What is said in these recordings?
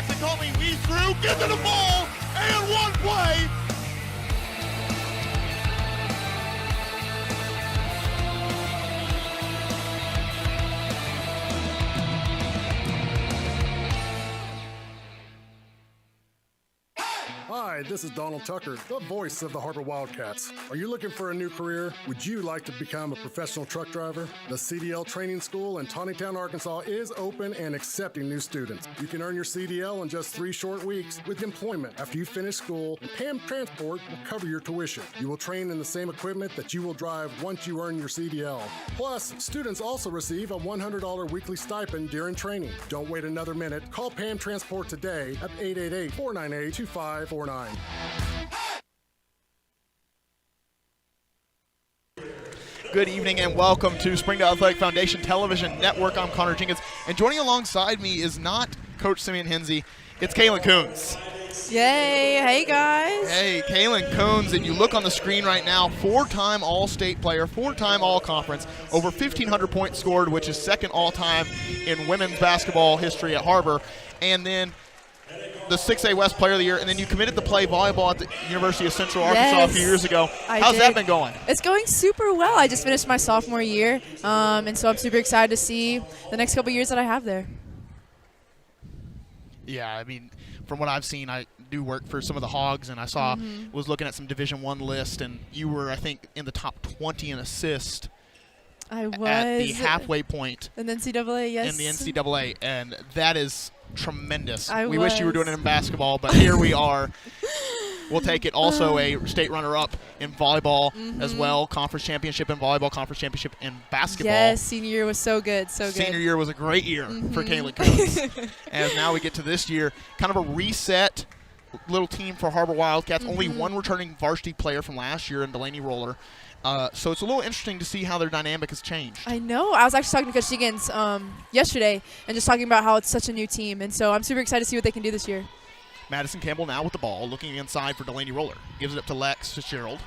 Jackson told me he's through. Gets to the ball and one play. Hi, this is Donald Tucker, the voice of the Har-Ber Wildcats. Are you looking for a new career? Would you like to become a professional truck driver? The CDL Training School in Taneytown, Arkansas is open and accepting new students. You can earn your CDL in just 3 short weeks with employment after you finish school, and PAM Transport will cover your tuition. You will train in the same equipment that you will drive once you earn your CDL. Plus, students also receive a $100 weekly stipend during training. Don't wait another minute. Call PAM Transport today at 888-498-2549. Good evening and welcome to Springdale Athletic Foundation Television Network. I'm Connor Jenkins, and joining alongside me is not Coach Simeon Hensey, it's Kaylin Coons. Yay, hey guys. Hey, Kaylin Coons, and you look on the screen right now, 4-time All-State player, 4-time All-Conference, over 1,500 points scored, which is second all-time in women's basketball history at Har-Ber, and then the 6A West Player of the Year, and then you committed to play volleyball at the University of Central Arkansas a few years ago. How's that been going? It's going super well. I just finished my sophomore year, and so I'm super excited to see the next couple years that I have there. Yeah, I mean, from what I've seen, I do work for some of the Hogs, and I saw, was looking at some Division I list, and you were, I think, in the top 20 in assist. I was. At the halfway point. In the NCAA, yes. In the NCAA, and that is tremendous. We wish you were doing it in basketball, but here we are. We'll take it. Also a state runner-up in volleyball as well. Conference championship in volleyball, conference championship in basketball. Yes, senior year was so good, so good. Senior year was a great year for Kaylin Coons. As now we get to this year, kind of a reset little team for Har-Ber Wildcats. Only one returning varsity player from last year in Delaney Roller. So it's a little interesting to see how their dynamic has changed. I know. I was actually talking to Coach Higgins yesterday and just talking about how it's such a new team. And so I'm super excited to see what they can do this year. Madison Campbell now with the ball, looking inside for Delaney Roller. Gives it up to Lex Fitzgerald.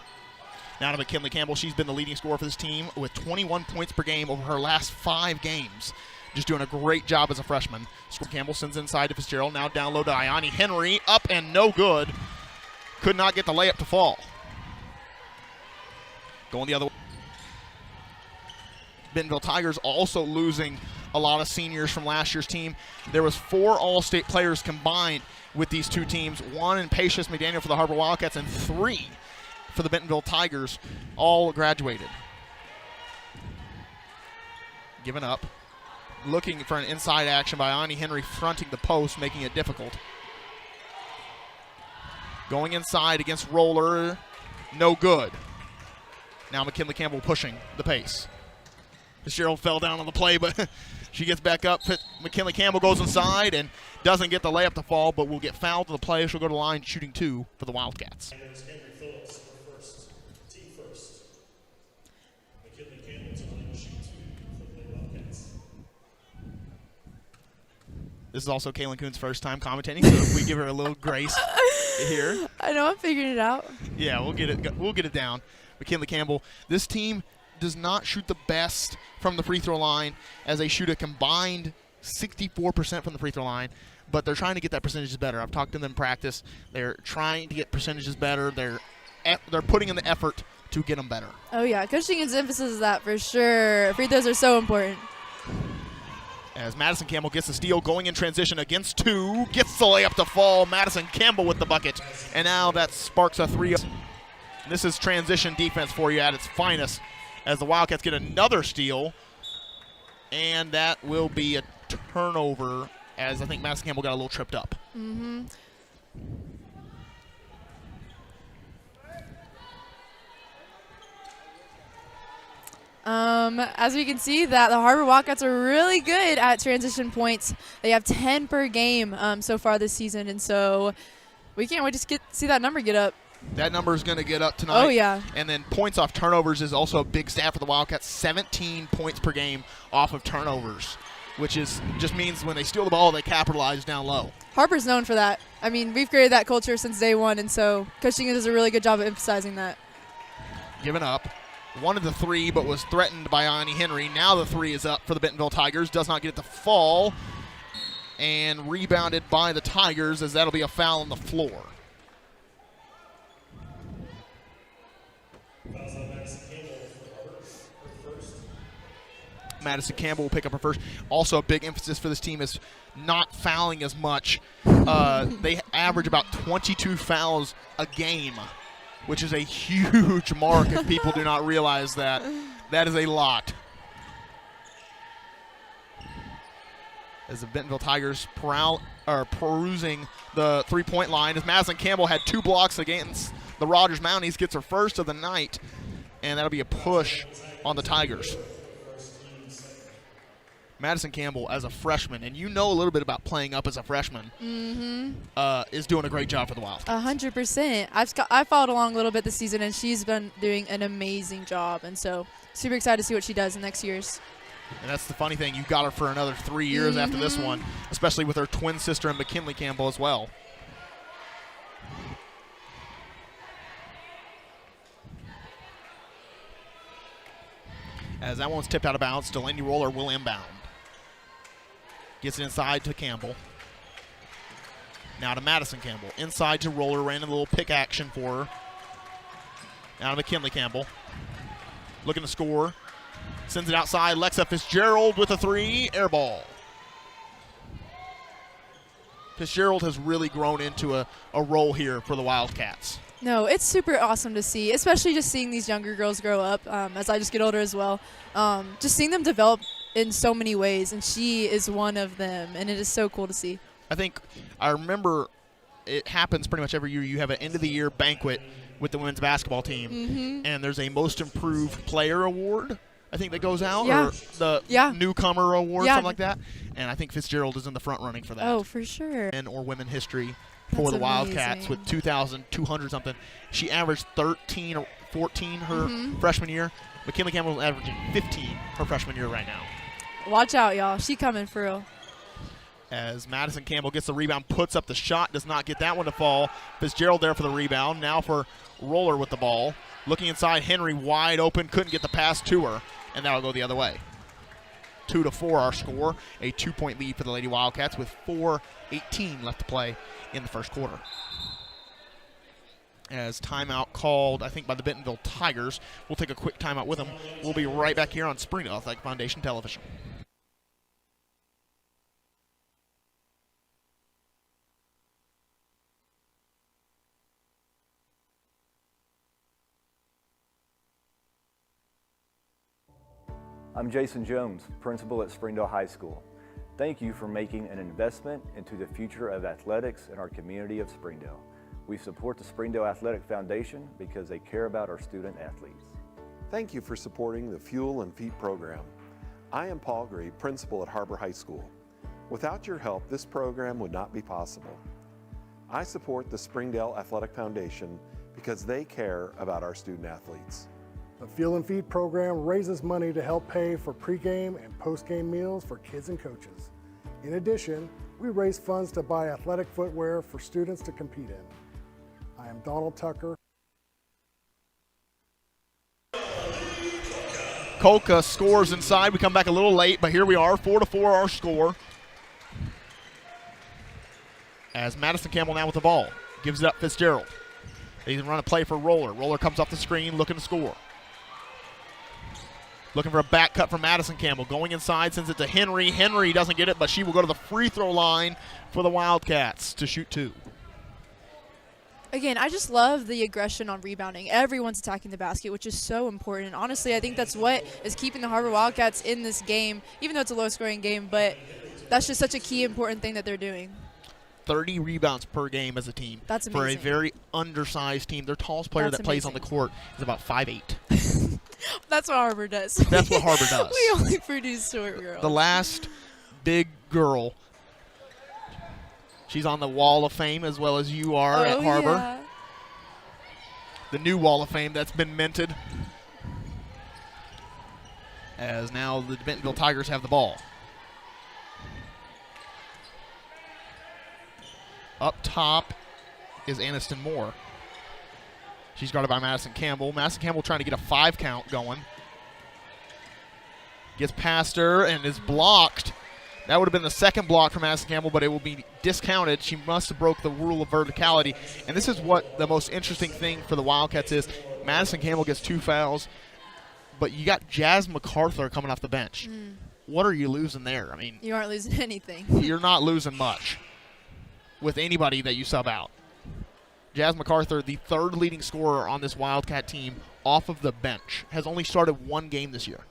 Now to McKinley Campbell. She's been the leading scorer for this team with 21 points per game over her last 5 games. Just doing a great job as a freshman. Campbell sends inside to Fitzgerald. Now down low to Ayani Henry. Up and no good. Could not get the layup to fall. Going the other way. Bentonville Tigers also losing a lot of seniors from last year's team. There was 4 All-State players combined with these two teams. 1 in Patience McDaniel for the Har-Ber Wildcats and 3 for the Bentonville Tigers. All graduated. Given up. Looking for an inside action by Ani Henry, fronting the post, making it difficult. Going inside against Roller. No good. Now McKinley Campbell pushing the pace. Fitzgerald fell down on the play, but she gets back up. McKinley Campbell goes inside and doesn't get the layup to fall, but will get fouled to the play. She'll go to the line shooting 2 for the Wildcats. This is also Kaylin Coons' first time commentating, so if we give her a little grace here. I know, I'm figuring it out. Yeah, we'll get it down. McKinley Campbell, this team does not shoot the best from the free throw line, as they shoot a combined 64% from the free throw line, but they're trying to get that percentages better. I've talked to them in practice. They're trying to get percentages better. They're putting in the effort to get them better. Oh, yeah. Coach Higgins emphasizes that for sure. Free throws are so important. As Madison Campbell gets the steal, going in transition against 2, gets the layup to fall. Madison Campbell with the bucket, and now that sparks a 3. This is transition defense for you at its finest, as the Wildcats get another steal, and that will be a turnover, as I think Madison Campbell got a little tripped up. As we can see, that the Har-Ber Wildcats are really good at transition points. They have 10 per game so far this season, and so we can't wait to see that number get up. That number is going to get up tonight. Oh, yeah. And then points off turnovers is also a big stat for the Wildcats. 17 points per game off of turnovers, which just means when they steal the ball, they capitalize down low. Harper's known for that. I mean, we've created that culture since day one, and so Coach Higgins does a really good job of emphasizing that. Given up. Wanted the 3, but was threatened by Ani Henry. Now the 3 is up for the Bentonville Tigers. Does not get it to fall. and rebounded by the Tigers, as that'll be a foul on the floor. Madison Campbell will pick up her first. Also, a big emphasis for this team is not fouling as much. They average about 22 fouls a game, which is a huge mark if people do not realize that. That is a lot. As the Bentonville Tigers perusing the three-point line, as Madison Campbell had 2 blocks against the Rogers Mounties, gets her first of the night, and that'll be a push on the Tigers. Madison Campbell, as a freshman, and you know a little bit about playing up as a freshman, is doing a great job for the Wildcats. 100%. I've followed along a little bit this season, and she's been doing an amazing job. And so super excited to see what she does in next year's. And that's the funny thing. You got her for another 3 years after this one, especially with her twin sister and McKinley Campbell as well. As that one's tipped out of bounds, Delaney Roller will inbound. Gets it inside to Campbell. Now to Madison Campbell. Inside to Roller, ran a little pick action for her. Now to McKinley Campbell. Looking to score. Sends it outside. Lexa Fitzgerald with a 3. Air ball. Fitzgerald has really grown into a role here for the Wildcats. No, it's super awesome to see, especially just seeing these younger girls grow up as I just get older as well. Just seeing them develop in so many ways, and she is one of them, and it is so cool to see. I remember it happens pretty much every year. You have an end-of-the-year banquet with the women's basketball team, and there's a Most Improved Player award, I think, that goes out, or the Newcomer award, something like that. And I think Fitzgerald is in the front running for that. Oh, for sure. Men or women history for the Wildcats with 2,200 something. She averaged 13 or 14 her freshman year. McKinley Campbell was averaging 15 her freshman year right now. Watch out, y'all. She coming for real. As Madison Campbell gets the rebound, puts up the shot, does not get that one to fall. Fitzgerald there for the rebound. Now for Roller with the ball. Looking inside, Henry wide open, couldn't get the pass to her, and that'll go the other way. 2-4 our score. A 2-point lead for the Lady Wildcats with 4:18 left to play in the first quarter. As timeout called, I think, by the Bentonville Tigers. We'll take a quick timeout with them. We'll be right back here on Springdale Athletic Foundation Television. I'm Jason Jones, principal at Springdale High School. Thank you for making an investment into the future of athletics in our community of Springdale. We support the Springdale Athletic Foundation because they care about our student athletes. Thank you for supporting the Fuel and Feet program. I am Paul Gray, principal at Har-Ber High School. Without your help, this program would not be possible. I support the Springdale Athletic Foundation because they care about our student athletes. The Fuel and Feed program raises money to help pay for pregame and postgame meals for kids and coaches. In addition, we raise funds to buy athletic footwear for students to compete in. I am Donald Tucker. Kolka scores inside. We come back a little late, but here we are, 4-4 our score. As Madison Campbell now with the ball. Gives it up Fitzgerald. They can run a play for Roller. Roller comes off the screen looking to score. Looking for a back cut from Madison Campbell. Going inside, sends it to Henry. Henry doesn't get it, but she will go to the free throw line for the Wildcats to shoot 2. Again, I just love the aggression on rebounding. Everyone's attacking the basket, which is so important. Honestly, I think that's what is keeping the Har-Ber Wildcats in this game, even though it's a low-scoring game, but that's just such a key important thing that they're doing. 30 rebounds per game as a team. That's amazing. For a very undersized team. Their tallest player that plays on the court is about 5'8". That's what Har-Ber does. That's what Har-Ber does. We only produce short girls. The last big girl. She's on the Wall of Fame as well as you are at Har-Ber. Yeah. The new Wall of Fame that's been minted. As now the Bentonville Tigers have the ball. Up top is Aniston Moore. She's guarded by Madison Campbell. Madison Campbell trying to get a 5 count going. Gets past her and is blocked That would have been the second block from Madison Campbell, but it will be discounted. She must have broke the rule of verticality. And this is what the most interesting thing for the Wildcats is. Madison Campbell gets 2 fouls, but you got Jazz MacArthur coming off the bench. What are you losing there? I mean, You aren't losing anything. you're not losing much with anybody that you sub out. Jazz MacArthur, the 3rd leading scorer on this Wildcat team off of the bench, has only started 1 game this year.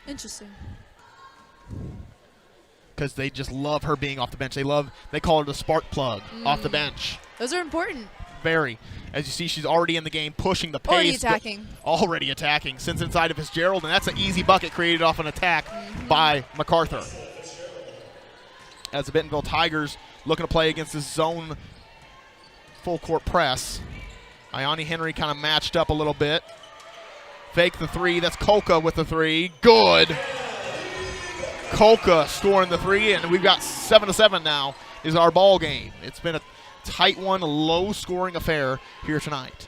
Interesting. Because they just love her being off the bench. They call her the spark plug off the bench. Those are important. Very. As you see, she's already in the game, pushing the pace. Already attacking. Sends inside of Fitzgerald, and that's an easy bucket created off an attack by MacArthur. As the Bentonville Tigers looking to play against this zone full court press. Ione Henry kind of matched up a little bit. Fake the 3. That's Kolka with the 3. Good. Kolka scoring the 3, and we've got 7-7 now is our ball game. It's been a tight one, low-scoring affair here tonight.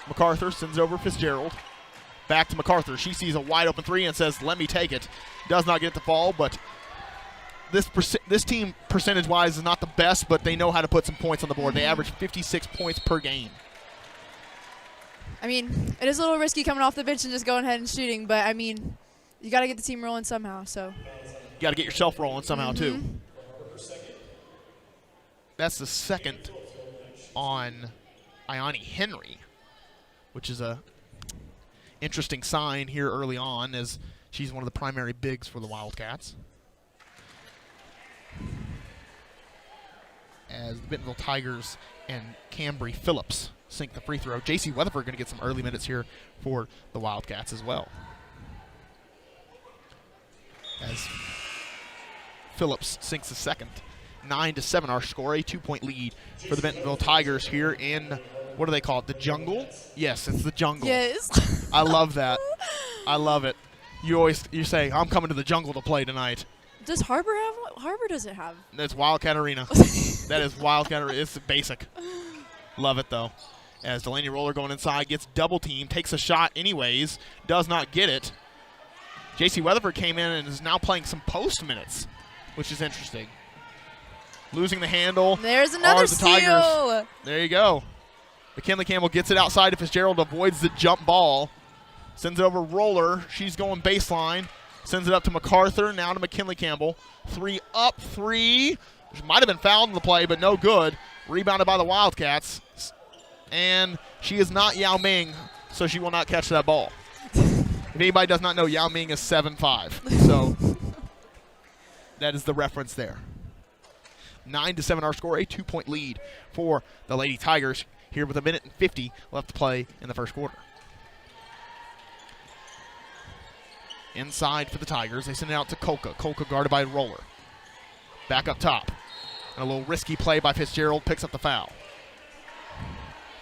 MacArthur sends over Fitzgerald. Back to MacArthur. She sees a wide-open 3 and says, let me take it. Does not get it to fall, but this team, percentage-wise, is not the best, but they know how to put some points on the board. They average 56 points per game. I mean, it is a little risky coming off the bench and just going ahead and shooting, but, I mean, you got to get the team rolling somehow. So you got to get yourself rolling somehow, too. That's the second on Ione Henry, which is a interesting sign here early on, as she's one of the primary bigs for the Wildcats. As the Bentonville Tigers and Cambry Phillips sink the free throw. J.C. Weatherford going to get some early minutes here for the Wildcats as well. As Phillips sinks the second. 9-7 our score, a 2-point lead for the Bentonville Tigers here in, what do they call it, the jungle? Yes, it's the jungle. yes. I love that. I love it. You say, I'm coming to the jungle to play tonight. Does Har-Ber have one? Har-Ber doesn't have. That's Wildcat Arena. That is Wildcat Arena. It's basic. Love it, though. As Delaney Roller going inside, gets double teamed, takes a shot anyways, does not get it. J.C. Weatherford came in and is now playing some post minutes, which is interesting. Losing the handle. There's another the Tigers. steal. There you go. McKinley Campbell gets it outside to Fitzgerald, avoids the jump ball. Sends it over Roller. She's going baseline. Sends it up to MacArthur, now to McKinley Campbell. 3 up, 3. She might have been fouled in the play, but no good. Rebounded by the Wildcats. And she is not Yao Ming, so she will not catch that ball. If anybody does not know, Yao Ming is 7'5". So that is the reference there. 9-7 our score, a 2-point lead for the Lady Tigers here with 1:50 left to play in the first quarter. Inside for the Tigers. They send it out to Kolka. Kolka guarded by Roller. Back up top. And a little risky play by Fitzgerald picks up the foul.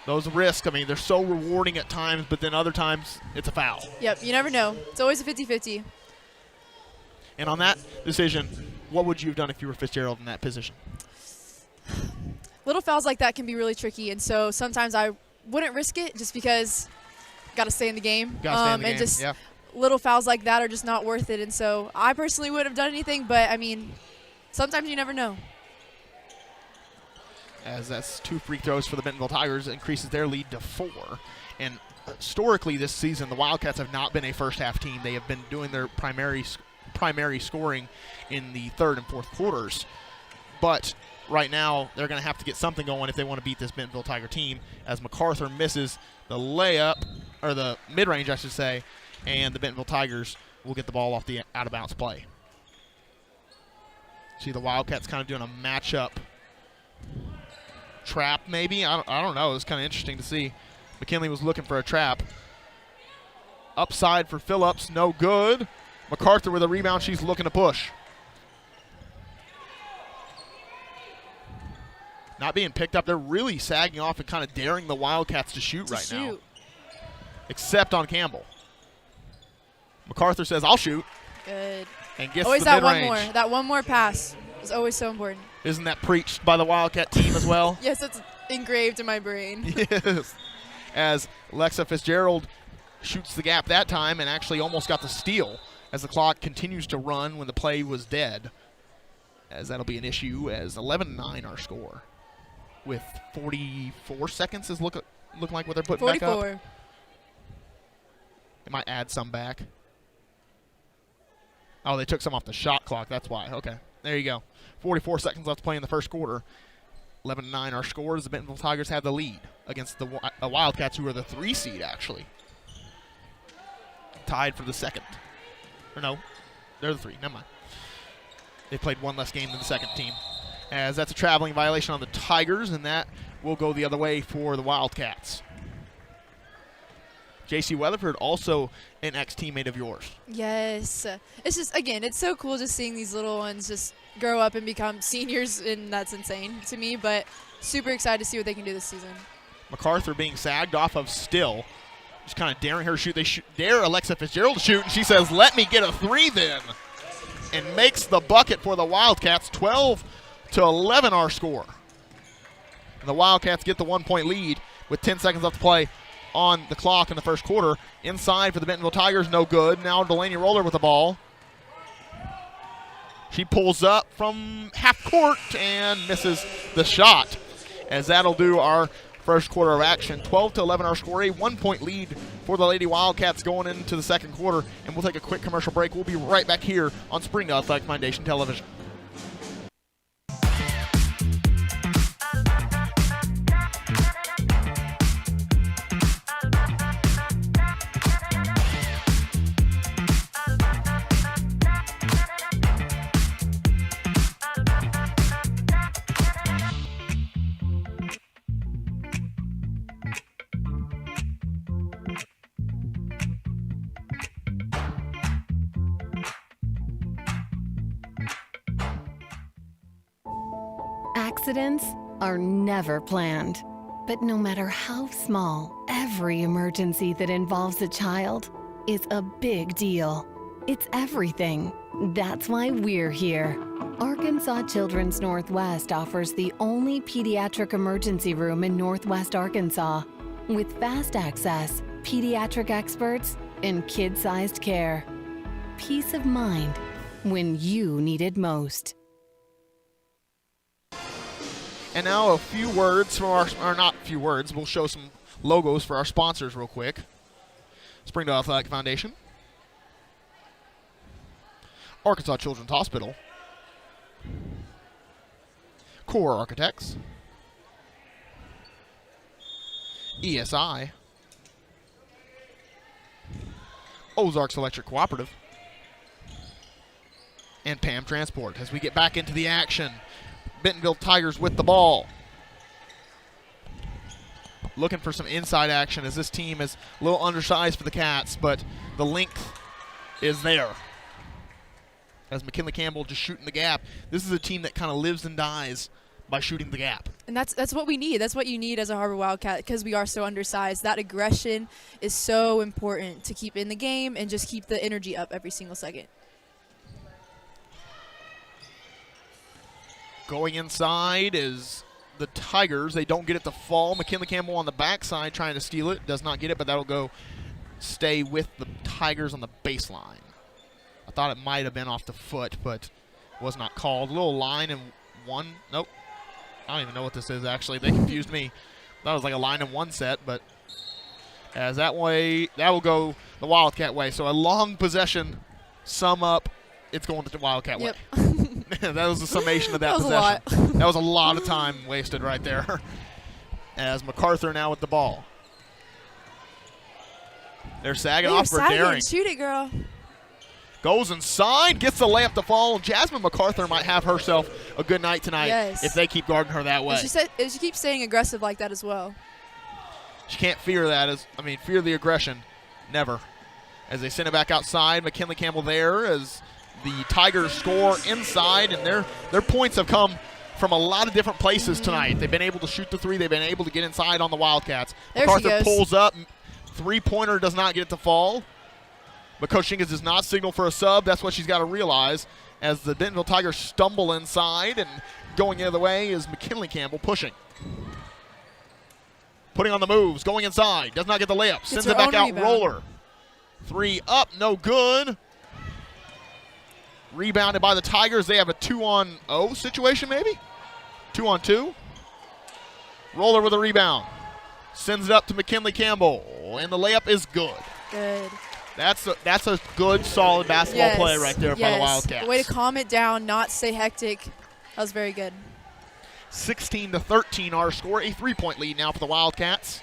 Those risks, I mean, they're so rewarding at times, but then other times it's a foul. Yep, you never know. It's always a 50-50. And on that decision, what would you have done if you were Fitzgerald in that position? Little fouls like that can be really tricky, and so sometimes I wouldn't risk it just because got to stay in the game. And just little fouls like that are just not worth it, and so I personally wouldn't have done anything, but, I mean, sometimes you never know. As that's 2 free throws for the Bentonville Tigers, increases their lead to 4. And historically this season, the Wildcats have not been a first-half team. They have been doing their primary scoring in the third and fourth quarters. But right now, they're going to have to get something going if they want to beat this Bentonville Tiger team, as MacArthur misses the layup, or the mid-range, I should say, and the Bentonville Tigers will get the ball off the out-of-bounds play. See the Wildcats kind of doing a matchup trap, maybe. I don't know. It's kind of interesting to see. McKinley was looking for a trap. Upside for Phillips, no good. MacArthur with a rebound. She's looking to push. Not being picked up. They're really sagging off and kind of daring the Wildcats to shoot now. Except on Campbell. MacArthur says, I'll shoot. Good. And gets always the mid-range. one more. That one more pass is always so important. Isn't that preached by the Wildcat team as well? Yes, it's engraved in my brain. Yes. As Lexa Fitzgerald shoots the gap that time and actually almost got the steal as the clock continues to run when the play was dead, as that'll be an issue, as 11-9 our score. With 44 seconds is looking like what they're putting 44. back up. They might add some back. Oh, they took some off the shot clock. That's why. Okay, there you go. 44 seconds left to play in the first quarter. 11-9 our score as the Bentonville Tigers have the lead against the Wildcats, who are the 3 seed, actually. Tied for the second. Or no, they're the 3. Never mind. They played one less game than the second team. As that's a traveling violation on the Tigers, and that will go the other way for the Wildcats. J.C. Weatherford, also an ex-teammate of yours. Yes. It's just, again, it's so cool just seeing these little ones just grow up and become seniors, and that's insane to me, but super excited to see what they can do this season. MacArthur being sagged off of Still. Just kind of daring her to shoot. They dare Alexa Fitzgerald to shoot, and she says, let me get a 3 then. And makes the bucket for the Wildcats. 12-11 our score. And the Wildcats get the 1-point lead with 10 seconds left to play on the clock in the first quarter. Inside for the Bentonville Tigers, no good. Now Delaney Roller with the ball. She pulls up from half court and misses the shot, as that'll do our first quarter of action. 12-11 our score, a 1-point lead for the Lady Wildcats going into the second quarter. And we'll take a quick commercial break. We'll be right back here on Springdale Athletic Foundation Television. Accidents are never planned, but no matter how small, every emergency that involves a child is a big deal. It's everything. That's why we're here. Arkansas Children's Northwest offers the only pediatric emergency room in Northwest Arkansas, with fast access, pediatric experts, and kid-sized care. Peace of mind when you need it most. And now a few words from or not a few words, we'll show some logos for our sponsors real quick. Springdale Athletic Foundation, Arkansas Children's Hospital, Core Architects, ESI, Ozarks Electric Cooperative, and PAM Transport. As we get back into the action, Bentonville Tigers with the ball. Looking for some inside action, as this team is a little undersized for the Cats, but the length is there. As McKinley Campbell just shooting the gap. This is a team that kind of lives and dies by shooting the gap. And that's what we need. That's what you need as a Har-Ber Wildcat, because we are so undersized. That aggression is so important to keep in the game and just keep the energy up every single second. Going inside is the Tigers. They don't get it to fall. McKinley Campbell on the backside trying to steal it. Does not get it, but that'll go stay with the Tigers on the baseline. I thought it might have been off the foot, but was not called. A little line and one. Nope. I don't even know what this is, actually. They confused me. That was like a line and one set, but as that way, that will go the Wildcat way. So a long possession, sum up, it's going the Wildcat way. That was the summation of that possession. That was a lot of time wasted right there. As MacArthur now with the ball. They're sagging off for daring. Shoot it, girl. Goes inside, gets the layup to fall. Jasmine MacArthur might have herself a good night tonight if they keep guarding her that way. She keeps staying aggressive like that as well. She can't fear that. Fear the aggression. Never. As they send it back outside, McKinley Campbell there as the Tigers score inside, and their points have come from a lot of different places tonight. They've been able to shoot the three. They've been able to get inside on the Wildcats. There MacArthur pulls up. Three-pointer does not get it to fall. But Coach Jenkins does not signal for a sub. That's what she's got to realize as the Bentonville Tigers stumble inside, and going the other way is McKinley Campbell pushing. Putting on the moves, going inside. Does not get the layup. Sends it back out. Rebound. Roller. 3 up, no good. Rebounded by the Tigers. They have a 2-on-0 situation maybe? 2-on-2. Roller with a rebound. Sends it up to McKinley Campbell, and the layup is good. Good. That's a good, solid basketball play right there by the Wildcats. The way to calm it down, not stay hectic. That was very good. 16-13 our score. A 3-point lead now for the Wildcats.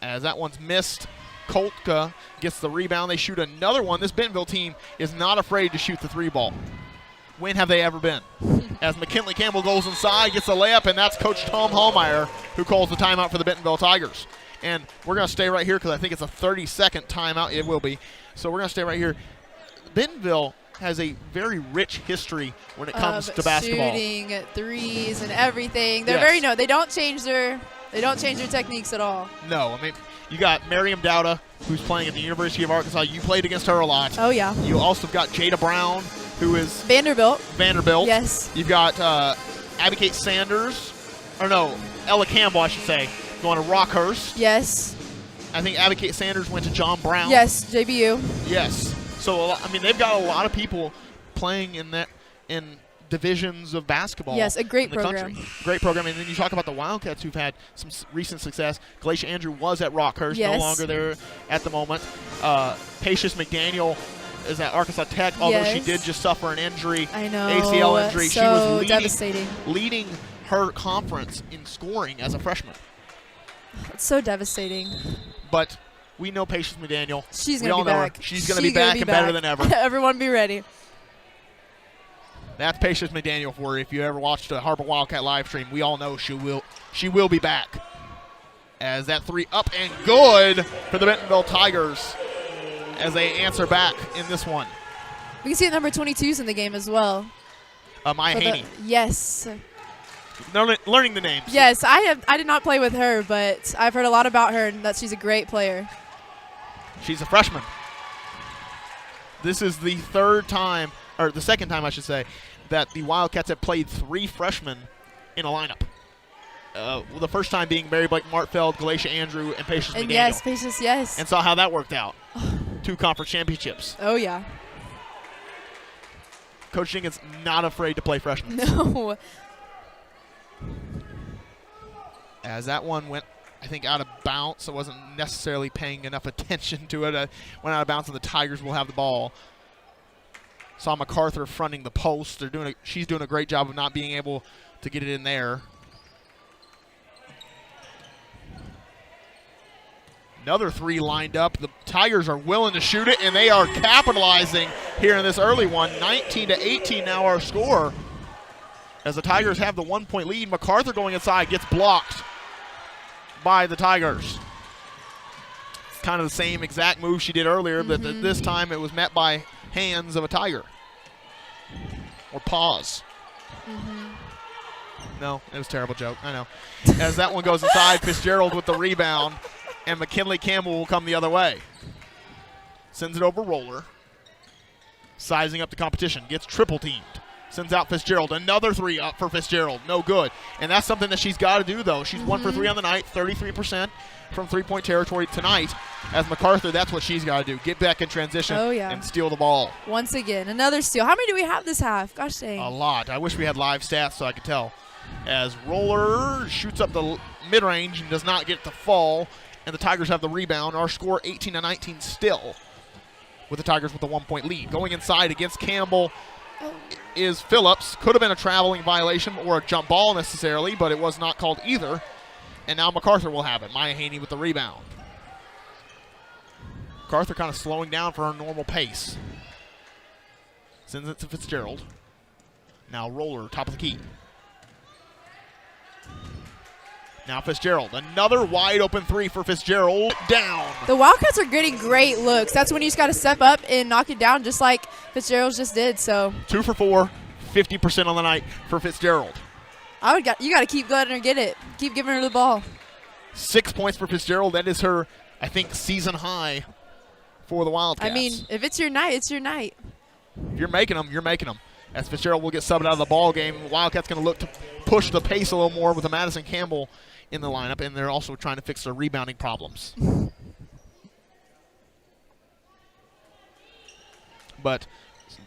As that one's missed, Koltka gets the rebound. They shoot another one. This Bentonville team is not afraid to shoot the 3 ball. When have they ever been? As McKinley Campbell goes inside, gets a layup, and that's Coach Tom Hallmeyer who calls the timeout for the Bentonville Tigers. And we're going to stay right here because I think it's a 30-second timeout. It will be. So we're going to stay right here. Bentonville has a very rich history when it comes to basketball. Shooting threes and everything. They're they don't change their techniques at all. No, I mean, you got Miriam Dowda, who's playing at the University of Arkansas. You played against her a lot. Oh, yeah. You also got Jada Brown, who is Vanderbilt. Yes. You've got Abby Kate Sanders, or no, Ella Campbell, I should say, going to Rockhurst. Yes. I think Abby Kate Sanders went to John Brown. Yes, JBU. Yes. So, I mean, they've got a lot of people playing in divisions of basketball. Yes, a great in the program. country. Great program. And then you talk about the Wildcats who've had some recent success. Glacia Andrew was at Rockhurst, no longer there at the moment. Patience McDaniel is at Arkansas Tech, although she did just suffer an injury. I know. ACL injury. So she was devastating. Leading her conference in scoring as a freshman. It's so devastating. But we know Patience McDaniel. She's going to be back. She's going to be back and better than ever. Everyone be ready. That's Patience McDaniel for you. If you ever watched a Har-Ber Wildcat live stream, we all know she will be back. As that 3 up and good for the Bentonville Tigers as they answer back in this one. We can see the number 22s in the game as well. Maya Haney. Yes. Learning the names. Yes, I did not play with her, but I've heard a lot about her and that she's a great player. She's a freshman. This is the third time, or the second time I should say, that the Wildcats have played 3 freshmen in a lineup. The first time being Mary Blake Martfeld, Glacia Andrew, and Patience McDaniel. Yes, Patience, yes. And saw how that worked out. 2 conference championships. Oh, yeah. Coach Jenkins not afraid to play freshmen. No. As that one went, I think, out of bounds. I wasn't necessarily paying enough attention to it. Went out of bounds, and the Tigers will have the ball. Saw MacArthur fronting the post. She's doing a great job of not being able to get it in there. Another 3 lined up. The Tigers are willing to shoot it, and they are capitalizing here in this early one. 19-18 now our score. As the Tigers have the 1-point lead, MacArthur going inside gets blocked by the Tigers. It's kind of the same exact move she did earlier, but this time it was met by hands of a Tiger. Or paws. No, it was a terrible joke, I know. As that one goes inside, Fitzgerald with the rebound, and McKinley Campbell will come the other way. Sends it over Roller. Sizing up the competition, gets triple teamed. Sends out Fitzgerald. Another 3 up for Fitzgerald. No good. And that's something that she's got to do, though. She's 1 for 3 on the night, 33% from 3-point territory tonight. As MacArthur, that's what she's got to do. Get back in transition and steal the ball. Once again, another steal. How many do we have this half? Gosh dang. A lot. I wish we had live stats so I could tell. As Roller shoots up the mid-range and does not get the fall. And the Tigers have the rebound. Our score 18-19 still, with the Tigers with a 1-point lead. Going inside against Campbell is Phillips. Could have been a traveling violation or a jump ball necessarily, but it was not called either. And now MacArthur will have it. Maya Haney with the rebound. MacArthur kind of slowing down for her normal pace. Sends it to Fitzgerald. Now Roller, top of the key. Now Fitzgerald. Another wide open 3 for Fitzgerald. Down. The Wildcats are getting great looks. That's when you just got to step up and knock it down just like Fitzgerald just did. So 2 for 4, 50% on the night for Fitzgerald. You got to keep letting her get it. Keep giving her the ball. 6 points for Fitzgerald. That is her, I think, season high for the Wildcats. I mean, if it's your night, it's your night. If you're making them, you're making them. As Fitzgerald will get subbed out of the ball game. The Wildcats going to look to push the pace a little more with the Madison Campbell in the lineup, and they're also trying to fix their rebounding problems. but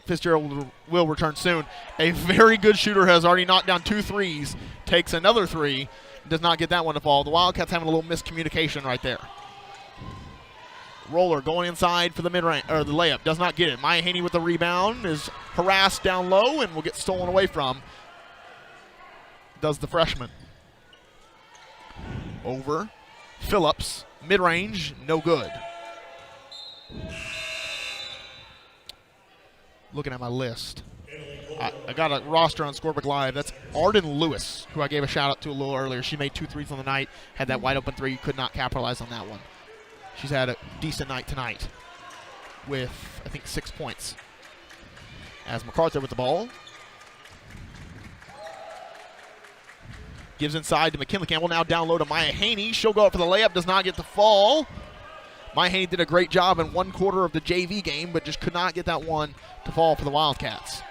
Fitzgerald will return soon. A very good shooter has already knocked down 2 threes, takes another 3, does not get that one to fall. The Wildcats having a little miscommunication right there. Roller going inside for the mid-range, or the layup, does not get it. Maya Haney with the rebound is harassed down low and will get stolen away from. Does the freshman. Over. Phillips, mid-range, no good. Looking at my list. I got a roster on Scorebook Live. That's Arden Lewis, who I gave a shout-out to a little earlier. She made 2 threes on the night, had that wide-open 3, could not capitalize on that one. She's had a decent night tonight with, I think, 6 points. As MacArthur with the ball. Gives inside to McKinley Campbell. Now down low to Maya Haney. She'll go up for the layup. Does not get the fall. Maya Haney did a great job in 1 quarter of the JV game, but just could not get that one to fall for the Wildcats.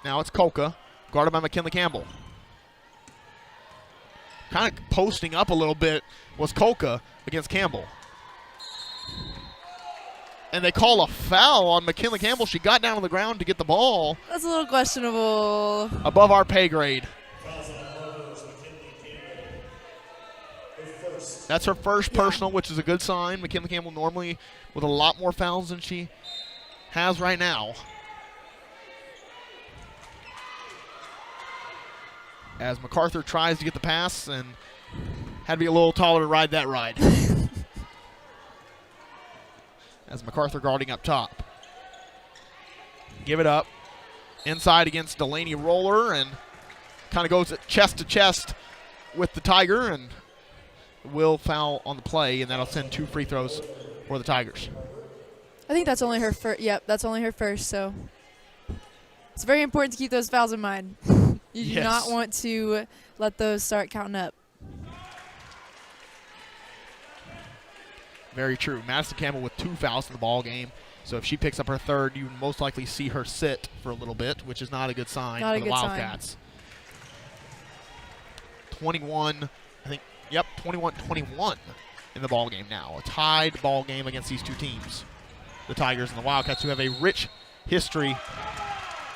Now it's Coca, guarded by McKinley Campbell. Kind of posting up a little bit was Coca against Campbell. And they call a foul on McKinley Campbell. She got down on the ground to get the ball. That's a little questionable. Above our pay grade. That's her first personal, which is a good sign. McKinley Campbell normally with a lot more fouls than she has right now. As MacArthur tries to get the pass and had to be a little taller to ride that ride. As MacArthur guarding up top. Give it up. Inside against Delaney Roller and kind of goes chest to chest with the Tiger and will foul on the play, and that'll send 2 free throws for the Tigers. I think that's only her first. Yep, that's only her first, so it's very important to keep those fouls in mind. You do not want to let those start counting up. Very true. Madison Campbell with 2 fouls in the ball game. So if she picks up her 3rd, you most likely see her sit for a little bit, which is not a good sign for the Wildcats. 21, I think, yep, 21-21 in the ball game now. A tied ball game against these 2 teams, the Tigers and the Wildcats, who have a rich history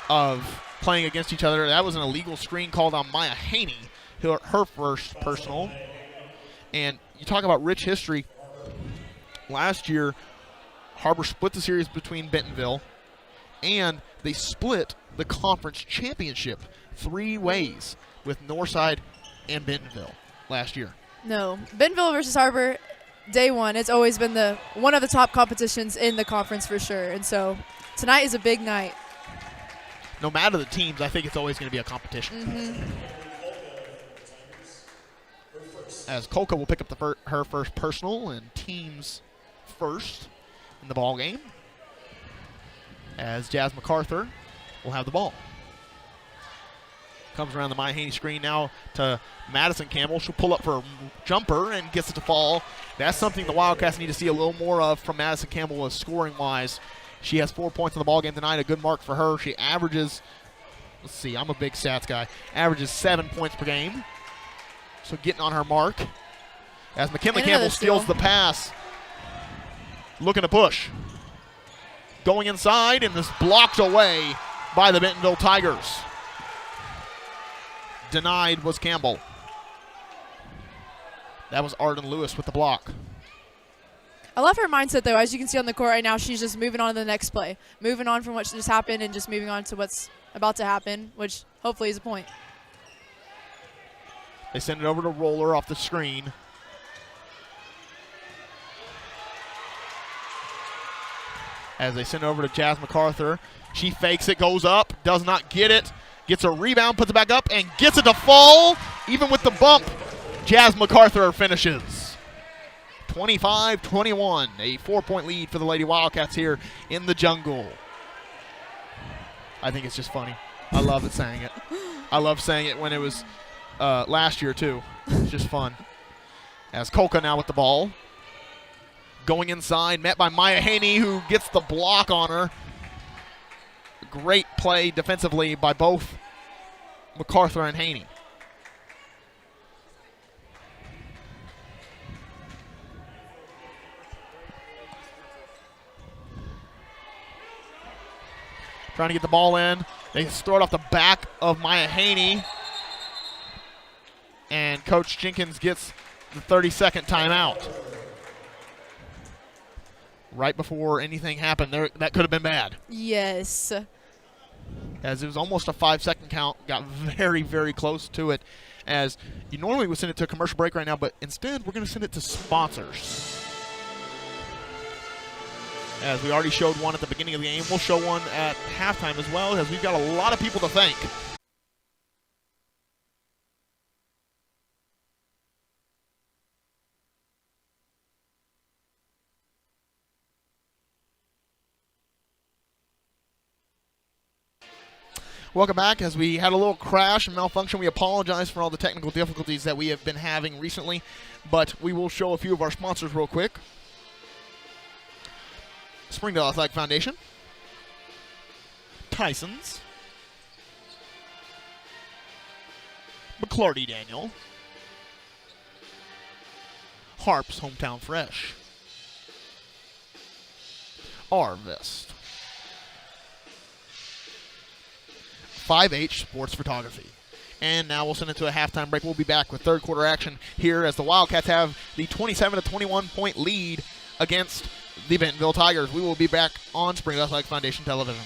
of playing against each other. That was an illegal screen called on Maya Haney, her first personal. And you talk about rich history. Last year, Har-Ber split the series between Bentonville, and they split the conference championship 3 ways with Northside and Bentonville last year. No, Bentonville versus Har-Ber, day one. It's always been one of the top competitions in the conference for sure. And so tonight is a big night. No matter the teams, I think it's always going to be a competition. As Coca will pick up her first personal and team's first in the ball game. As Jazz MacArthur will have the ball. Comes around the Maya Haney screen now to Madison Campbell. She'll pull up for a jumper and gets it to fall. That's something the Wildcats need to see a little more of from Madison Campbell scoring-wise. She has 4 points in the ball game tonight, a good mark for her. She averages, let's see, I'm a big stats guy, averages 7 points per game. So getting on her mark. As McKinley Campbell steals the pass. Looking to push. Going inside and is blocked away by the Bentonville Tigers. Denied was Campbell. That was Arden Lewis with the block. I love her mindset, though. As you can see on the court right now, she's just moving on to the next play. Moving on from what just happened and just moving on to what's about to happen, which hopefully is a point. They send it over to Roller off the screen. As they send it over to Jazz MacArthur. She fakes it, goes up, does not get it. Gets a rebound, puts it back up, and gets it to fall. Even with the bump, Jazz MacArthur finishes. 25-21, a 4-point lead for the Lady Wildcats here in the jungle. I think it's just funny. I love it saying it. I love saying it when it was last year, too. It's just fun. As Coca now with the ball. Going inside, met by Maya Haney, who gets the block on her. Great play defensively by both MacArthur and Haney. trying to get the ball in. They throw it off the back of Maya Haney. And Coach Jenkins gets the 30-second timeout. Right before anything happened, that could have been bad. Yes. As it was almost a 5-second count, got very, very close to it. As you normally would send it to a commercial break right now, but instead we're going to send it to sponsors. As we already showed one at the beginning of the game, we'll show one at halftime as well, as we've got a lot of people to thank. Welcome back. As we had a little crash and malfunction, we apologize for all the technical difficulties that we have been having recently, but we will show a few of our sponsors real quick. Springdale Athletic Foundation, Tyson's, McClarty Daniel, Harp's Hometown Fresh, Arvest, 5H Sports Photography. And now we'll send it to a halftime break. We'll be back with third quarter action here as the Wildcats have the 27-21 point lead against the Bentonville Tigers. We will be back on Springdale Athletic Foundation Television.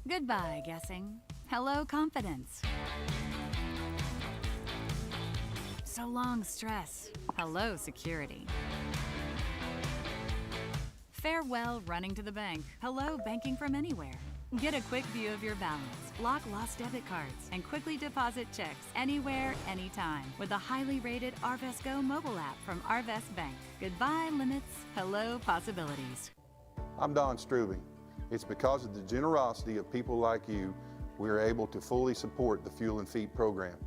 Goodbye, guessing. Hello, confidence. So long, stress. Hello, security. Farewell, running to the bank. Hello, banking from anywhere. Get a quick view of your balance, block lost debit cards, and quickly deposit checks anywhere, anytime with a highly rated Arvest Go mobile app from Arvest Bank. Goodbye, limits. Hello, possibilities. I'm Don Strubing. It's because of the generosity of people like you, we are able to fully support the Fuel and Feed program.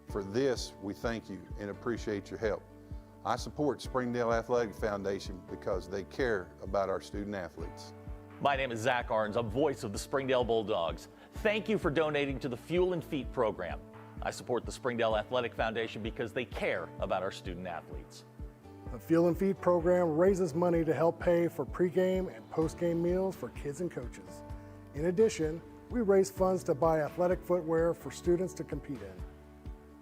For this, we thank you and appreciate your help. I support Springdale Athletic Foundation because they care about our student athletes. My name is Zach Arns. I'm voice of the Springdale Bulldogs. Thank you for donating to the Fuel and Feed program. I support the Springdale Athletic Foundation because they care about our student athletes. The Fuel and Feed program raises money to help pay for pregame and postgame meals for kids and coaches. In addition, we raise funds to buy athletic footwear for students to compete in.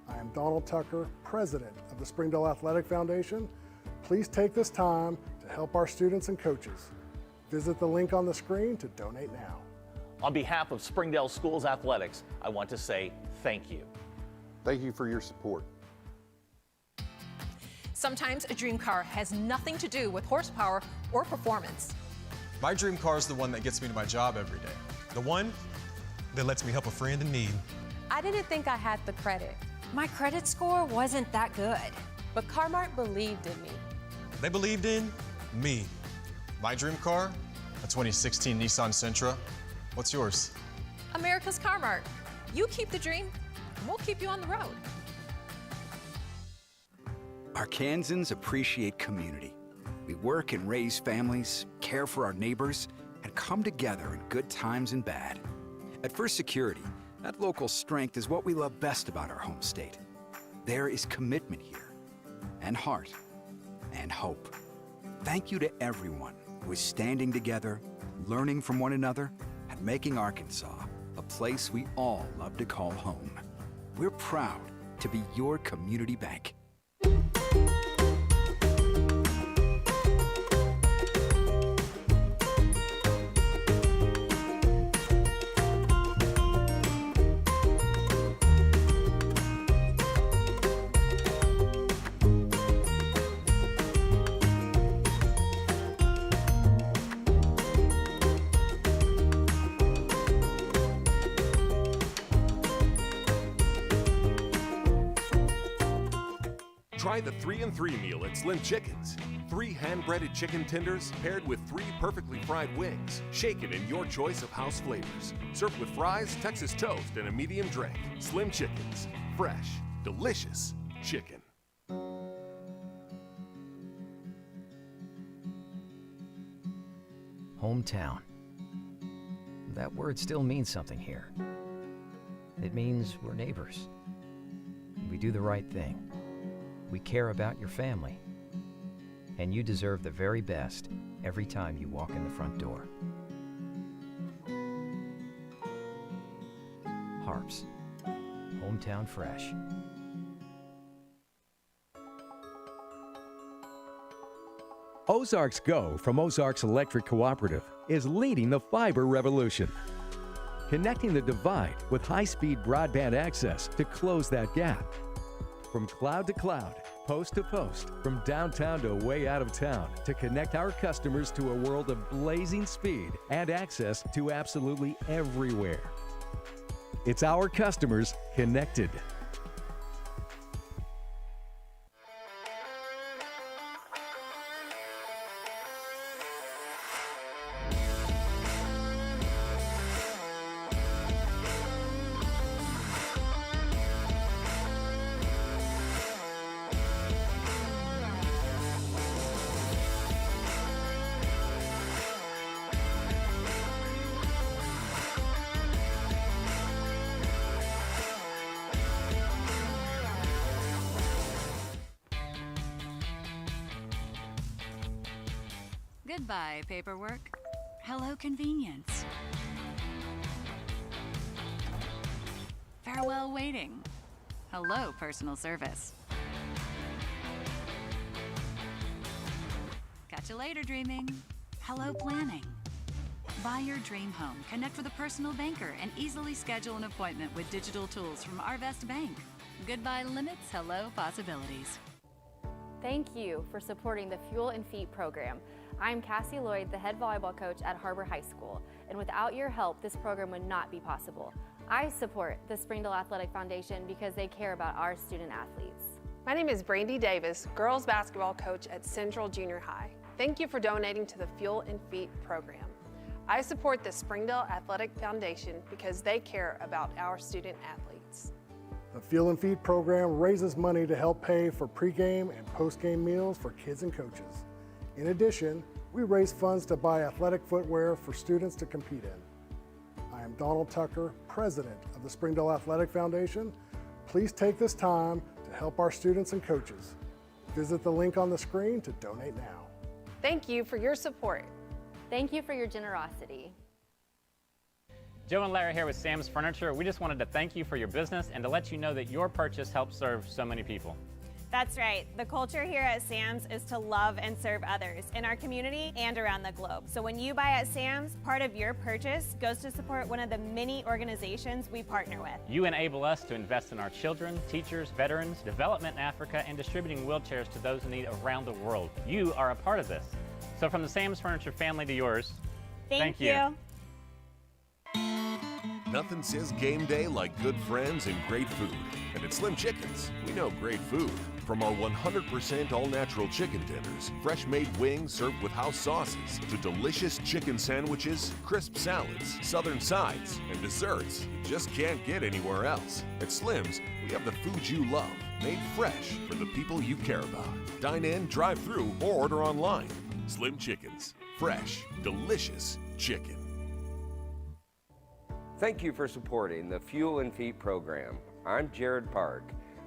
I am Donald Tucker, president of the Springdale Athletic Foundation. Please take this time to help our students and coaches. Visit the link on the screen to donate now. On behalf of Springdale Schools Athletics, I want to say thank you. Thank you for your support. Sometimes a dream car has nothing to do with horsepower or performance. My dream car is the one that gets me to my job every day. The one that lets me help a friend in need. I didn't think I had the credit. My credit score wasn't that good. But Car-Mart believed in me. They believed in me. My dream car, a 2016 Nissan Sentra. What's yours? America's Car-Mart. You keep the dream, and we'll keep you on the road. Arkansans appreciate community. We work and raise families, care for our neighbors, and come together in good times and bad. At First Security, that local strength is what we love best about our home state. There is commitment here, and heart, and hope. Thank you to everyone who is standing together, learning from one another, and making Arkansas a place we all love to call home. We're proud to be your community bank. Try the 3 and 3 meal at Slim Chickens. 3 hand-breaded chicken tenders paired with 3 perfectly fried wings, shaken in your choice of house flavors. Served with fries, Texas toast, and a medium drink. Slim Chickens. Fresh, delicious chicken. Hometown. That word still means something here. It means we're neighbors. We do the right thing. We care about your family. And you deserve the very best every time you walk in the front door. Harps. Hometown fresh. Ozarks Go from Ozarks Electric Cooperative is leading the fiber revolution, connecting the divide with high-speed broadband access to close that gap. From cloud to cloud, post to post, from downtown to way out of town, to connect our customers to a world of blazing speed and access to absolutely everywhere. It's our customers connected. Goodbye, paperwork. Hello, convenience. Farewell, waiting. Hello, personal service. Catch you later, dreaming. Hello, planning. Buy your dream home, connect with a personal banker, and easily schedule an appointment with digital tools from Arvest Bank. Goodbye limits, hello possibilities. Thank you for supporting the Fuel and Feet program. I'm Cassie Lloyd, the head volleyball coach at Har-Ber High School, and without your help, this program would not be possible. I support the Springdale Athletic Foundation because they care about our student athletes. My name is Brandy Davis, girls basketball coach at Central Junior High. Thank you for donating to the Fuel and Feet program. I support the Springdale Athletic Foundation because they care about our student athletes. The Fuel and Feed program raises money to help pay for pregame and postgame meals for kids and coaches. In addition, we raise funds to buy athletic footwear for students to compete in. I am Donald Tucker, president of the Springdale Athletic Foundation. Please take this time to help our students and coaches. Visit the link on the screen to donate now. Thank you for your support. Thank you for your generosity. Joe and Larry here with Sam's Furniture. We just wanted to thank you for your business and to let you know that your purchase helps serve so many people. That's right. The culture here at Sam's is to love and serve others in our community and around the globe. So when you buy at Sam's, part of your purchase goes to support one of the many organizations we partner with. You enable us to invest in our children, teachers, veterans, development in Africa, and distributing wheelchairs to those in need around the world. You are a part of this. So from the Sam's Furniture family to yours, thank you. Nothing says game day like good friends and great food. And at Slim Chickens, we know great food. From our 100% all-natural chicken tenders, fresh-made wings served with house sauces, to delicious chicken sandwiches, crisp salads, southern sides, and desserts you just can't get anywhere else. At Slim's, we have the food you love, made fresh for the people you care about. Dine in, drive through, or order online. Slim Chickens. Fresh, delicious chicken. Thank you for supporting the Fuel and Feet program. I'm Jared Park.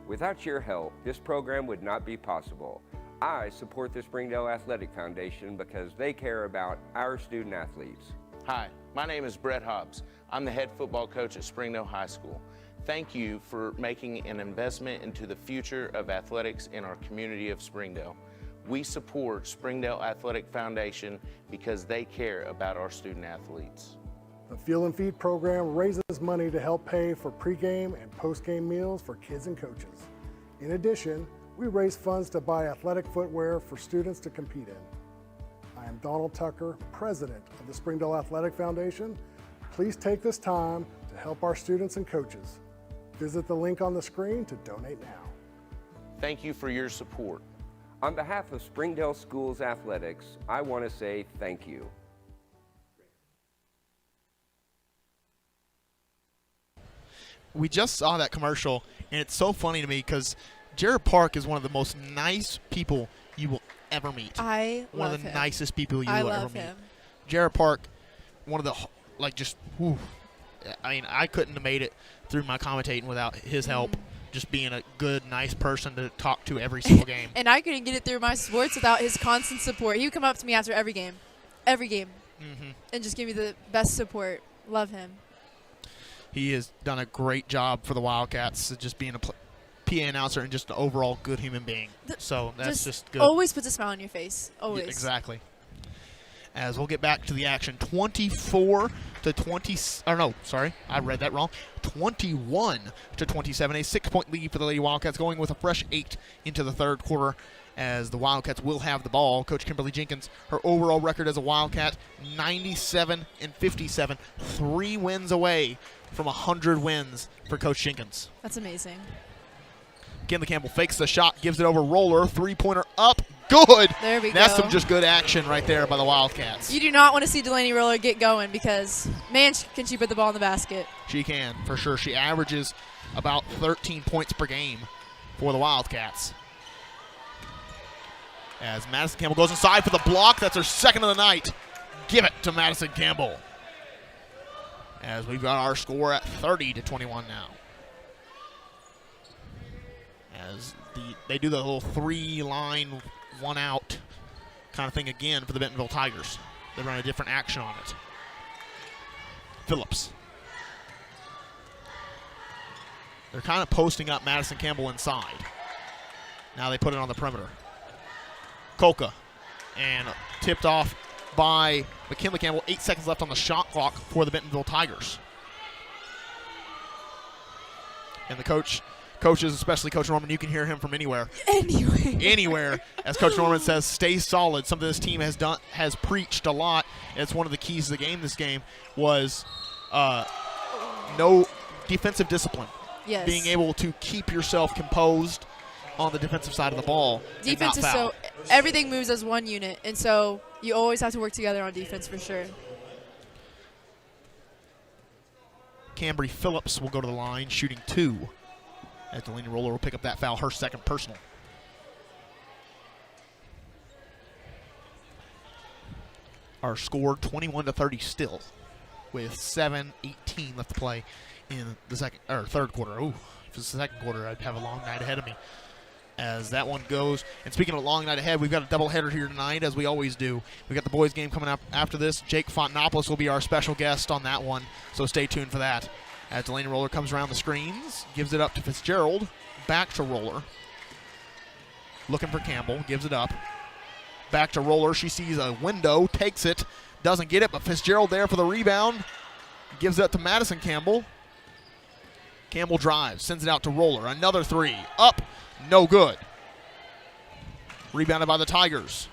Without your help, this program would not be possible. I support the Springdale Athletic Foundation because they care about our student athletes. Hi, my name is Brett Hobbs. I'm the head football coach at Springdale High School. Thank you for making an investment into the future of athletics in our community of Springdale. We support Springdale Athletic Foundation because they care about our student athletes. The Fuel and Feed program raises money to help pay for pregame and postgame meals for kids and coaches. In addition, we raise funds to buy athletic footwear for students to compete in. I am Donald Tucker, president of the Springdale Athletic Foundation. Please take this time to help our students and coaches. Visit the link on the screen to donate now. Thank you for your support. On behalf of Springdale Schools Athletics, I want to say thank you. We just saw that commercial, and it's so funny to me because Jared Park is one of the most nice people you will ever meet. I love him. One of the nicest people you I will ever love meet. him. Jared Park, one of the, like, just, whew. I mean, I couldn't have made it through my commentating without his help. Just being a good, nice person to talk to every single game. And I couldn't get it through my sports without his constant support. He would come up to me after every game, and just give me the best support. Love him. He has done a great job for the Wildcats, just being a PA announcer and just an overall good human being. So that's just good. Always puts a smile on your face. Always. Yeah, exactly. As we'll get back to the action, 24 to 20. Or no, sorry, I read that wrong. 21 to 27, a 6-point lead for the Lady Wildcats, going with a fresh 8 into the third quarter. As the Wildcats will have the ball. Coach Kimberly Jenkins, her overall record as a Wildcat, 97-57, 3 wins away from 100 wins for Coach Jenkins. That's amazing. Kinley Campbell fakes the shot, gives it over Roller, 3-pointer up, good. There we That's go. some just good action right there by the Wildcats. You do not want to see Delaney Roller get going because, man, can she put the ball in the basket. She can, for sure. She averages about 13 points per game for the Wildcats. As Madison Campbell goes inside for the block. That's her second of the night. Give it to Madison Campbell. As we've got our score at 30 to 21 now. As they do the little 3-line, 1-out kind of thing again for the Bentonville Tigers. They run a different action on it. Phillips. They're kind of posting up Madison Campbell inside. Now they put it on the perimeter. Coca, and tipped off by McKinley Campbell. 8 seconds left on the shot clock for the Bentonville Tigers. And the coaches, especially Coach Norman, you can hear him from anywhere. Anywhere, as Coach Norman says, stay solid. Something this team has preached a lot, and it's one of the keys to the game. This game was no defensive discipline. Yes. Being able to keep yourself composed on the defensive side of the ball. Defense is so everything moves as one unit, and so you always have to work together on defense for sure. Cambry Phillips will go to the line, shooting 2. As Delaney Roller will pick up that foul, her second personal. Our score 21 to 30 still, with 7:18 left to play in the third quarter. Ooh, if it's the second quarter, I'd have a long night ahead of me. As that one goes. And speaking of a long night ahead, we've got a doubleheader here tonight, as we always do. We've got the boys' game coming up after this. Jake Fontanopoulos will be our special guest on that one, so stay tuned for that. As Delaney Roller comes around the screens, gives it up to Fitzgerald, back to Roller. Looking for Campbell, gives it up. Back to Roller, she sees a window, takes it, doesn't get it, but Fitzgerald there for the rebound. Gives it up to Madison Campbell. Campbell drives, sends it out to Roller. Another 3, up. No good. Rebounded by the Tigers.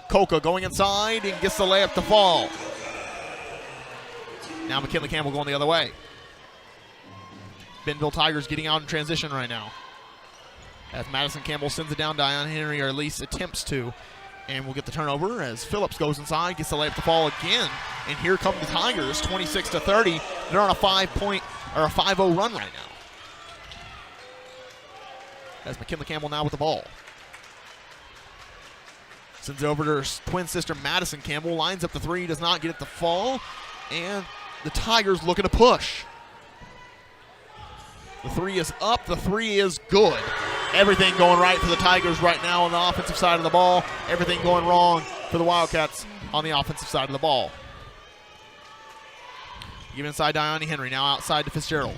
Coca going inside and gets the layup to fall. Now McKinley Campbell going the other way. Bentonville Tigers getting out in transition right now. As Madison Campbell sends it down, Dion Henry, or at least attempts to. And we'll get the turnover as Phillips goes inside, gets the layup to fall again. And here come the Tigers, 26 to 30. They're on a 5-0 run right now. As McKinley Campbell now with the ball. Sends it over to her twin sister Madison Campbell. Lines up the 3, does not get it to fall. And the Tigers looking to push. The 3 is up, the 3 is good. Everything going right for the Tigers right now on the offensive side of the ball. Everything going wrong for the Wildcats on the offensive side of the ball. Give inside Dione Henry, now outside to Fitzgerald.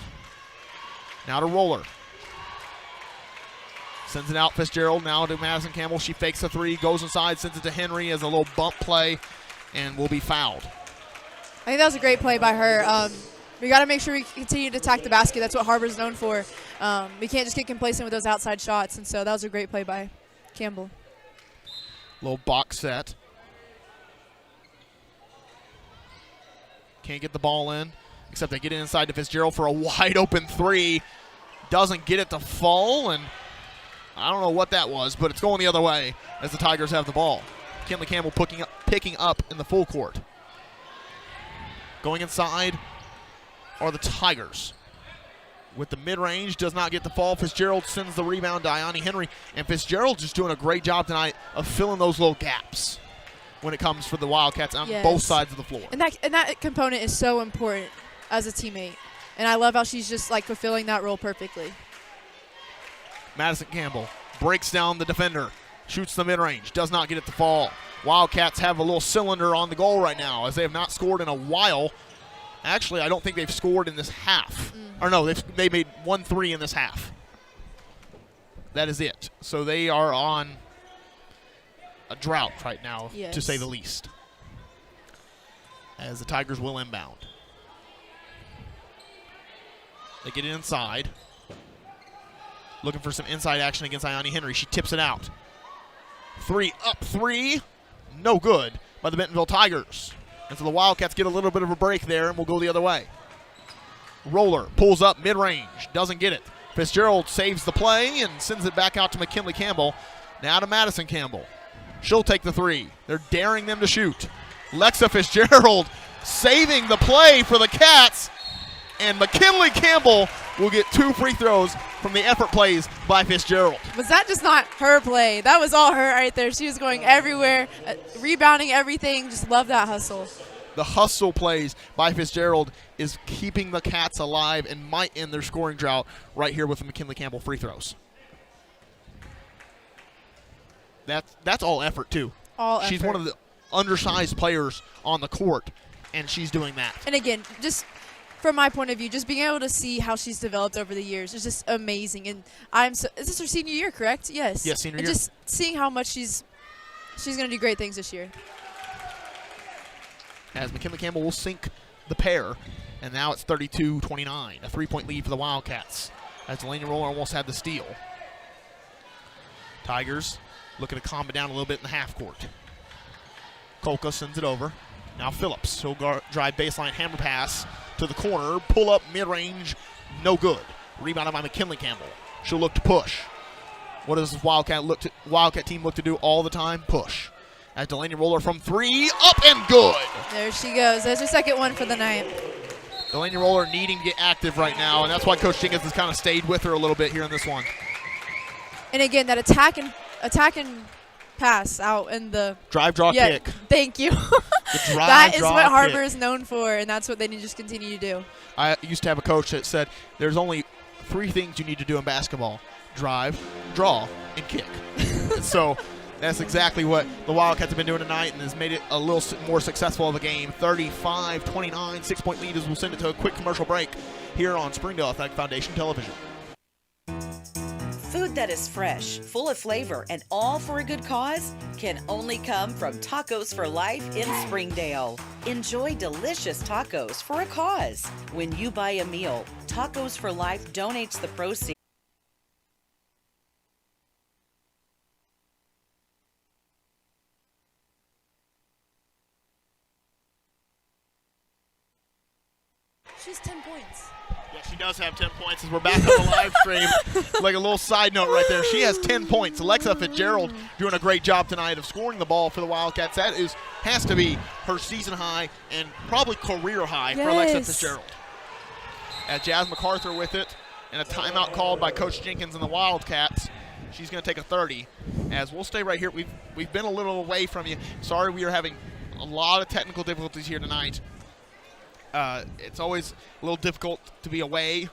Now to Roller. Sends it out Fitzgerald, now to Madison Campbell. She fakes a 3, goes inside, sends it to Henry as a little bump play, and will be fouled. I think that was a great play by her. We got to make sure we continue to attack the basket. That's what Har-Ber's known for. We can't just get complacent with those outside shots, and so that was a great play by Campbell. Little box set. Can't get the ball in, except they get it inside to Fitzgerald for a wide open 3. doesn't get it to fall, and I don't know what that was, but it's going the other way as the Tigers have the ball. McKinley Campbell picking up in the full court. Going inside are the Tigers. With the mid-range, does not get the fall. Fitzgerald sends the rebound to Ayani Henry, and Fitzgerald just doing a great job tonight of filling those little gaps when it comes for the Wildcats on both sides of the floor. And that component is so important as a teammate, and I love how she's just like fulfilling that role perfectly. Madison Campbell breaks down the defender, shoots the mid-range, does not get it to fall. Wildcats have a little cylinder on the goal right now as they have not scored in a while. Actually, I don't think they've scored in this half. Or no, they made 1-3 in this half. That is it. So they are on a drought right now, to say the least, as the Tigers will inbound. They get it inside. Looking for some inside action against Ayani Henry. She tips it out. 3 up 3. No good by the Bentonville Tigers. And so the Wildcats get a little bit of a break there and will go the other way. Roller pulls up mid-range. Doesn't get it. Fitzgerald saves the play and sends it back out to McKinley Campbell. Now to Madison Campbell. She'll take the 3. They're daring them to shoot. Lexa Fitzgerald saving the play for the Cats. And McKinley Campbell will get 2 free throws from the effort plays by Fitzgerald. Was that just not her play? That was all her right there. She was going everywhere, rebounding everything. Just love that hustle. The hustle plays by Fitzgerald is keeping the Cats alive and might end their scoring drought right here with the McKinley Campbell free throws. That's all effort, too. All She's effort. one of the undersized players on the court, and she's doing that. And again, just from my point of view, just being able to see how she's developed over the years is just amazing. And is this her senior year, correct? Yes. Yes, senior year. And just seeing how much she's going to do great things this year. As McKinley Campbell will sink the pair, and now it's 32-29, a 3-point lead for the Wildcats, as Delaney Roller almost had the steal. Tigers looking to calm it down a little bit in the half court. Kolka sends it over. Now Phillips. He'll drive baseline hammer pass to the corner. Pull up mid-range. No good. Rebounded by McKinley Campbell. She'll look to push. What does this Wildcat team look to do all the time? Push. As Delaney Roller from 3. Up and good. There she goes. There's her second one for the night. Delaney Roller needing to get active right now, and that's why Coach Jenkins has kind of stayed with her a little bit here in this one. And again, that attack and pass out in the drive, draw, kick. Thank you. That is what Har-Ber is known for, and that's what they need to just continue to do. I used to have a coach that said there's only 3 things you need to do in basketball: drive, draw, and kick. So that's exactly what the Wildcats have been doing tonight and has made it a little more successful of a game. 35-29, 6-point lead as we'll send it to a quick commercial break here on Springdale Athletic Foundation Television. Food that is fresh, full of flavor, and all for a good cause can only come from Tacos for Life in Springdale. Enjoy delicious tacos for a cause. When you buy a meal, Tacos for Life donates the proceeds. She's 10 points. Yeah, she does have 10 points as we're back on the live stream. Like a little side note right there. She has 10 points. Alexa Fitzgerald doing a great job tonight of scoring the ball for the Wildcats. That has to be her season high and probably career high for Alexa Fitzgerald. As Jazz MacArthur with it and a timeout called by Coach Jenkins and the Wildcats. She's going to take a 30. As we'll stay right here. We've been a little away from you. Sorry we are having a lot of technical difficulties here tonight. It's always a little difficult to be away,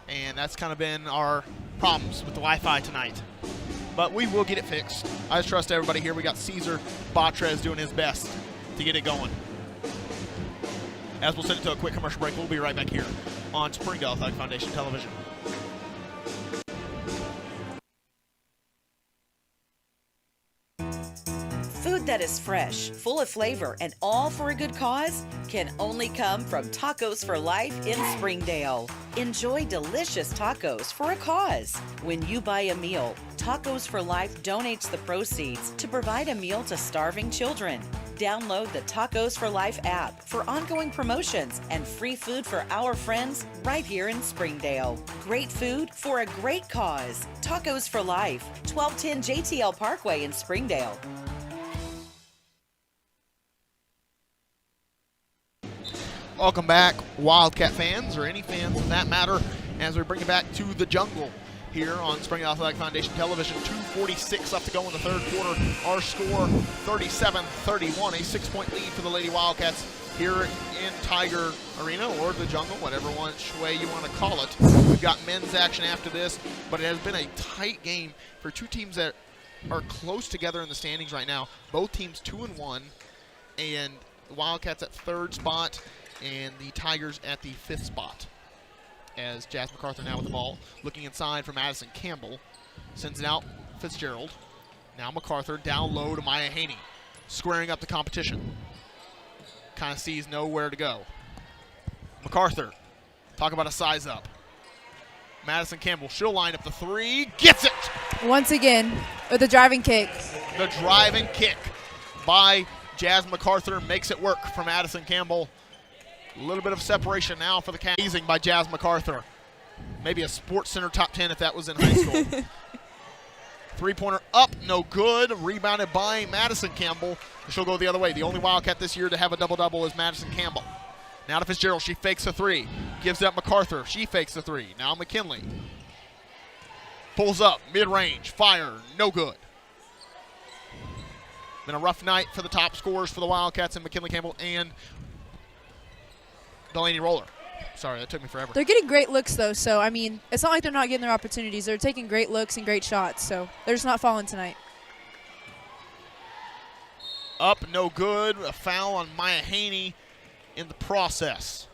and that's kind of been our problems with the Wi-Fi tonight. But we will get it fixed. I just trust everybody here. We got Cesar Batres doing his best to get it going. As we'll send it to a quick commercial break, we'll be right back here on Springdale Athletic Foundation Television. Food that is fresh, full of flavor, and all for a good cause can only come from Tacos for Life in Springdale. Enjoy delicious tacos for a cause. When you buy a meal, Tacos for Life donates the proceeds to provide a meal to starving children. Download the Tacos for Life app for ongoing promotions and free food for our friends right here in Springdale. Great food for a great cause. Tacos for Life, 1210 JTL Parkway in Springdale. Welcome back, Wildcat fans, or any fans for that matter, as we bring it back to the jungle here on Springdale Athletic Foundation Television. 2:46 left to go in the third quarter. Our score 37-31, a 6-point lead for the Lady Wildcats here in Tiger Arena, or the jungle, whatever way you want to call it. We've got men's action after this, but it has been a tight game for two teams that are close together in the standings right now. Both teams 2-1, and the Wildcats at third spot, and the Tigers at the fifth spot. As Jazz MacArthur now with the ball, looking inside for Madison Campbell. Sends it out, Fitzgerald. Now MacArthur down low to Maya Haney, squaring up the competition. Kind of sees nowhere to go. MacArthur, talk about a size up. Madison Campbell, she'll line up the three, gets it! Once again, with the driving kick. The driving kick by Jazz MacArthur makes it work for Madison Campbell. A little bit of separation now for the Cats. Amazing by Jazz MacArthur. Maybe a Sports Center top 10 if that was in high school. Three-pointer up, no good. Rebounded by Madison Campbell. She'll go the other way. The only Wildcat this year to have a double-double is Madison Campbell. Now to Fitzgerald. She fakes a three. Gives it up MacArthur. She fakes a three. Now McKinley. Pulls up, mid-range, fire, no good. Been a rough night for the top scorers for the Wildcats and McKinley Campbell and Delaney Roller. Sorry, that took me forever. They're getting great looks, though, so, I mean, it's not like they're not getting their opportunities. They're taking great looks and great shots, so they're just not falling tonight. Up, no good. A foul on Maya Haney in the process.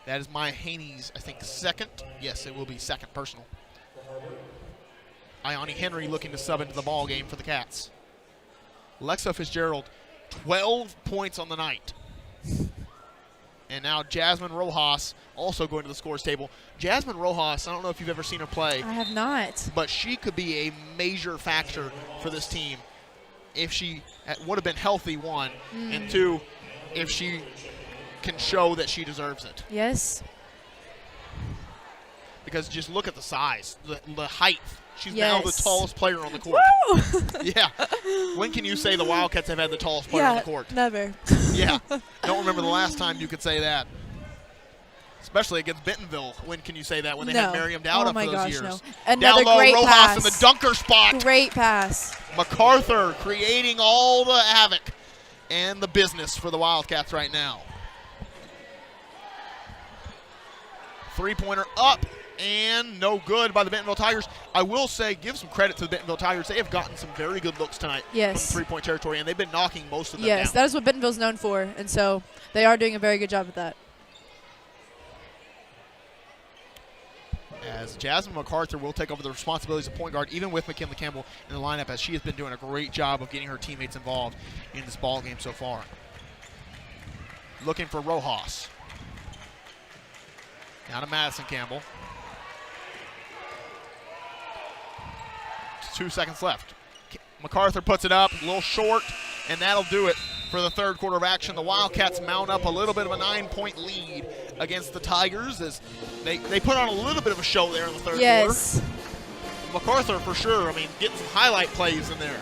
That is Maya Haney's, I think, second. Yes, it will be second personal. Ione Henry looking to sub into the ball game for the Cats. Lexa Fitzgerald, 12 points on the night. And now Jasmine Rojas also going to the scores table. Jasmine Rojas, I don't know if you've ever seen her play. I have not. But she could be a major factor for this team if she would have been healthy, one, and two, if she can show that she deserves it. Yes. Because just look at the size, the height. She's now the tallest player on the court. Woo! Yeah. When can you say the Wildcats have had the tallest player on the court? Never. Yeah. I don't remember the last time you could say that. Especially against Bentonville. When can you say that? When they had Miriam Dowd for those years. No. Another Down low, great Rojas pass. in the dunker spot. Great pass. MacArthur creating all the havoc and the business for the Wildcats right now. Three-pointer up. And no good by the Bentonville Tigers. I will say, give some credit to the Bentonville Tigers. They have gotten some very good looks tonight from the three-point territory, and they've been knocking most of them down. Yes, that is what Bentonville's known for, and so they are doing a very good job at that. As Jasmine MacArthur will take over the responsibilities of point guard, even with McKinley Campbell in the lineup, as she has been doing a great job of getting her teammates involved in this ball game so far. Looking for Rojas. Now to Madison Campbell. 2 seconds left. MacArthur puts it up, a little short, and that'll do it for the third quarter of action. The Wildcats mount up a little bit of a 9-point lead against the Tigers as they put on a little bit of a show there in the third quarter. MacArthur for sure, I mean, getting some highlight plays in there.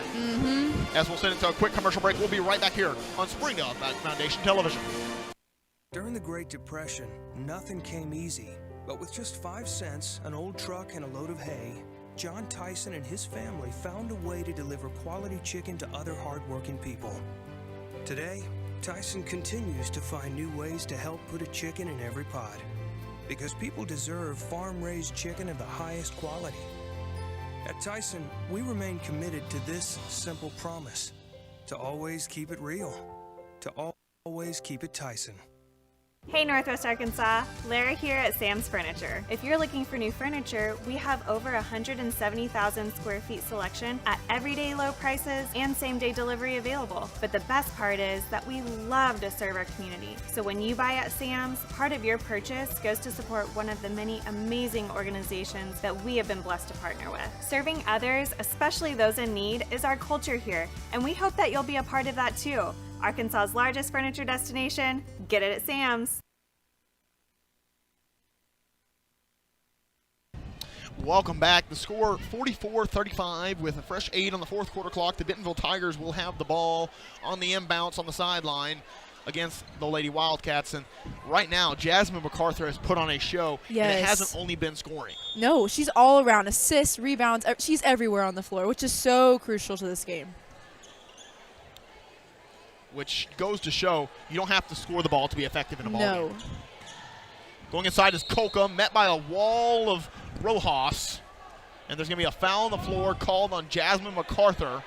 As we'll send it to a quick commercial break, we'll be right back here on Springdale Athletic Foundation Television. During the Great Depression, nothing came easy. But with just 5 cents, an old truck, and a load of hay, John Tyson and his family found a way to deliver quality chicken to other hardworking people. Today, Tyson continues to find new ways to help put a chicken in every pot. Because people deserve farm-raised chicken of the highest quality. At Tyson, we remain committed to this simple promise: to always keep it real, to always keep it Tyson. Hey Northwest Arkansas, Lara here at Sam's Furniture. If you're looking for new furniture, we have over 170,000 square feet selection at everyday low prices and same-day delivery available. But the best part is that we love to serve our community. So when you buy at Sam's, part of your purchase goes to support one of the many amazing organizations that we have been blessed to partner with. Serving others, especially those in need, is our culture here, and we hope that you'll be a part of that too. Arkansas's largest furniture destination, get it at Sam's. Welcome back. The score 44-35 with a fresh 8 on the fourth quarter clock. The Bentonville Tigers will have the ball on the inbounds on the sideline against the Lady Wildcats. And right now, Jasmine MacArthur has put on a show, and it hasn't only been scoring. No, she's all around. Assists, rebounds. She's everywhere on the floor, which is so crucial to this game. Which goes to show you don't have to score the ball to be effective in a ball game. No. Going inside is Coca, met by a wall of Rojas. And there's going to be a foul on the floor called on Jasmine MacArthur.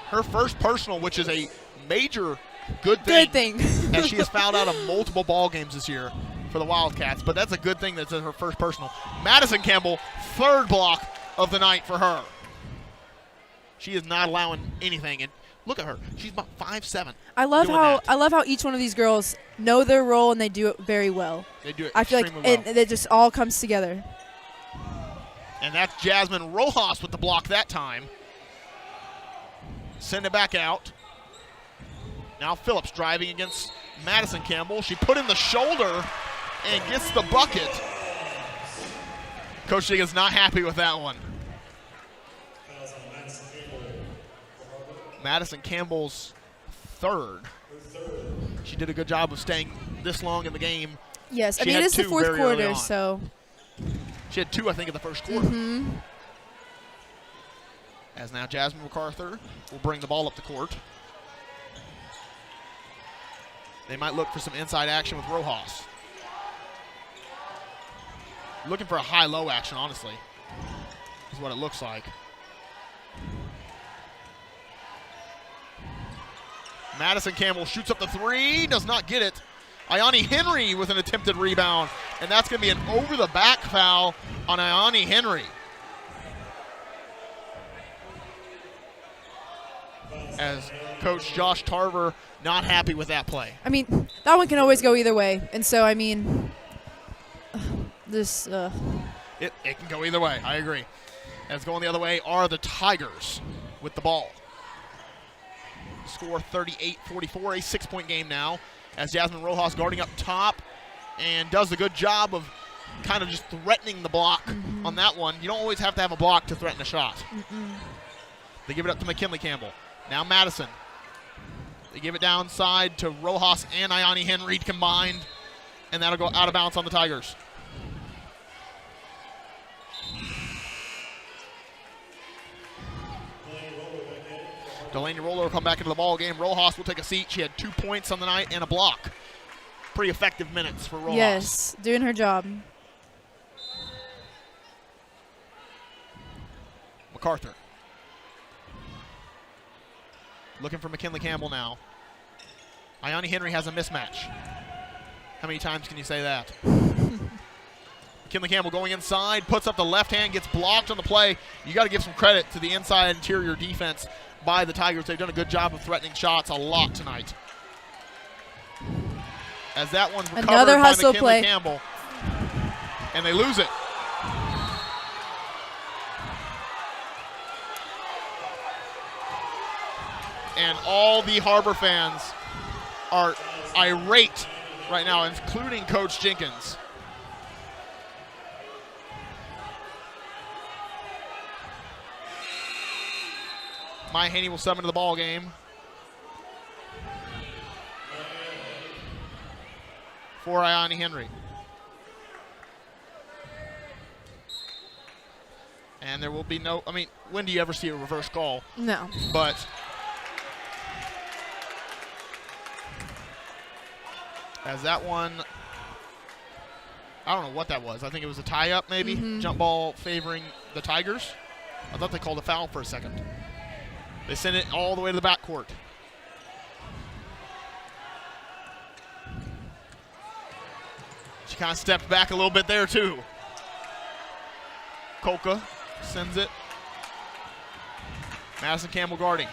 Her first personal, which is a major good thing. As she has fouled out of multiple ball games this year for the Wildcats. But that's a good thing that's her first personal. Madison Campbell, third block of the night for her. She is not allowing anything. And look at her. She's about 5'7". I love how each one of these girls know their role and they do it very well. They do it I feel like it just all comes together. And that's Jasmine Rojas with the block that time. Send it back out. Now Phillips driving against Madison Campbell. She put in the shoulder and gets the bucket. Coach Jenkins not happy with that one. Madison Campbell's third. She did a good job of staying this long in the game. Yes, I mean, it is the fourth quarter, so. She had 2, I think, in the first quarter. As now Jasmine MacArthur will bring the ball up the court. They might look for some inside action with Rojas. Looking for a high-low action, honestly, is what it looks like. Madison Campbell shoots up the 3, does not get it. Ayani Henry with an attempted rebound, and that's going to be an over-the-back foul on Ayani Henry. As Coach Josh Tarver not happy with that play. I mean, that one can always go either way, and so, I mean, this. It can go either way, I agree. As going the other way are the Tigers with the ball. Score 38-44, a 6-point game now, as Jasmine Rojas guarding up top and does a good job of kind of just threatening the block on that one. You don't always have to have a block to threaten a shot. They give it up to McKinley Campbell. Now Madison. They give it downside to Rojas and Ayani Henry combined, and that'll go out of bounds on the Tigers. Delaney Roller will come back into the ball game. Rojas will take a seat. She had 2 points on the night and a block. Pretty effective minutes for Rojas. Yes, doing her job. MacArthur. Looking for McKinley Campbell now. Ayani Henry has a mismatch. How many times can you say that? McKinley Campbell going inside, puts up the left hand, gets blocked on the play. You got to give some credit to the inside interior defense by the Tigers. They've done a good job of threatening shots a lot tonight. As that one's recovered Another by hustle McKinley play. Campbell. And they lose it. And all the Har-Ber fans are irate right now, including Coach Jenkins. Maya Haney will summon to the ball game. For Ayani Henry. And there will be no, I mean, when do you ever see a reverse call? No. But as that one, I don't know what that was. I think it was a tie-up maybe. Jump ball favoring the Tigers. I thought they called a foul for a second. They sent it all the way to the backcourt. She kind of stepped back a little bit there, too. Coca sends it. Madison Campbell guarding.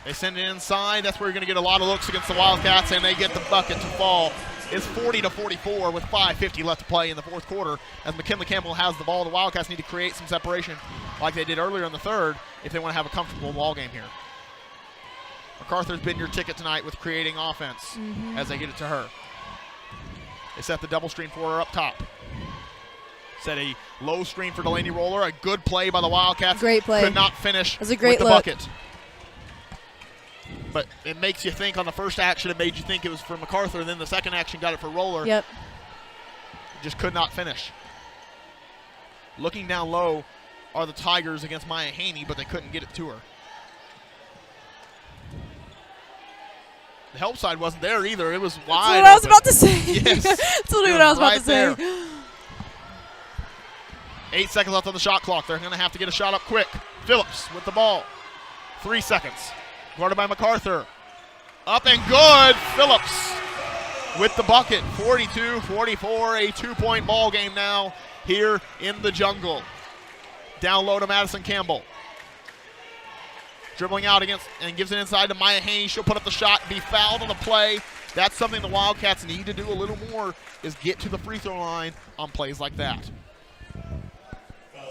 They send it inside. That's where you're going to get a lot of looks against the Wildcats, and they get the bucket to fall. It's 40-44 with 5:50 left to play in the fourth quarter. As McKinley Campbell has the ball, the Wildcats need to create some separation like they did earlier in the third if they want to have a comfortable ball game here. MacArthur's been your ticket tonight with creating offense as they get it to her. They set the double screen for her up top. Set a low screen for Delaney Roller. A good play by the Wildcats. Great play. Could not finish That's a great with the look. bucket. But it makes you think on the first action, it made you think it was for MacArthur, and then the second action got it for Roller. Yep. Just could not finish. Looking down low are the Tigers against Maya Haney, but they couldn't get it to her. The help side wasn't there either. It was wide. That's what I was open. about to say. Yes. That's literally what I was about to say. There. 8 seconds left on the shot clock. They're going to have to get a shot up quick. Phillips with the ball. 3 seconds. Guarded by MacArthur. Up and good. Phillips with the bucket. 42-44. A 2-point ball game now here in the jungle. Down low to Madison Campbell. Dribbling out against and gives it inside to Maya Haney. She'll put up the shot, be fouled on the play. That's something the Wildcats need to do a little more, is get to the free throw line on plays like that.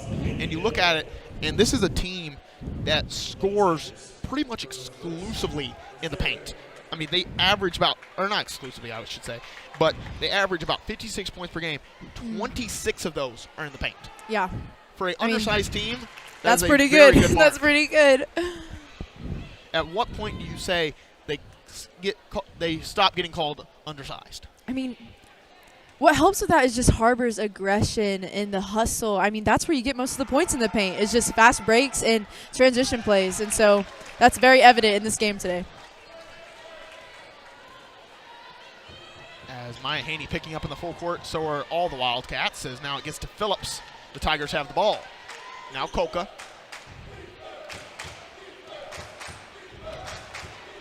And you look at it, and this is a team that scores pretty much exclusively in the paint. I mean, they average about, or not exclusively, I should say, but they average about 56 points per game. 26 of those are in the paint. Yeah. For an undersized team, that's is a pretty very good. mark. That's pretty good. At what point do you say they stop getting called undersized? I mean, what helps with that is just Har-Ber's aggression and the hustle. I mean, that's where you get most of the points in the paint. It's just fast breaks and transition plays. And so that's very evident in this game today. As Maya Haney picking up in the full court, so are all the Wildcats, as now it gets to Phillips. The Tigers have the ball. Now Coca.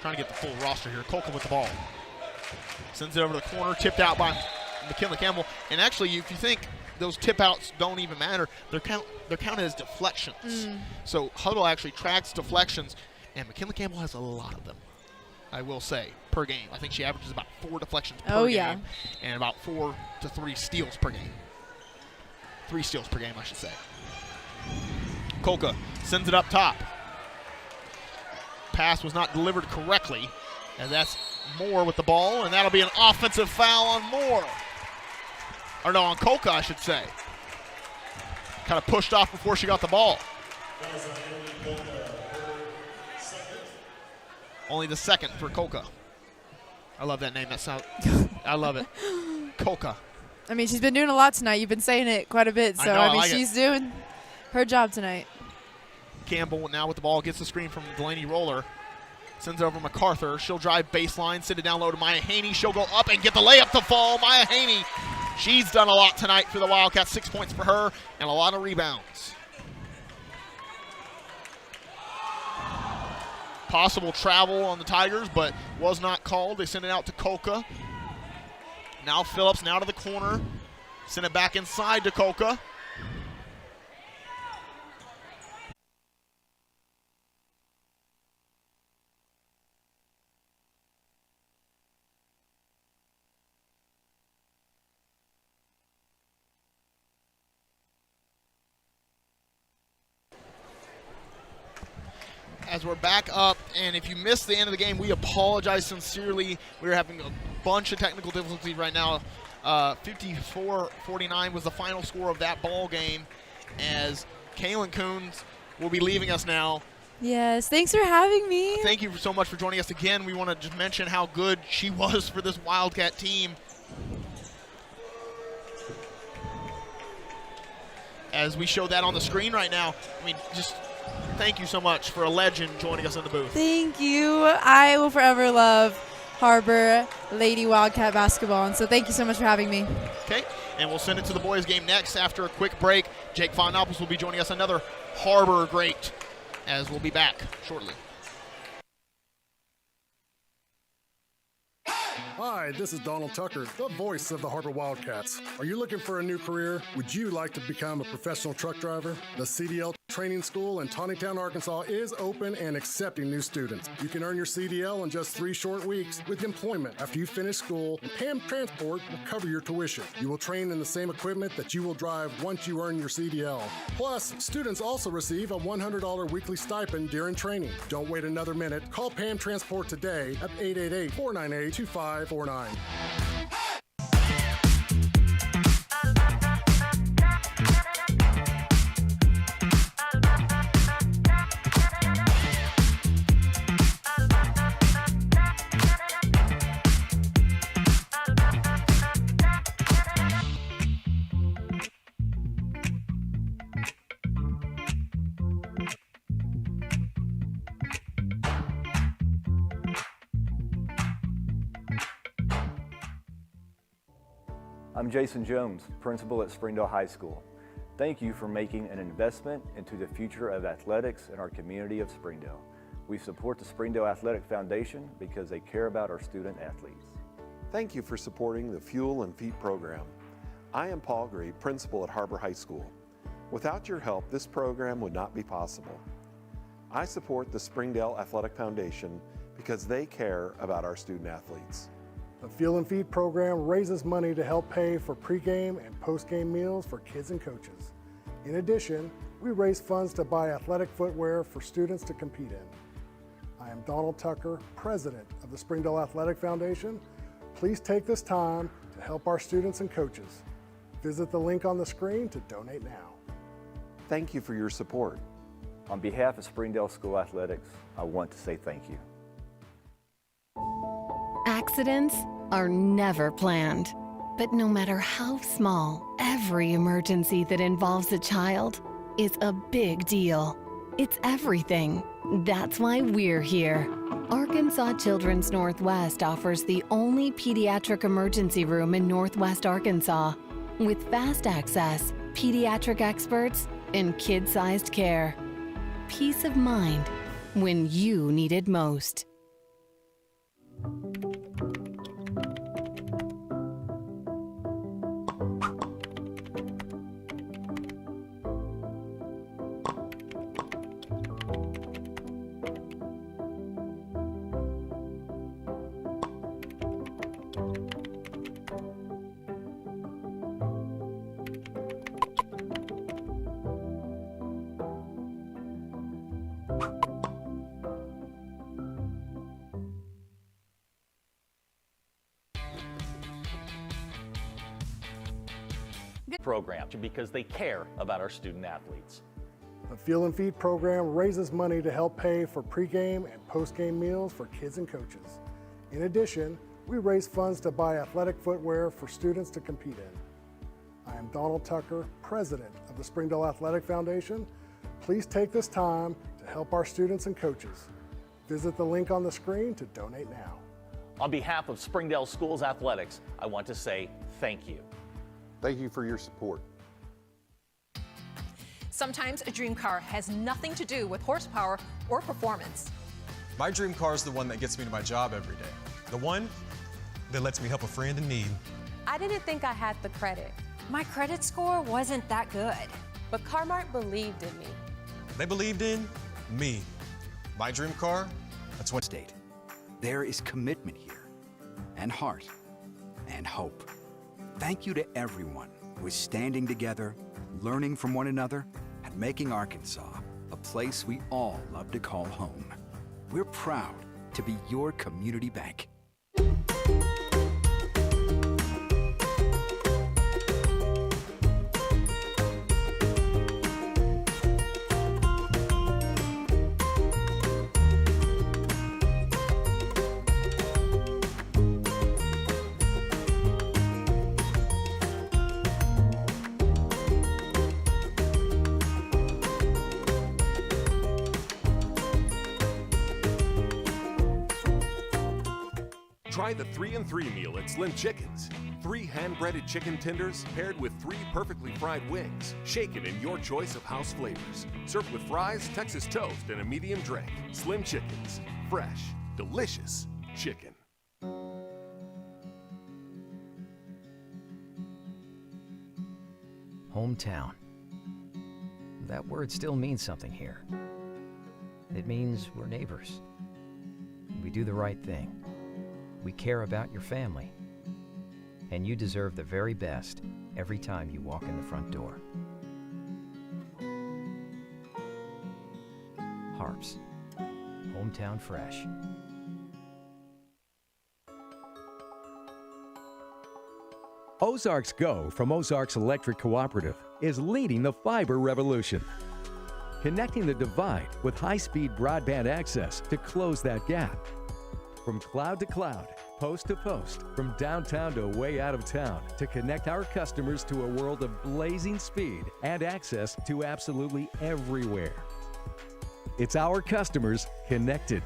Trying to get the full roster here. Coca with the ball. Sends it over to the corner, tipped out by McKinley Campbell. And actually, if you think those tip outs don't even matter, they're counted as deflections. So Huddle actually tracks deflections, and McKinley Campbell has a lot of them, I will say, per game. I think she averages about 4 deflections per game and about 4 to 3 steals per game. 3 steals per game, I should say. Coca sends it up top. Pass was not delivered correctly, and that's Moore with the ball, and that'll be an offensive foul on Moore. Or no, on Coca, I should say. Kind of pushed off before she got the ball. Only the second for Coca. I love that name. That sound. I love it. Coca. I mean, she's been doing a lot tonight. You've been saying it quite a bit. So, I mean, she's doing her job tonight. Campbell now with the ball, gets the screen from Delaney Roller. Sends it over to MacArthur. She'll drive baseline, send it down low to Maya Haney. She'll go up and get the layup to fall. Maya Haney, she's done a lot tonight for the Wildcats. 6 points for her and a lot of rebounds. Possible travel on the Tigers, but was not called. They send it out to Coca. Now Phillips, now to the corner. Send it back inside to Coca. As we're back up, and if you missed the end of the game, we apologize sincerely. We're having a bunch of technical difficulties right now. 54-49 was the final score of that ball game, as Kaylin Coons will be leaving us now. Yes, thanks for having me. Thank you so much for joining us again. We want to just mention how good she was for this Wildcat team. As we show that on the screen right now, I mean, just thank you so much for a legend joining us in the booth. Thank you. I will forever love Har-Ber Lady Wildcat basketball, and so thank you so much for having me. Okay, and we'll send it to the boys game next after a quick break. Jake Fonopoulos will be joining us, another Har-Ber great, as we'll be back shortly. Hi, this is Donald Tucker, the voice of the Har-Ber Wildcats. Are you looking for a new career? Would you like to become a professional truck driver? The CDL Training School in Town, Arkansas is open and accepting new students. You can earn your CDL in just 3 short weeks with employment after you finish school, and PAM Transport will cover your tuition. You will train in the same equipment that you will drive once you earn your CDL. Plus, students also receive a $100 weekly stipend during training. Don't wait another minute. Call PAM Transport today at 888-498-2549. I'm Jason Jones, principal at Springdale High School. Thank you for making an investment into the future of athletics in our community of Springdale. We support the Springdale Athletic Foundation because they care about our student athletes. Thank you for supporting the Fuel and Feet program. I am Paul Grey, principal at Har-Ber High School. Without your help, this program would not be possible. I support the Springdale Athletic Foundation because they care about our student athletes. The Fuel and Feed program raises money to help pay for pregame and postgame meals for kids and coaches. In addition, we raise funds to buy athletic footwear for students to compete in. I am Donald Tucker, president of the Springdale Athletic Foundation. Please take this time to help our students and coaches. Visit the link on the screen to donate now. Thank you for your support. On behalf of Springdale School Athletics, I want to say thank you. Accidents are never planned, but no matter how small, every emergency that involves a child is a big deal. It's everything. That's why we're here. Arkansas Children's Northwest offers the only pediatric emergency room in Northwest Arkansas with fast access, pediatric experts, and kid-sized care. Peace of mind when you need it most. Program because they care about our student athletes. The Fuel and Feed program raises money to help pay for pregame and postgame meals for kids and coaches. In addition, we raise funds to buy athletic footwear for students to compete in. I am Donald Tucker, president of the Springdale Athletic Foundation. Please take this time to help our students and coaches. Visit the link on the screen to donate now. On behalf of Springdale Schools Athletics, I want to say thank you. Thank you for your support. Sometimes a dream car has nothing to do with horsepower or performance. My dream car is the one that gets me to my job every day. The one that lets me help a friend in need. I didn't think I had the credit. My credit score wasn't that good, but Car-Mart believed in me. They believed in me. My dream car, that's one state. There is commitment here, and heart, and hope. Thank you to everyone who is standing together, learning from one another, and making Arkansas a place we all love to call home. We're proud to be your community bank. Try the 3-and-3 meal at Slim Chickens. 3 hand-breaded chicken tenders paired with 3 perfectly fried wings, shaken in your choice of house flavors. Served with fries, Texas toast, and a medium drink. Slim Chickens. Fresh, delicious chicken. Hometown. That word still means something here. It means we're neighbors. We do the right thing. We care about your family. And you deserve the very best every time you walk in the front door. Harps. Hometown fresh. Ozarks Go from Ozarks Electric Cooperative is leading the fiber revolution, connecting the divide with high-speed broadband access to close that gap. From cloud to cloud, post to post, from downtown to way out of town, to connect our customers to a world of blazing speed and access to absolutely everywhere. It's our customers connected.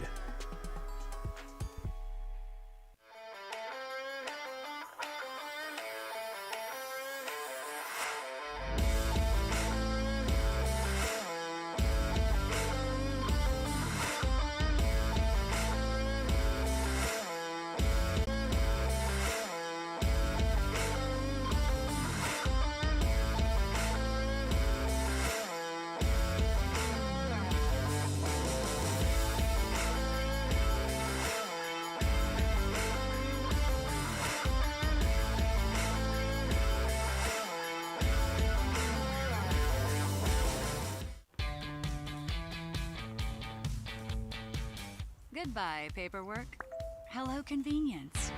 Goodbye, paperwork. Hello, convenience.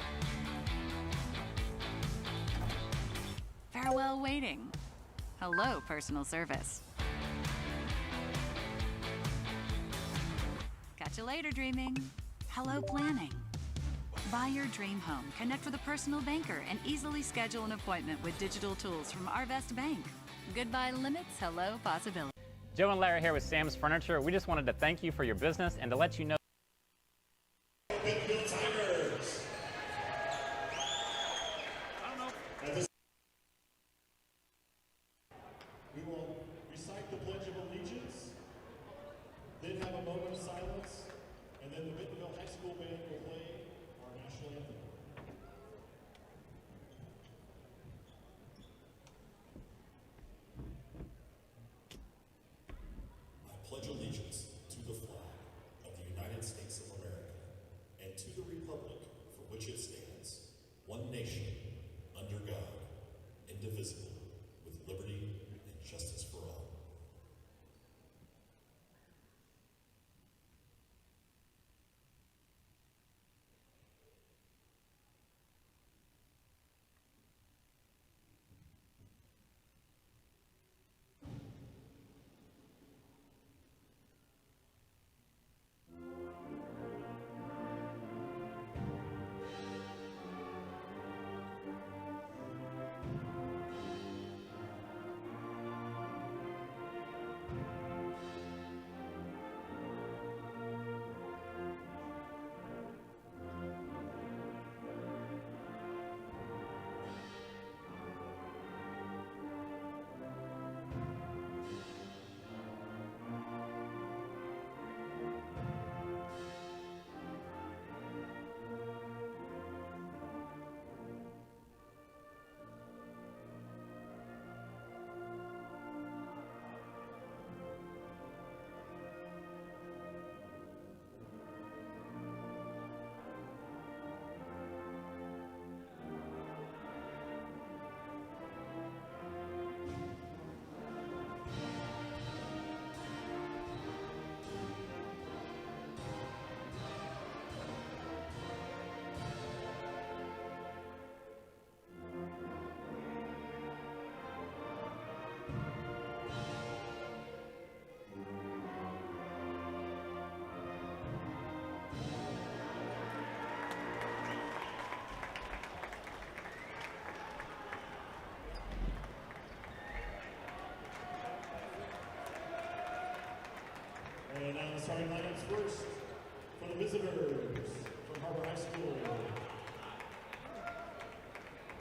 Farewell, waiting. Hello, personal service. Catch you later, dreaming. Hello, planning. Buy your dream home, connect with a personal banker, and easily schedule an appointment with digital tools from Arvest Bank. Goodbye limits, hello possibility. Joe and Larry here with Sam's Furniture. We just wanted to thank you for your business and to let you know. Bentonville Tigers. We will recite the Pledge of Allegiance, then have a moment of silence, and then the Bentonville High School band will play our national anthem. I pledge allegiance to the flag of the United States of America and to the republic for which it stands, one nation, under God, indivisible, with liberty and justice for all. And now the starting lineups first for the visitors from Har-Ber High School.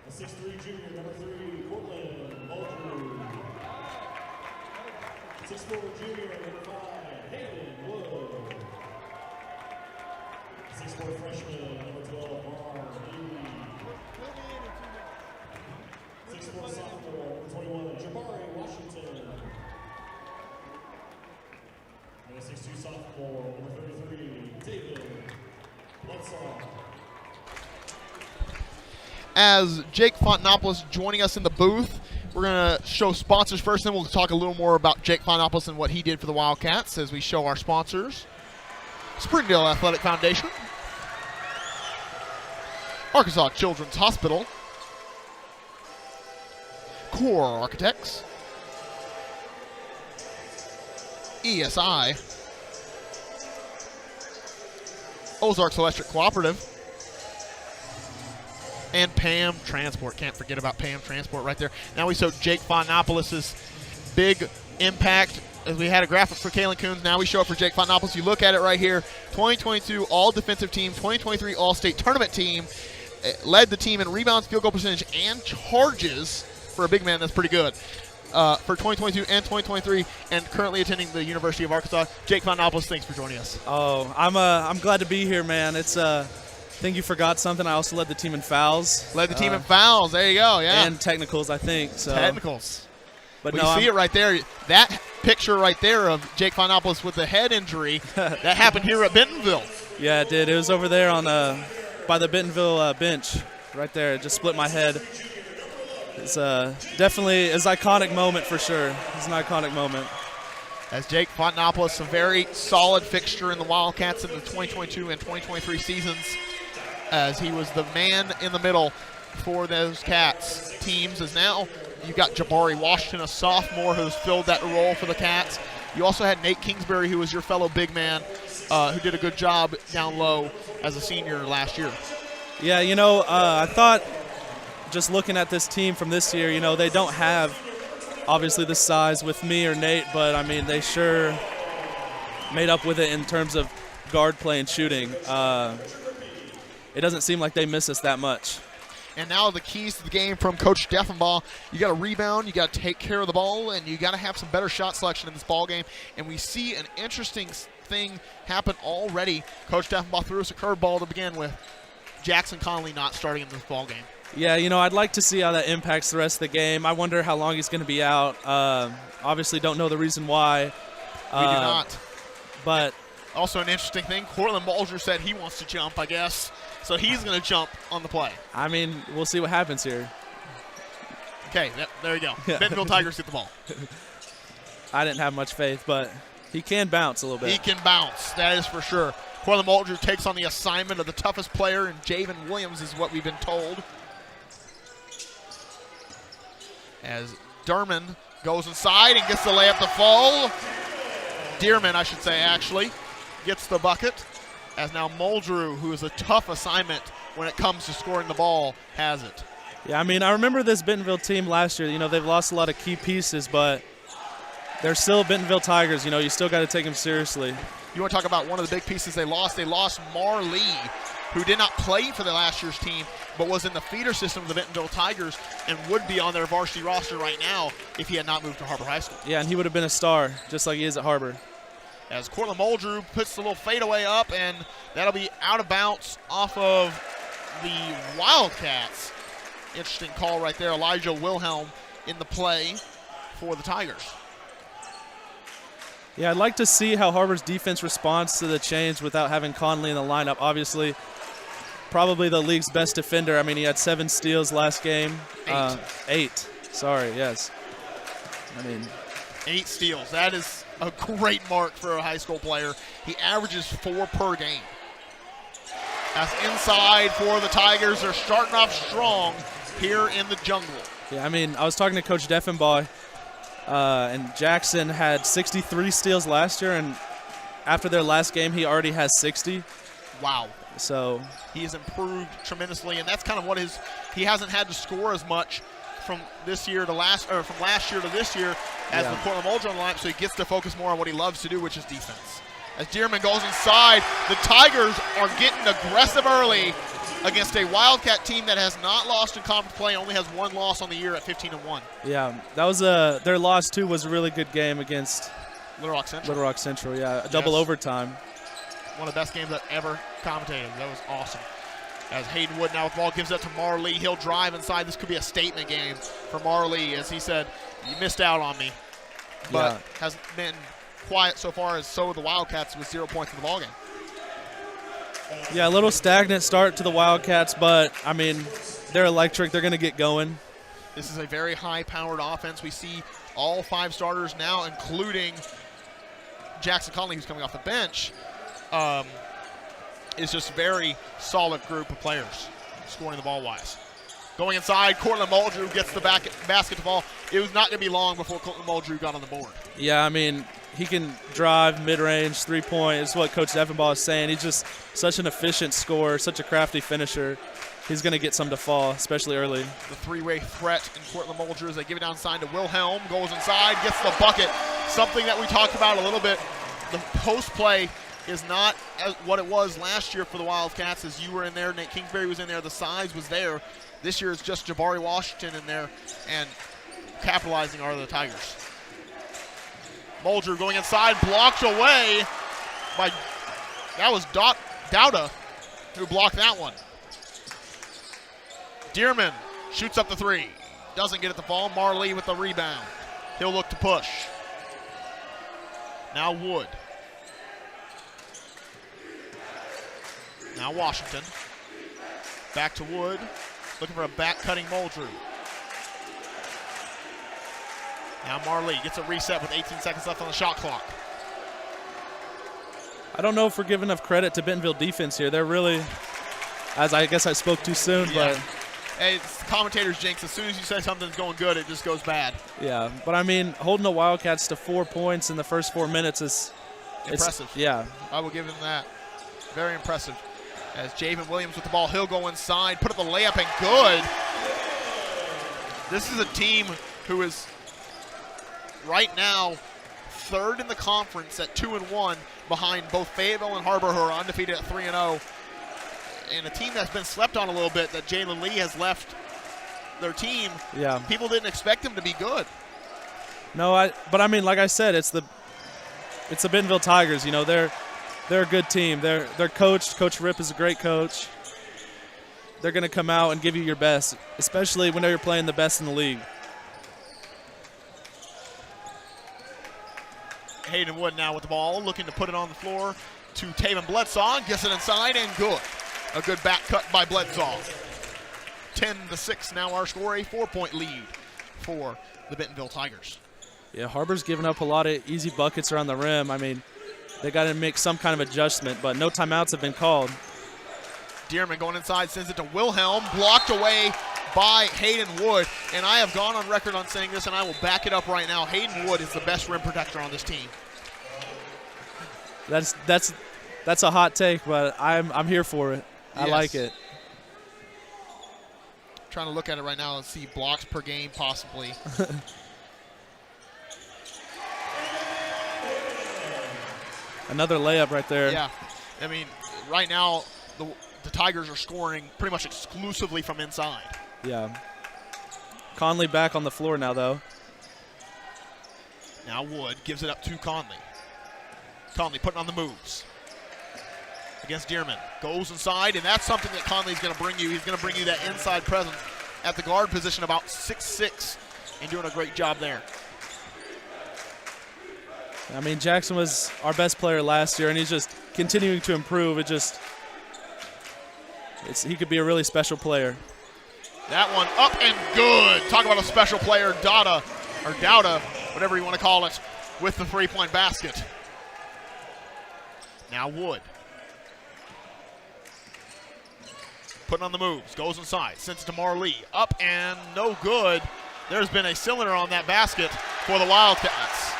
A 6'3" junior, number 3, Cortland Muldrew. 6'4" junior, number 5, Hayden Wood. 6'4" freshman, number 12, Mar Lee. 6'4" sophomore, number 21, Jabari As Jake Fontanopoulos joining us in the booth, we're going to show sponsors first, then we'll talk a little more about Jake Fontanopoulos and what he did for the Wildcats as we show our sponsors. Springdale Athletic Foundation, Arkansas Children's Hospital, Core Architects, ESI, Ozarks Electric Cooperative, and PAM Transport. Can't forget about PAM Transport right there. Now we show Jake Fontanopoulos' big impact. As we had a graphic for Kalen Coons, now we show it for Jake Fontanopoulos. You look at it right here, 2022 All-Defensive Team, 2023 All-State Tournament Team, led the team in rebounds, field goal percentage, and charges. For a big man, that's pretty good. For 2022 and 2023, and currently attending the University of Arkansas. Jake Fontanopoulos, thanks for joining us. Oh, I'm glad to be here, man. It's I think you forgot something. I also led the team in fouls. Led the team in fouls. There you go. Yeah. And technicals, I think. So. Technicals. But well, no, you see it right there. That picture right there of Jake Fontanopoulos with the head injury that happened here at Bentonville. Yeah, it did. It was over there on by the Bentonville bench, right there. It just split my head. It's definitely an iconic moment for sure. It's an iconic moment. As Jake Fontanopoulos, a very solid fixture in the Wildcats in the 2022 and 2023 seasons, as he was the man in the middle for those Cats teams. As now you've got Jabari Washington, a sophomore, who's filled that role for the Cats. You also had Nate Kingsbury, who was your fellow big man, who did a good job down low as a senior last year. Yeah, I thought just looking at this team from this year, they don't have obviously the size with me or Nate, but I mean they sure made up with it in terms of guard play and shooting. It doesn't seem like they miss us that much. And now the keys to the game from Coach Deffenbaugh. You got to rebound, you got to take care of the ball, and you got to have some better shot selection in this ball game. And we see an interesting thing happen already. Coach Deffenbaugh threw us a curveball to begin with. Jackson Conley not starting in this ball game. Yeah, I'd like to see how that impacts the rest of the game. I wonder how long he's going to be out. Obviously don't know the reason why. We do not. But also an interesting thing, Cortland Mulger said he wants to jump, I guess. So he's going to jump on the play. I mean, we'll see what happens here. Okay, there you go. Bentonville Tigers get the ball. I didn't have much faith, but he can bounce a little bit. He can bounce, that is for sure. Cortland Mulger takes on the assignment of the toughest player, and Javen Williams is what we've been told. As Derman goes inside and gets the layup to fall. Dearman, I should say, actually, gets the bucket. As now Muldrew, who is a tough assignment when it comes to scoring the ball, has it. Yeah, I mean, I remember this Bentonville team last year. They've lost a lot of key pieces, but they're still Bentonville Tigers. You still got to take them seriously. You want to talk about one of the big pieces they lost? They lost Mar Lee, who did not play for the last year's team, but was in the feeder system of the Bentonville Tigers and would be on their varsity roster right now if he had not moved to Har-Ber High School. Yeah, and he would have been a star, just like he is at Har-Ber. As Cortland Muldrew puts the little fadeaway up, and that'll be out of bounds off of the Wildcats. Interesting call right there. Elijah Wilhelm in the play for the Tigers. Yeah, I'd like to see how Har-Ber's defense responds to the change without having Conley in the lineup. Obviously, probably the league's best defender. I mean, he had 7 steals last game. 8. Sorry, yes. I mean, 8 steals. That is a great mark for a high school player. He averages 4 per game. That's inside for the Tigers. They're starting off strong here in the jungle. Yeah, I mean, I was talking to Coach Deffenbaugh, and Jackson had 63 steals last year, and after their last game, he already has 60. Wow. So he has improved tremendously, and that's kind of what he hasn't had to score as much from this year to from last year to this year as the Cortland Muldrew on the lineup, so he gets to focus more on what he loves to do, which is defense. As Dearman goes inside, the Tigers are getting aggressive early against a Wildcat team that has not lost in conference play, only has 1 loss on the year at 15-1. Yeah, that was their loss too was a really good game against Little Rock Central. Little Rock Central, yeah, double overtime. One of the best games I've ever commentated. That was awesome. As Hayden Wood now with the ball gives it to Marley. He'll drive inside. This could be a statement game for Marley, as he said, you missed out on me. But has been quiet so far as so the Wildcats with 0 points in the ballgame. Yeah, a little stagnant start to the Wildcats, but, I mean, they're electric. They're going to get going. This is a very high-powered offense. We see all 5 starters now, including Jackson Conley, who's coming off the bench, is just a very solid group of players scoring the ball-wise. Going inside, Cortland Muldrew gets the basket to fall. It was not going to be long before Cortland Muldrew got on the board. Yeah, I mean, he can drive mid-range, three-point. It's what Coach Effenbaugh is saying. He's just such an efficient scorer, such a crafty finisher. He's going to get some to fall, especially early. The three-way threat in Cortland Muldrew as they give it outside to Wilhelm. Goes inside, gets the bucket. Something that we talked about a little bit. The post play is not what it was last year for the Wildcats, as you were in there. Nate Kingsbury was in there. The size was there. This year it's just Jabari Washington in there, and capitalizing are the Tigers. Muldrew going inside, blocked away by, that was Dowda who blocked that one. Dearman shoots up the 3. Doesn't get it to fall. Marley with the rebound. He'll look to push. Now Wood. Now Washington. Back to Wood. Looking for a back-cutting Muldrew. Now Marley gets a reset with 18 seconds left on the shot clock. I don't know if we're giving enough credit to Bentonville defense here. They're really, as I guess I spoke too soon, Yeah. but Hey, it's commentator's jinx. As soon as you say something's going good, it just goes bad. yeah. But I mean, holding the Wildcats to 4 points in the first 4 minutes is Impressive. Yeah. I will give him that. Very impressive. As Javen Williams with the ball, he'll go inside, put up the layup, and good. This is a team who is right now 3rd in the conference at 2-1 behind both Fayetteville and Har-Ber, who are undefeated at 3-0. And a team that's been slept on a little bit, that Jalen Lee has left their team. Yeah. People didn't expect him to be good. No, but I mean, like I said, it's the Bentonville Tigers. You know, they're a good team. They're coached. Coach Rip is a great coach. They're going to come out and give you your best, especially when you're playing the best in the league. Hayden Wood now with the ball, looking to put it on the floor to Taven Bledsaw. Gets it inside and good. A good back cut by Bledsaw. 10-6 now our score, a 4-point lead for the Bentonville Tigers. Yeah, Har-Ber's given up a lot of easy buckets around the rim. I mean, they got to make some kind of adjustment, but no timeouts have been called. Dearman going inside, sends it to Wilhelm, blocked away by Hayden Wood. And I have gone on record on saying this, and I will back it up right now. Hayden Wood is the best rim protector on this team. That's a hot take, but I'm here for it. I like it. Trying to look at it right now and see blocks per game possibly. Another layup right there. Yeah. I mean, right now the Tigers are scoring pretty much exclusively from inside. Yeah. Conley back on the floor now, though. Now Wood gives it up to Conley. Conley putting on the moves against Dearman. Goes inside, and that's something that Conley's going to bring you. He's going to bring you that inside presence at the guard position, about 6'6", and doing a great job there. I mean, Jackson was our best player last year, and he's just continuing to improve. He could be a really special player. That one up and good. Talk about a special player, Dowda, whatever you want to call it, with the three-point basket. Now Wood. Putting on the moves, goes inside, sends it to Marley. Up and no good. There's been a cylinder on that basket for the Wildcats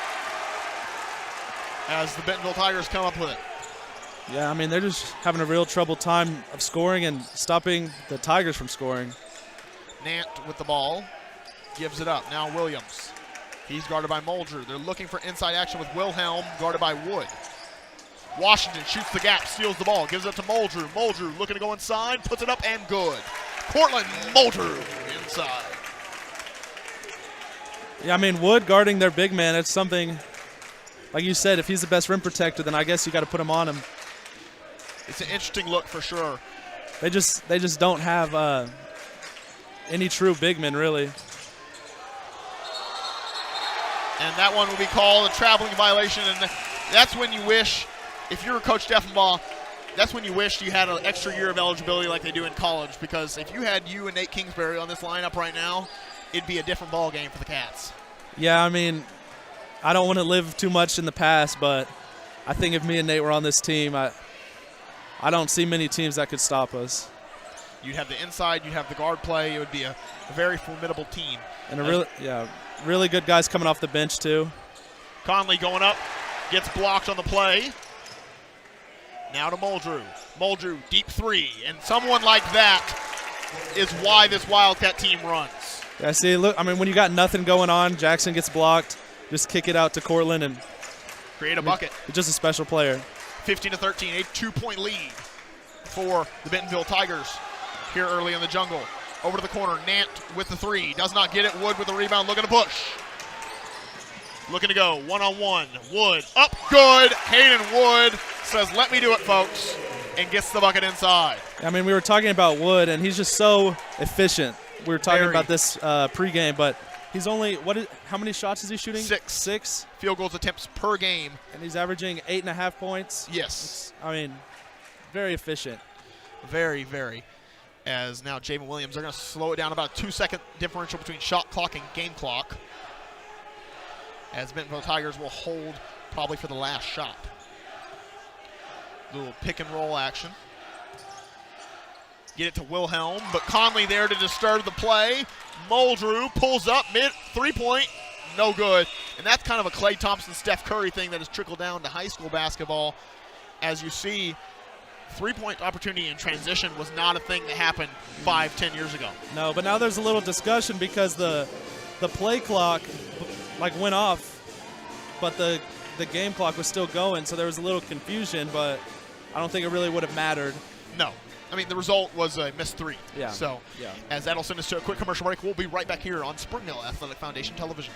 as the Bentonville Tigers come up with it. Yeah, I mean, they're just having a real trouble time of scoring and stopping the Tigers from scoring. Nant with the ball, gives it up. Now Williams. He's guarded by Muldrew. They're looking for inside action with Wilhelm, guarded by Wood. Washington shoots the gap, steals the ball, gives it to Muldrew. Muldrew looking to go inside, puts it up and good. Cortland Muldrew inside. Yeah, I mean, Wood guarding their big man, it's something, like you said, if he's the best rim protector, then I guess you got to put him on him. It's an interesting look for sure. They just don't have any true big men, really. And that one will be called a traveling violation. And that's when you wish, if you're Coach Deffenbaugh, that's when you wish you had an extra year of eligibility like they do in college, because if you had you and Nate Kingsbury on this lineup right now, it'd be a different ball game for the Cats. Yeah, I mean, I don't want to live too much in the past, but I think if me and Nate were on this team, I don't see many teams that could stop us. You'd have the inside, you'd have the guard play. It would be a very formidable team. And really good guys coming off the bench too. Conley going up, gets blocked on the play. Now to Muldrew. Muldrew, deep three. And someone like that is why this Wildcat team runs. Yeah, see, look, I mean, when you got nothing going on, Jackson gets blocked, just kick it out to Cortland and create a bucket. He's just a special player. 15-13, a 2-point lead for the Bentonville Tigers here early in the jungle. Over to the corner, Nant with the three. Does not get it. Wood with the rebound, looking to push. Looking to go, one-on-one. Wood, up good. Hayden Wood says, let me do it, folks, and gets the bucket inside. I mean, we were talking about Wood, and he's just so efficient. We were talking about this pregame, but he's only, how many shots is he shooting? 6 field goals attempts per game. And he's averaging 8.5 points. Yes. I mean, very efficient. Very, very. As now Jamin Williams, they're going to slow it down, about a 2-second differential between shot clock and game clock, as Bentonville Tigers will hold probably for the last shot. Little pick and roll action. Get it to Wilhelm, but Conley there to disturb the play. Muldrew pulls up, mid three-point, no good. And that's kind of a Klay Thompson, Steph Curry thing that has trickled down to high school basketball. As you see, three-point opportunity in transition was not a thing that happened 5-10 years ago. No, but now there's a little discussion because the play clock went off, but the game clock was still going, so there was a little confusion, but I don't think it really would have mattered. No. I mean, the result was a missed three. Yeah. So, as that'll send us to a quick commercial break, we'll be right back here on Springdale Athletic Foundation Television.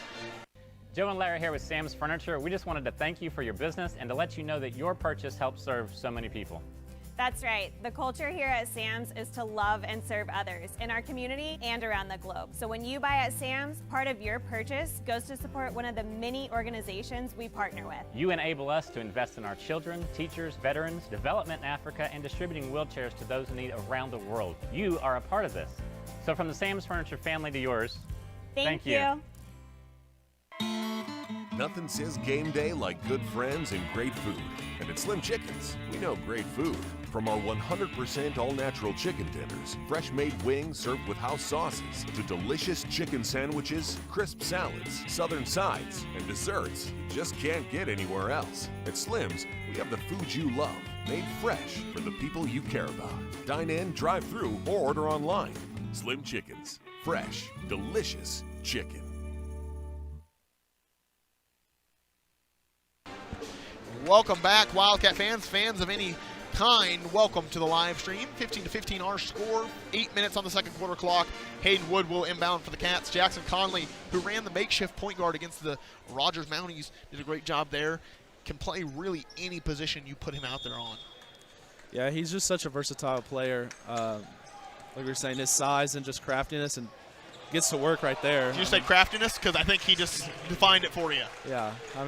Joe and Larry here with Sam's Furniture. We just wanted to thank you for your business and to let you know that your purchase helps serve so many people. That's right. The culture here at Sam's is to love and serve others in our community and around the globe. So when you buy at Sam's, part of your purchase goes to support one of the many organizations we partner with. You enable us to invest in our children, teachers, veterans, development in Africa, and distributing wheelchairs to those in need around the world. You are a part of this. So from the Sam's Furniture family to yours, thank you. Nothing says game day like good friends and great food. And at Slim Chickens, we know great food. From our 100% all-natural chicken tenders, fresh-made wings served with house sauces, to delicious chicken sandwiches, crisp salads, southern sides, and desserts you just can't get anywhere else. At Slim's, we have the food you love, made fresh for the people you care about. Dine in, drive through, or order online. Slim Chickens. Fresh, delicious chicken. Welcome back, Wildcat fans, fans of any kind. Welcome to the live stream. 15-15 our score. 8 minutes on the second quarter clock. Hayden Wood will inbound for the Cats. Jackson Conley, who ran the makeshift point guard against the Rogers Mounties, did a great job there. Can play really any position you put him out there on. Yeah, he's just such a versatile player. Like we were saying, his size and just craftiness, and gets to work right there. Did you say craftiness? Because I think he just defined it for you. Yeah, I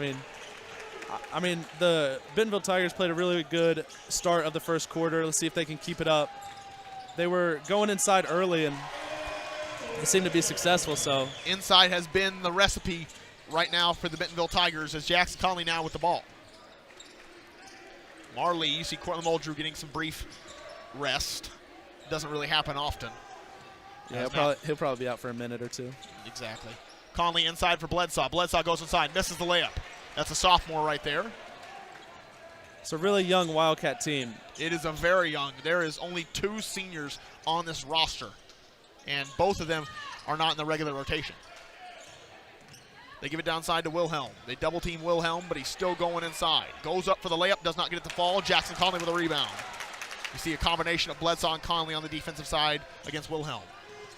mean, the Bentonville Tigers played a really good start of the first quarter. Let's see if they can keep it up. They were going inside early, and they seemed to be successful. So inside has been the recipe right now for the Bentonville Tigers, as Jackson Conley now with the ball. Marley, you see Cortland Muldrew getting some brief rest. Doesn't really happen often. Yeah, he'll probably be out for a minute or two. Exactly. Conley inside for Bledsaw. Bledsaw goes inside, misses the layup. That's a sophomore right there. It's a really young Wildcat team. It is a very young. There is only 2 seniors on this roster, and both of them are not in the regular rotation. They give it downside to Wilhelm. They double team Wilhelm, but he's still going inside. Goes up for the layup, does not get it to fall. Jackson Conley with a rebound. You see a combination of Bledsaw and Conley on the defensive side against Wilhelm.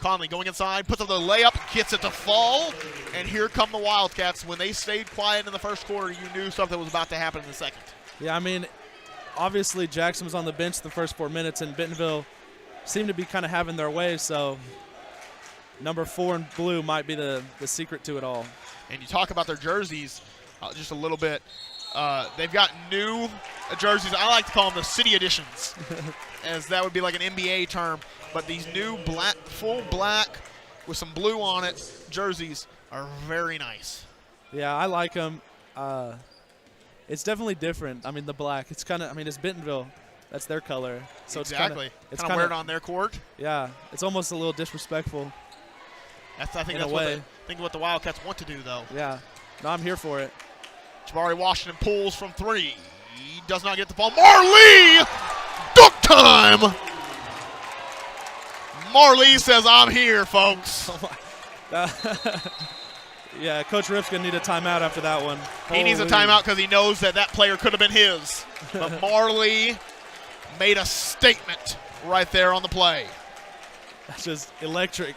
Conley going inside, puts up the layup, gets it to fall, and here come the Wildcats. When they stayed quiet in the first quarter, you knew something was about to happen in the second. Yeah, I mean, obviously Jackson was on the bench the first 4 minutes, and Bentonville seemed to be kind of having their way, so number 4 in blue might be the secret to it all. And you talk about their jerseys just a little bit. They've got new jerseys. I like to call them the city editions, as that would be like an NBA term. But these new black, full black with some blue on it jerseys are very nice. Yeah, I like them. It's definitely different. I mean, the black. It's kind of. I mean, it's Bentonville. That's their color. So exactly. It's kind of wear it on their court. Yeah, it's almost a little disrespectful. I think that's what the Wildcats want to do, though. Yeah. No, I'm here for it. Jabari Washington pulls from 3. He does not get the ball. Marley! Dunk time! Marley says, I'm here, folks. Yeah, Coach Rip's going to need a timeout after that one. He needs a timeout because he knows that player could have been his. But Marley made a statement right there on the play. That's just electric.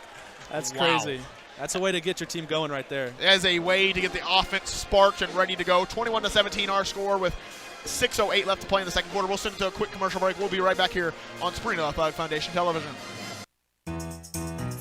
That's Wow. crazy. That's a way to get your team going right there. As a way to get the offense sparked and ready to go. 21-17 our score with 6:08 left to play in the second quarter. We'll send it to a quick commercial break. We'll be right back here on Springdale Athletic Foundation Television.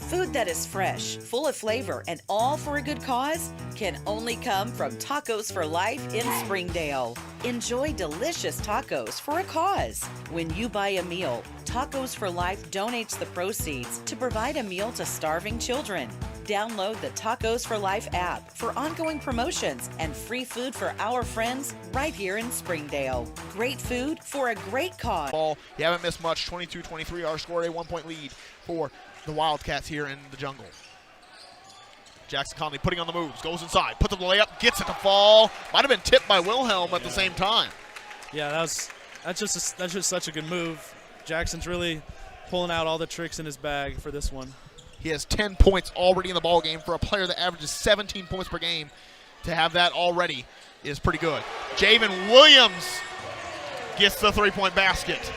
Food that is fresh, full of flavor, and all for a good cause can only come from Tacos for Life in Springdale. Enjoy delicious tacos for a cause. When you buy a meal, Tacos for Life donates the proceeds to provide a meal to starving children. Download the Tacos for Life app for ongoing promotions and free food for our friends right here in Springdale. Great food for a great cause. You haven't missed much. 22-23 our score, a 1-point lead for the Wildcats here in the jungle. Jackson Conley putting on the moves, goes inside, puts up the layup, gets it to fall. Might have been tipped by Wilhelm at the same time. Yeah, that's just such a good move. Jackson's really pulling out all the tricks in his bag for this one. He has 10 points already in the ball game for a player that averages 17 points per game. To have that already is pretty good. Javen Williams gets the three-point basket.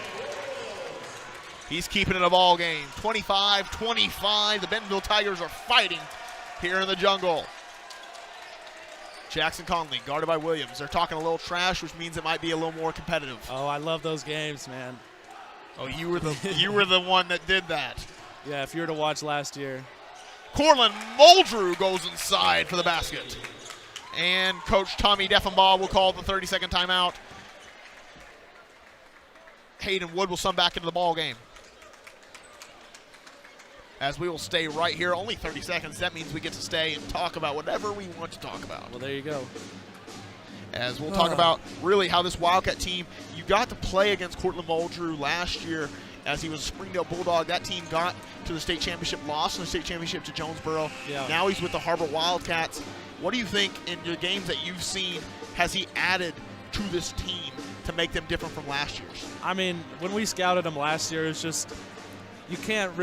He's keeping it a ball game. 25-25. The Bentonville Tigers are fighting here in the jungle. Jackson Conley guarded by Williams. They're talking a little trash, which means it might be a little more competitive. Oh, I love those games, man. Oh, you were the one that did that. Yeah, if you were to watch last year. Cortland Muldrew goes inside for the basket. And Coach Tommy Deffenbaugh will call the 30-second timeout. Hayden Wood will sum back into the ball game. As we will stay right here, only 30 seconds. That means we get to stay and talk about whatever we want to talk about. Well, there you go. As we'll talk about really how this Wildcat team, you got to play against Cortland Muldrew last year as he was a Springdale Bulldog. That team got to the state championship, lost in the state championship to Jonesboro. Yeah. Now he's with the Har-Ber Wildcats. What do you think in the games that you've seen has he added to this team to make them different from last year's? I mean, when we scouted him last year, it's just you can't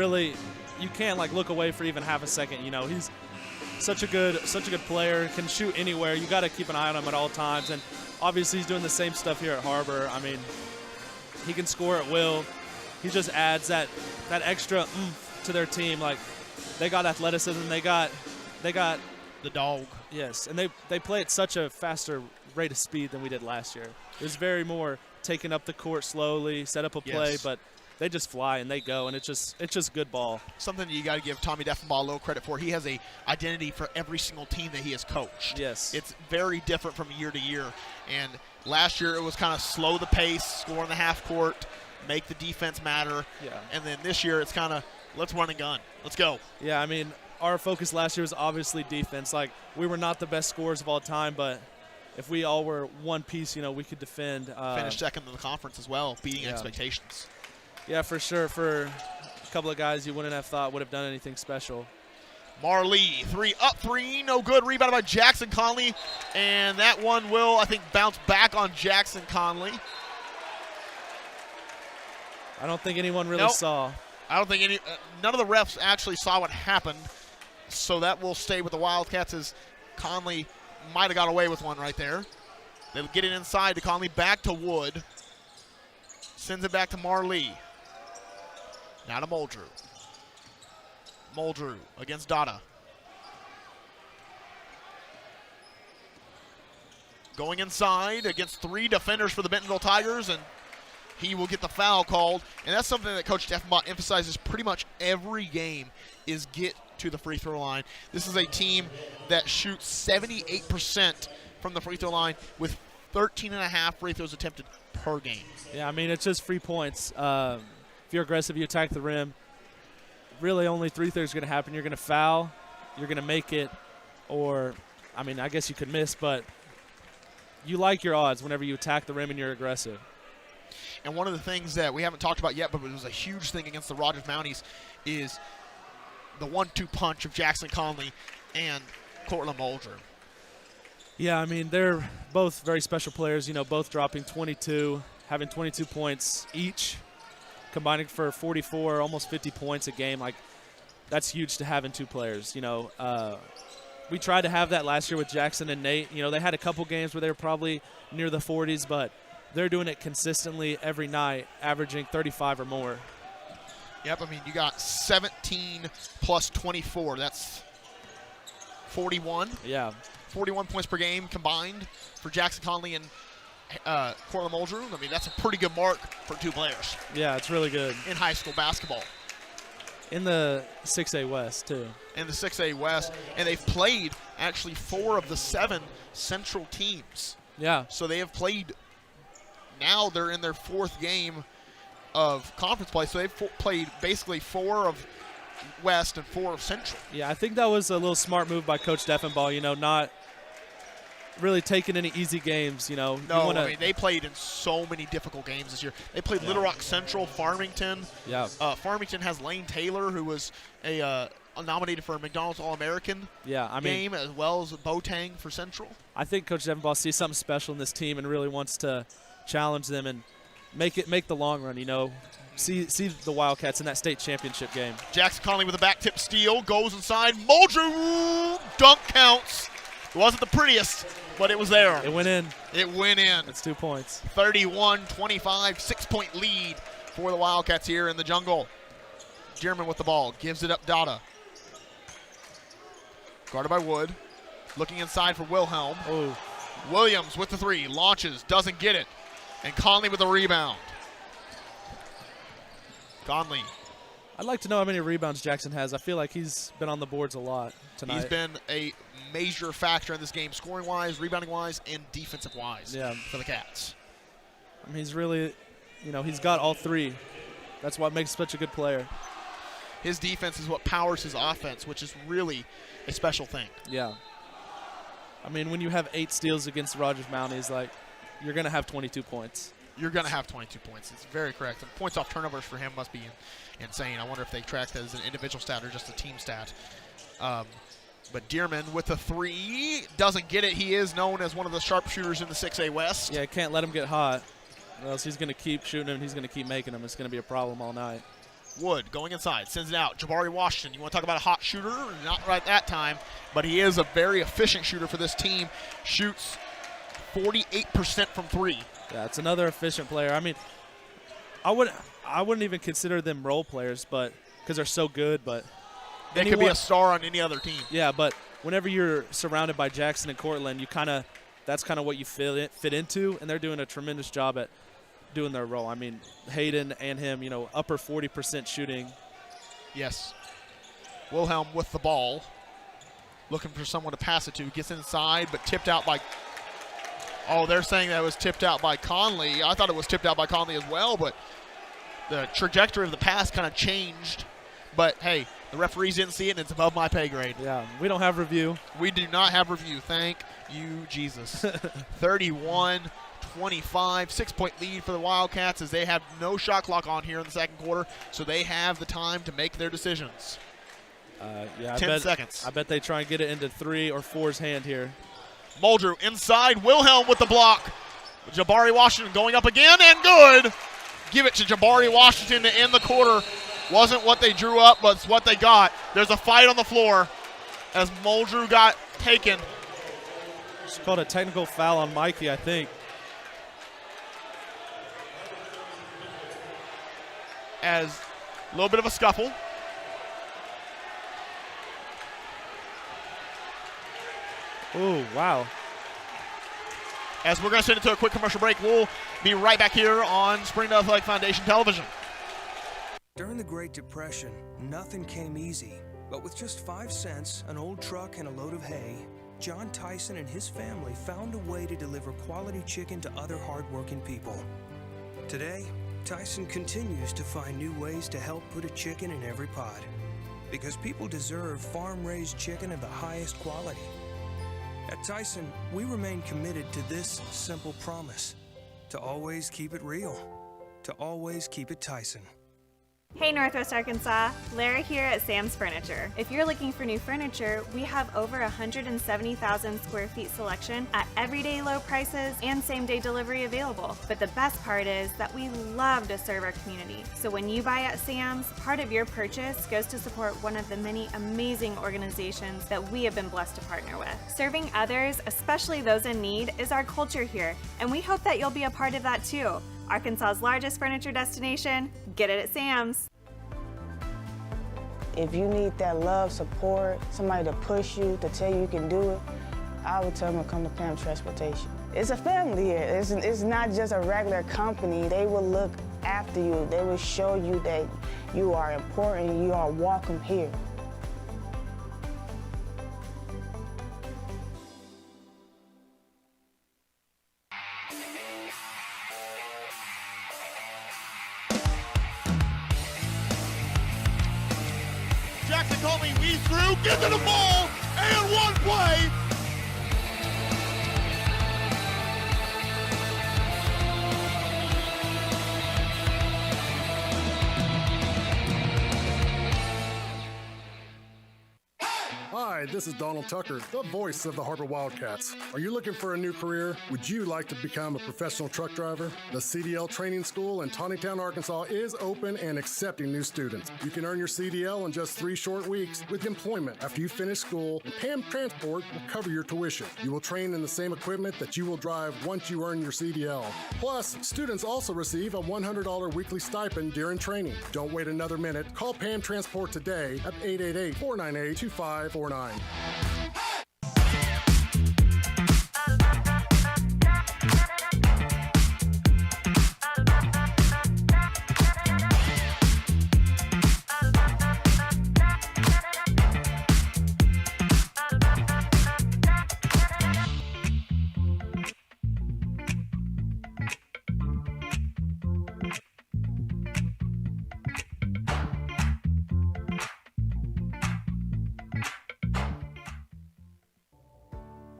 like look away for even half a second. You know, he's such a good player, can shoot anywhere. You got to keep an eye on him at all times. And obviously he's doing the same stuff here at Har-Ber. I mean, he can score at will. He just adds that extra oomph to their team. Like, they got athleticism. They got the dog. Yes, and they play at such a faster rate of speed than we did last year. It was very more taking up the court slowly, set up a play, Yes. but they just fly and they go, and it's just good ball. Something you got to give Tommy Deffenbaugh a little credit for. He has a identity for every single team that he has coached. Yes. It's very different from year to year. And last year it was kind of slow the pace, score in the half court, make the defense matter. Yeah. And then this year it's kind of let's run and gun. Let's go. Yeah, I mean, our focus last year was obviously defense. Like, we were not the best scorers of all time, but if we all were one piece, you know, we could defend. Finished second in the conference as well, beating expectations. Yeah, for sure. For a couple of guys you wouldn't have thought would have done anything special. Marley, up three, no good. Rebounded by Jackson Conley. And that one will, I think, bounce back on Jackson Conley. I don't think anyone really saw. I don't think none of the refs actually saw what happened. So that will stay with the Wildcats as Conley might have got away with one right there. They'll get it inside to Conley, back to Wood. Sends it back to Marley. Now to Muldrew. Muldrew against Dada. Going inside against three defenders for the Bentonville Tigers, and he will get the foul called. And that's something that Coach Deffenbaugh emphasizes pretty much every game is get to the free throw line. This is a team that shoots 78% from the free throw line with 13.5 free throws attempted per game. Yeah, I mean, it's just free points. If you're aggressive, you attack the rim. Really only 3 things are going to happen. You're going to foul, you're going to make it, or, I mean, I guess you could miss, but you like your odds whenever you attack the rim and you're aggressive. And one of the things that we haven't talked about yet, but it was a huge thing against the Rogers Mounties, is the 1-2 punch of Jackson Conley and Cortland Muldrow. Yeah, I mean, they're both very special players, you know, both dropping 22, having 22 points each, combining for 44, almost 50 points a game. Like, that's huge to have in 2 players, you know. We tried to have that last year with Jackson and Nate. You know, they had a couple games where they were probably near the 40s, but they're doing it consistently every night, averaging 35 or more. Yep, I mean, you got 17 plus 24. That's 41. Yeah. 41 points per game combined for Jackson Conley and Cortland Muldrow. I mean, that's a pretty good mark for 2 players. Yeah, it's really good. In high school basketball. In the 6A West, too. In the 6A West. And they've played actually 4 of the 7 Central teams. Yeah. So they have played, now they're in their 4th game of conference play. So they've played basically 4 of West and 4 of Central. Yeah, I think that was a little smart move by Coach Deffenbaugh, you know, not really taking any easy games, you know. No, I mean, they played in so many difficult games this year. They played Little Rock Central, Farmington. Yeah. Farmington has Lane Taylor, who was nominated for a McDonald's All-American game, as well as Boateng for Central. I think Coach Deffenbaugh sees something special in this team and really wants to challenge them and make the long run, you know. See the Wildcats in that state championship game. Jackson Conley with a back tip steal, goes inside. Muldrow, dunk counts. It wasn't the prettiest, but it was there. It went in. It went in. It's 2 points. 31-25, 6-point lead for the Wildcats here in the jungle. German with the ball, gives it up Dada. Guarded by Wood. Looking inside for Wilhelm. Oh. Williams with the 3, launches, doesn't get it. And Conley with the rebound. Conley. I'd like to know how many rebounds Jackson has. I feel like he's been on the boards a lot tonight. He's been a major factor in this game, scoring-wise, rebounding-wise, and defensive-wise for the Cats. I mean, he's really, you know, he's got all 3. That's what makes him such a good player. His defense is what powers his offense, which is really a special thing. Yeah. I mean, when you have 8 steals against the Rogers Mounties, like, you're going to have 22 points. You're going to have 22 points. It's very correct. And points off turnovers for him must be insane. I wonder if they track that as an individual stat or just a team stat. But Dearman with the 3 doesn't get it. He is known as one of the sharpshooters in the 6A West. Yeah, can't let him get hot, or else he's going to keep shooting him and he's going to keep making them. It's going to be a problem all night. Wood going inside, sends it out. Jabari Washington, you want to talk about a hot shooter? Not right that time, but he is a very efficient shooter for this team. Shoots 48% from 3. Yeah, it's another efficient player. I mean, I wouldn't even consider them role players, but because they're so good. But they could be a star on any other team. Yeah, but whenever you're surrounded by Jackson and Cortland, that's kind of what you fit into, and they're doing a tremendous job at doing their role. I mean, Hayden and him, you know, upper 40% shooting. Yes. Wilhelm with the ball, looking for someone to pass it to. Gets inside, but tipped out by. Oh, they're saying that it was tipped out by Conley. I thought it was tipped out by Conley as well, but the trajectory of the pass kind of changed. But, hey, the referees didn't see it, and it's above my pay grade. Yeah, we don't have review. We do not have review. Thank you, Jesus. 31-25, 6-point lead for the Wildcats as they have no shot clock on here in the second quarter, so they have the time to make their decisions. 10 seconds. I bet they try and get it into 3 or 4's hand here. Muldrow inside, Wilhelm with the block. Jabari Washington going up again, and good. Give it to Jabari Washington to end the quarter. Wasn't what they drew up, but it's what they got. There's a fight on the floor as Muldrow got taken. It's called a technical foul on Mikey, I think. As a little bit of a scuffle. Oh, wow. as we're going to send it to a quick commercial break. We'll be right back here on Springdale Athletic Foundation Television. During the Great Depression, nothing came easy. But with just 5 cents, an old truck, and a load of hay, John Tyson and his family found a way to deliver quality chicken to other hardworking people. Today, Tyson continues to find new ways to help put a chicken in every pot. Because people deserve farm-raised chicken of the highest quality. At Tyson, we remain committed to this simple promise: to always keep it real, to always keep it Tyson. Hey Northwest Arkansas, Lara here at Sam's Furniture. If you're looking for new furniture, we have over 170,000 square feet selection at everyday low prices and same-day delivery available. But the best part is that we love to serve our community. So when you buy at Sam's, part of your purchase goes to support one of the many amazing organizations that we have been blessed to partner with. Serving others, especially those in need, is our culture here, and we hope that you'll be a part of that too. Arkansas's largest furniture destination, get it at Sam's. If you need that love, support, somebody to push you, to tell you can do it, I would tell them to come to Pam Transportation. It's a family here. It's not just a regular company. They will look after you. They will show you that you are important, you are welcome here. Jackson Coley weaves through, gets to the ball, and one play. Hi, this is Donald Tucker, the voice of the Har-Ber Wildcats. Are you looking for a new career? Would you like to become a professional truck driver? The CDL Training School in Town, Arkansas is open and accepting new students. You can earn your CDL in just 3 short weeks with employment after you finish school, and PAM Transport will cover your tuition. You will train in the same equipment that you will drive once you earn your CDL. Plus, students also receive a $100 weekly stipend during training. Don't wait another minute. Call PAM Transport today at 888-498-2549.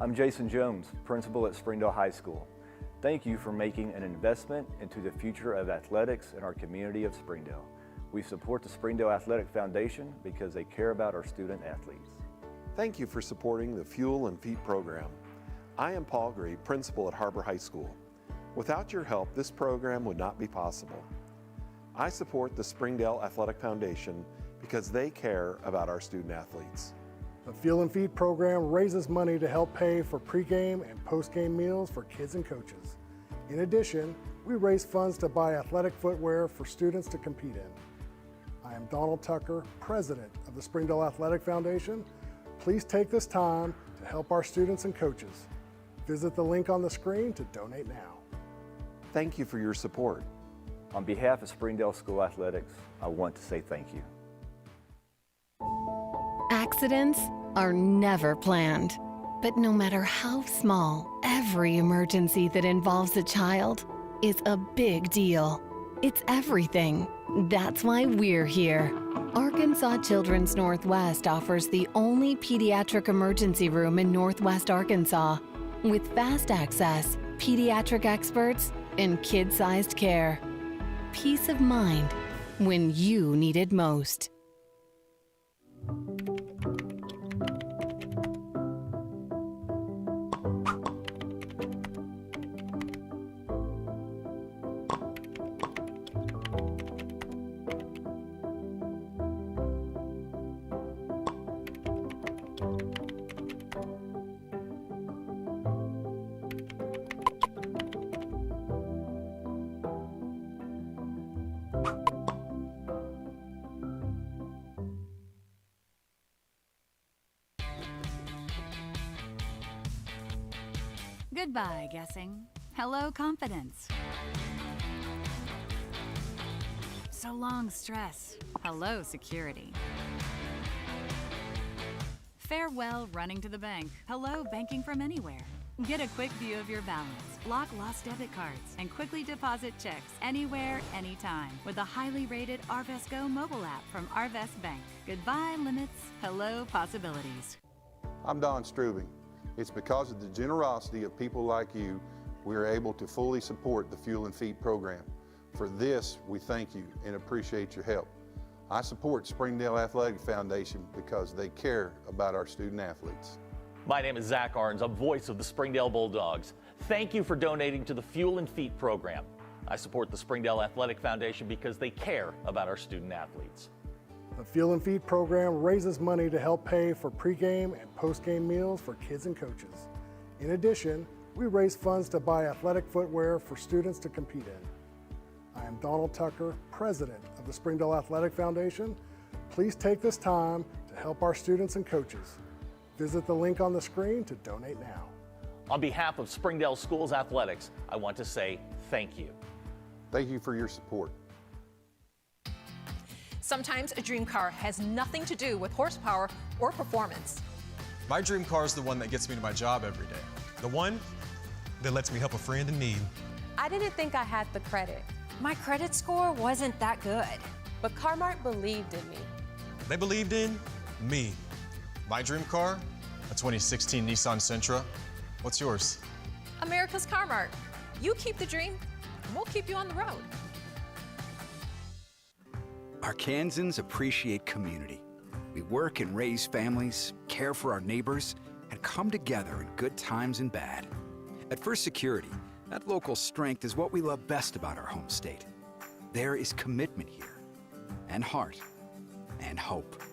I'm Jason Jones, principal at Springdale High School. Thank you for making an investment into the future of athletics in our community of Springdale. We support the Springdale Athletic Foundation because they care about our student athletes. Thank you for supporting the Fuel and Feet program. I am Paul Gray, principal at Har-Ber High School. Without your help, this program would not be possible. I support the Springdale Athletic Foundation because they care about our student athletes. The Fuel and Feed program raises money to help pay for pregame and postgame meals for kids and coaches. In addition, we raise funds to buy athletic footwear for students to compete in. I am Donald Tucker, president of the Springdale Athletic Foundation. Please take this time to help our students and coaches. Visit the link on the screen to donate now. Thank you for your support. On behalf of Springdale School Athletics, I want to say thank you. Accidents are never planned. But no matter how small, every emergency that involves a child is a big deal. It's everything. That's why we're here. Arkansas Children's Northwest offers the only pediatric emergency room in Northwest Arkansas with fast access, pediatric experts, and kid-sized care. Peace of mind when you need it most. Goodbye, guessing. Hello, confidence. So long, stress. Hello, security. Farewell, running to the bank. Hello, banking from anywhere. Get a quick view of your balance, lock lost debit cards, and quickly deposit checks anywhere, anytime with the highly rated Arvest Go mobile app from Arvest Bank. Goodbye, limits. Hello, possibilities. I'm Don Strubing. It's because of the generosity of people like you, we are able to fully support the Fuel and Feed program. For this, we thank you and appreciate your help. I support Springdale Athletic Foundation because they care about our student athletes. My name is Zach Arns, a voice of the Springdale Bulldogs. Thank you for donating to the Fuel and Feed program. I support the Springdale Athletic Foundation because they care about our student athletes. The Fuel and Feed program raises money to help pay for pregame and postgame meals for kids and coaches. In addition, we raise funds to buy athletic footwear for students to compete in. I am Donald Tucker, President of the Springdale Athletic Foundation. Please take this time to help our students and coaches. Visit the link on the screen to donate now. On behalf of Springdale Schools Athletics, I want to say thank you. Thank you for your support. Sometimes a dream car has nothing to do with horsepower or performance. My dream car is the one that gets me to my job every day. The one that lets me help a friend in need. I didn't think I had the credit. My credit score wasn't that good, but Car-Mart believed in me. They believed in me. My dream car, a 2016 Nissan Sentra. What's yours? America's Car-Mart. You keep the dream, and we'll keep you on the road. Arkansans appreciate community. We work and raise families, care for our neighbors, and come together in good times and bad. At First Security, that local strength is what we love best about our home state. There is commitment here, and heart, and hope.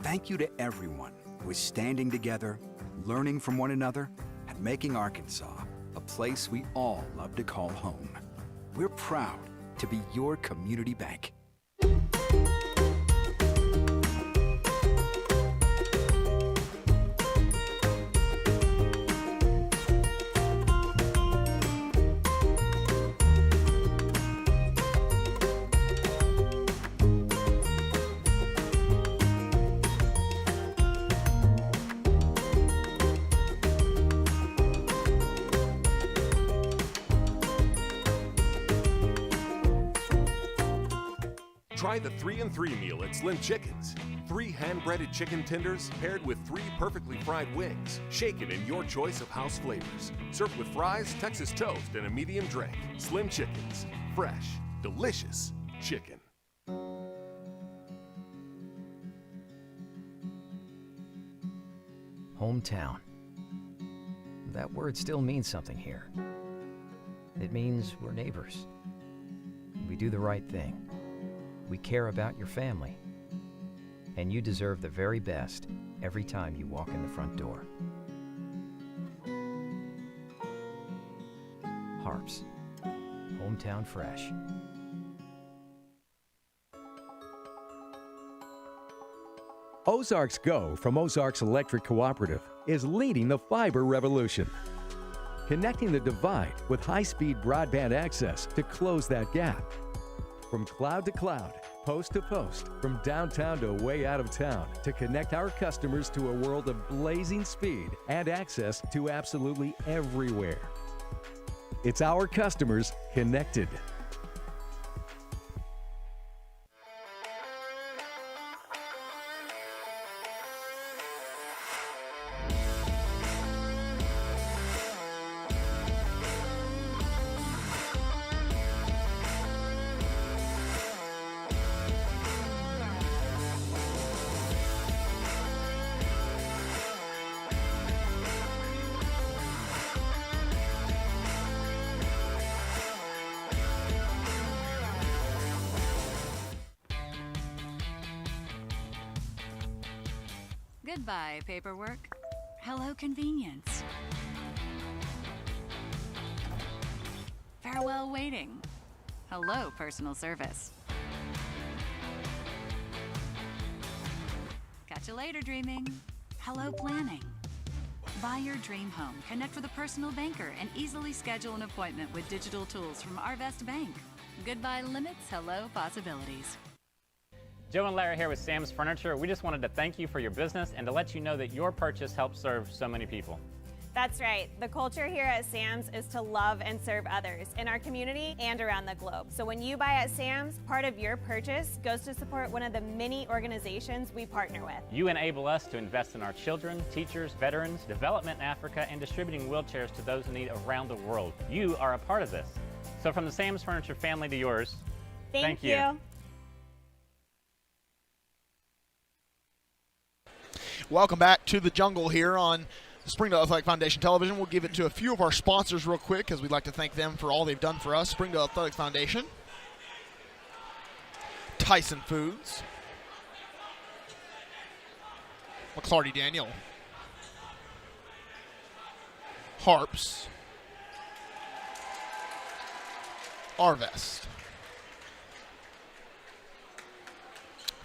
Thank you to everyone who is standing together, learning from one another, and making Arkansas a place we all love to call home. We're proud to be your community bank. Try the 3-and-3 meal at Slim Chickens. 3 hand-breaded chicken tenders paired with 3 perfectly fried wings, shaken in your choice of house flavors. Served with fries, Texas toast, and a medium drink. Slim Chickens. Fresh, delicious chicken. Hometown. That word still means something here. It means we're neighbors. We do the right thing. We care about your family. And you deserve the very best every time you walk in the front door. Harps. Hometown fresh. Ozarks Go from Ozarks Electric Cooperative is leading the fiber revolution. Connecting the divide with high-speed broadband access to close that gap. From cloud to cloud, post to post, from downtown to way out of town, to connect our customers to a world of blazing speed and access to absolutely everywhere. It's our customers connected. Goodbye, paperwork. Hello, convenience. Farewell, waiting. Hello, personal service. Catch you later, dreaming. Hello, planning. Buy your dream home, connect with a personal banker, and easily schedule an appointment with digital tools from Arvest Bank. Goodbye limits, hello possibilities. Joe and Larry here with Sam's Furniture. We just wanted to thank you for your business and to let you know that your purchase helps serve so many people. That's right. The culture here at Sam's is to love and serve others in our community and around the globe. So when you buy at Sam's, part of your purchase goes to support one of the many organizations we partner with. You enable us to invest in our children, teachers, veterans, development in Africa, and distributing wheelchairs to those in need around the world. You are a part of this. So from the Sam's Furniture family to yours, thank you. Welcome back to the jungle here on Springdale Athletic Foundation Television. We'll give it to a few of our sponsors real quick because we'd like to thank them for all they've done for us. Springdale Athletic Foundation, Tyson Foods, McClarty Daniel, Harps, Arvest,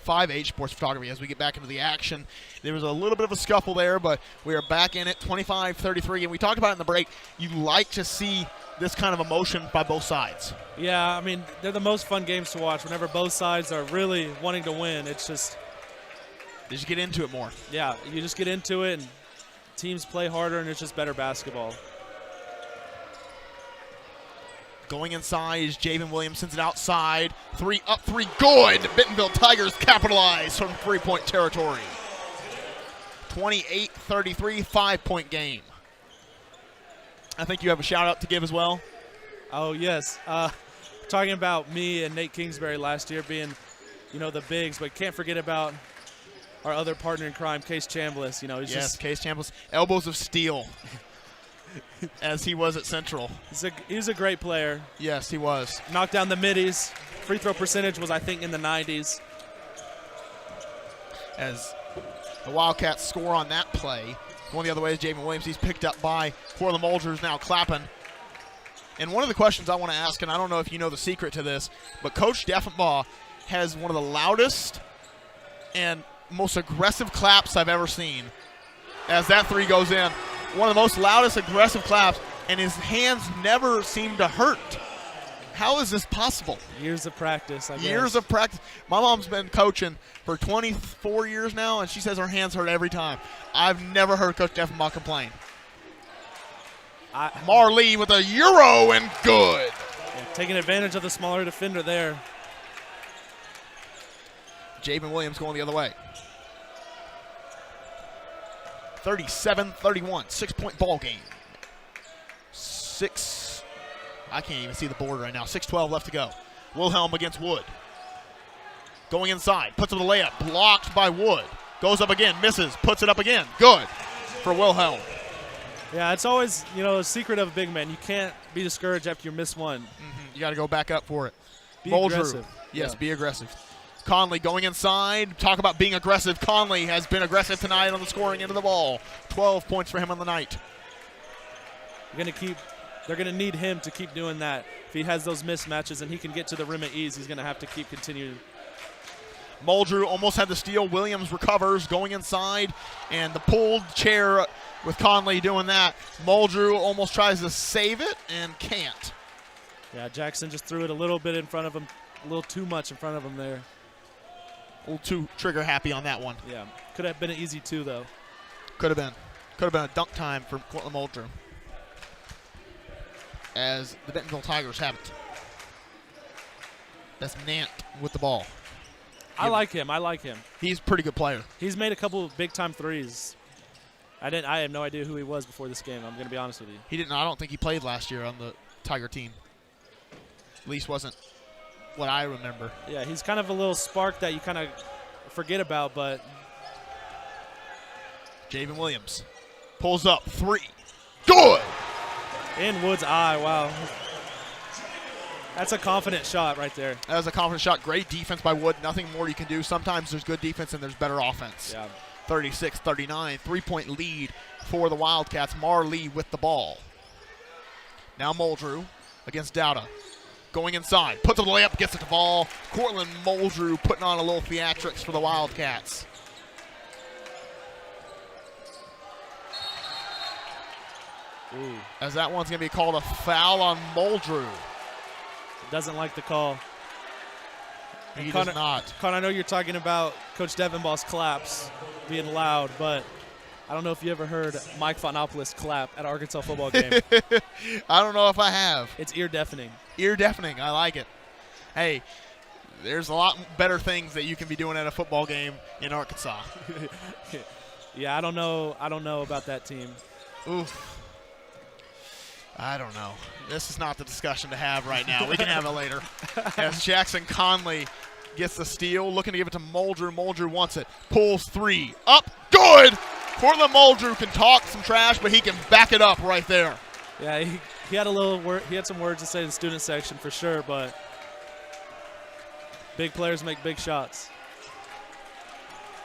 5H Sports Photography. As we get back into the action, there was a little bit of a scuffle there, but we are back in it, 25-33. And we talked about it in the break. You like to see this kind of emotion by both sides. Yeah, I mean, they're the most fun games to watch whenever both sides are really wanting to win. It's just... They just get into it more. Yeah, you just get into it, and teams play harder, and it's just better basketball. Going inside is Javen Williams, sends it outside. 3 up, 3 good. Bentonville Tigers capitalize from three-point territory. 28-33, 5-point game. I think you have a shout-out to give as well. Oh, yes. Talking about me and Nate Kingsbury last year being, the bigs, but can't forget about our other partner in crime, Case Chambliss. Case Chambliss, elbows of steel. As he was at Central. He's a great player. Yes, he was. Knocked down the middies. Free throw percentage was, I think, in the 90s. As the Wildcats score on that play, going the other way is Javen Williams. He's picked up by Corlin Mulder's now clapping. And one of the questions I want to ask, and I don't know if you know the secret to this, but Coach Deffenbaugh has one of the loudest and most aggressive claps I've ever seen as that 3 goes in. One of the most loudest, aggressive claps, and his hands never seem to hurt. How is this possible? Years of practice, I guess. Years of practice. My mom's been coaching for 24 years now, and she says her hands hurt every time. I've never heard Coach Deffenbaugh complain. Marlee with a Euro and good. Yeah, taking advantage of the smaller defender there. Javen Williams going the other way. 37-31, 6-point ball game. I can't even see the board right now. 6:12 left to go. Wilhelm against Wood. Going inside, puts up the layup, blocked by Wood. Goes up again, misses, puts it up again. Good for Wilhelm. Yeah, it's always, a secret of a big man. You can't be discouraged after you miss one. You got to go back up for it. Be aggressive. Yes, yeah. Be aggressive. Conley going inside. Talk about being aggressive. Conley has been aggressive tonight on the scoring end of the ball. 12 points for him on the night. They're going to need him to keep doing that. If he has those mismatches and he can get to the rim at ease, he's going to have to keep continuing. Muldrew almost had the steal. Williams recovers, going inside, and the pulled chair with Conley doing that. Muldrew almost tries to save it and can't. Yeah, Jackson just threw it a little bit in front of him, a little too much in front of him there. A little too trigger happy on that one. Yeah, could have been an easy 2 though. Could have been. Could have been a dunk time for Cortland Muldrew. As the Bentonville Tigers have it. That's Nant with the ball. I like him. He's a pretty good player. He's made a couple of big-time threes. I have no idea who he was before this game. I'm going to be honest with you. He didn't. I don't think he played last year on the Tiger team. At least wasn't what I remember. Yeah, he's kind of a little spark that you kind of forget about, but. Javen Williams pulls up 3. Good! In Wood's eye, wow. That's a confident shot right there. That was a confident shot. Great defense by Wood. Nothing more you can do. Sometimes there's good defense and there's better offense. Yeah. 36-39, 3-point lead for the Wildcats. Marlee with the ball. Now Muldrew against Dowda. Going inside, puts up the layup, gets it to ball. Cortland Muldrew putting on a little theatrics for the Wildcats. Ooh. As that one's going to be called a foul on Muldrew. Doesn't like the call. He Connor, does not. Connor, I know you're talking about Coach Devenbaugh's claps being loud, but I don't know if you ever heard Mike Fonopoulos clap at an Arkansas football game. I don't know if I have. It's ear deafening. Ear deafening. I like it. Hey, there's a lot better things that you can be doing at a football game in Arkansas. Yeah, I don't know about that team. Oof. I don't know. This is not the discussion to have right now. We can have it later. As Jackson Conley gets the steal, looking to give it to Muldrew. Muldrew wants it. Pulls three. Up. Good! Portland Muldrew can talk some trash, but he can back it up right there. Yeah, he had a little he had some words to say in the student section for sure, but big players make big shots.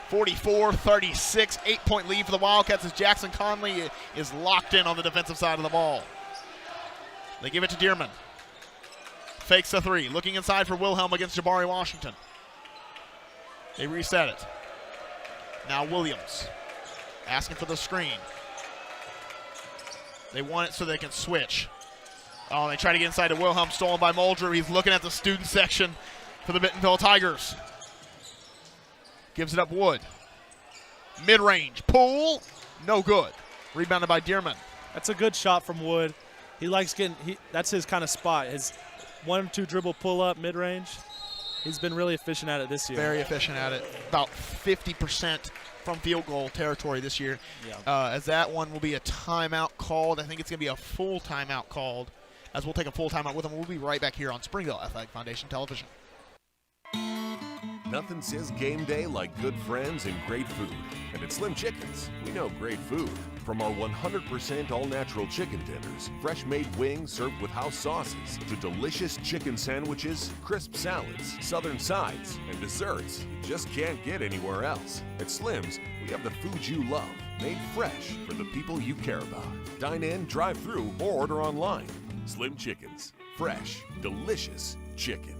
44-36, 8-point lead for the Wildcats as Jackson Conley is locked in on the defensive side of the ball. They give it to Dearman. Fakes the three. Looking inside for Wilhelm against Jabari Washington. They reset it. Now Williams asking for the screen. They want it so they can switch. Oh, they try to get inside to Wilhelm, stolen by Muldrew. He's looking at the student section for the Bentonville Tigers. Gives it up Wood. Mid-range. Pull. No good. Rebounded by Dearman. That's a good shot from Wood. He likes getting that's his kind of spot. His 1-2 dribble pull up mid-range. He's been really efficient at it this year. Very efficient at it. About 50% from field goal territory this year. Yeah. As that one will be a timeout called. I think it's going to be a full timeout called. As we'll take a full timeout with them. We'll be right back here on Springdale Athletic Foundation Television. Nothing says game day like good friends and great food. And at Slim Chickens, we know great food. From our 100% all-natural chicken tenders, fresh-made wings served with house sauces, to delicious chicken sandwiches, crisp salads, southern sides, and desserts you just can't get anywhere else. At Slim's, we have the food you love, made fresh for the people you care about. Dine in, drive through, or order online. Slim Chickens. Fresh, delicious chicken.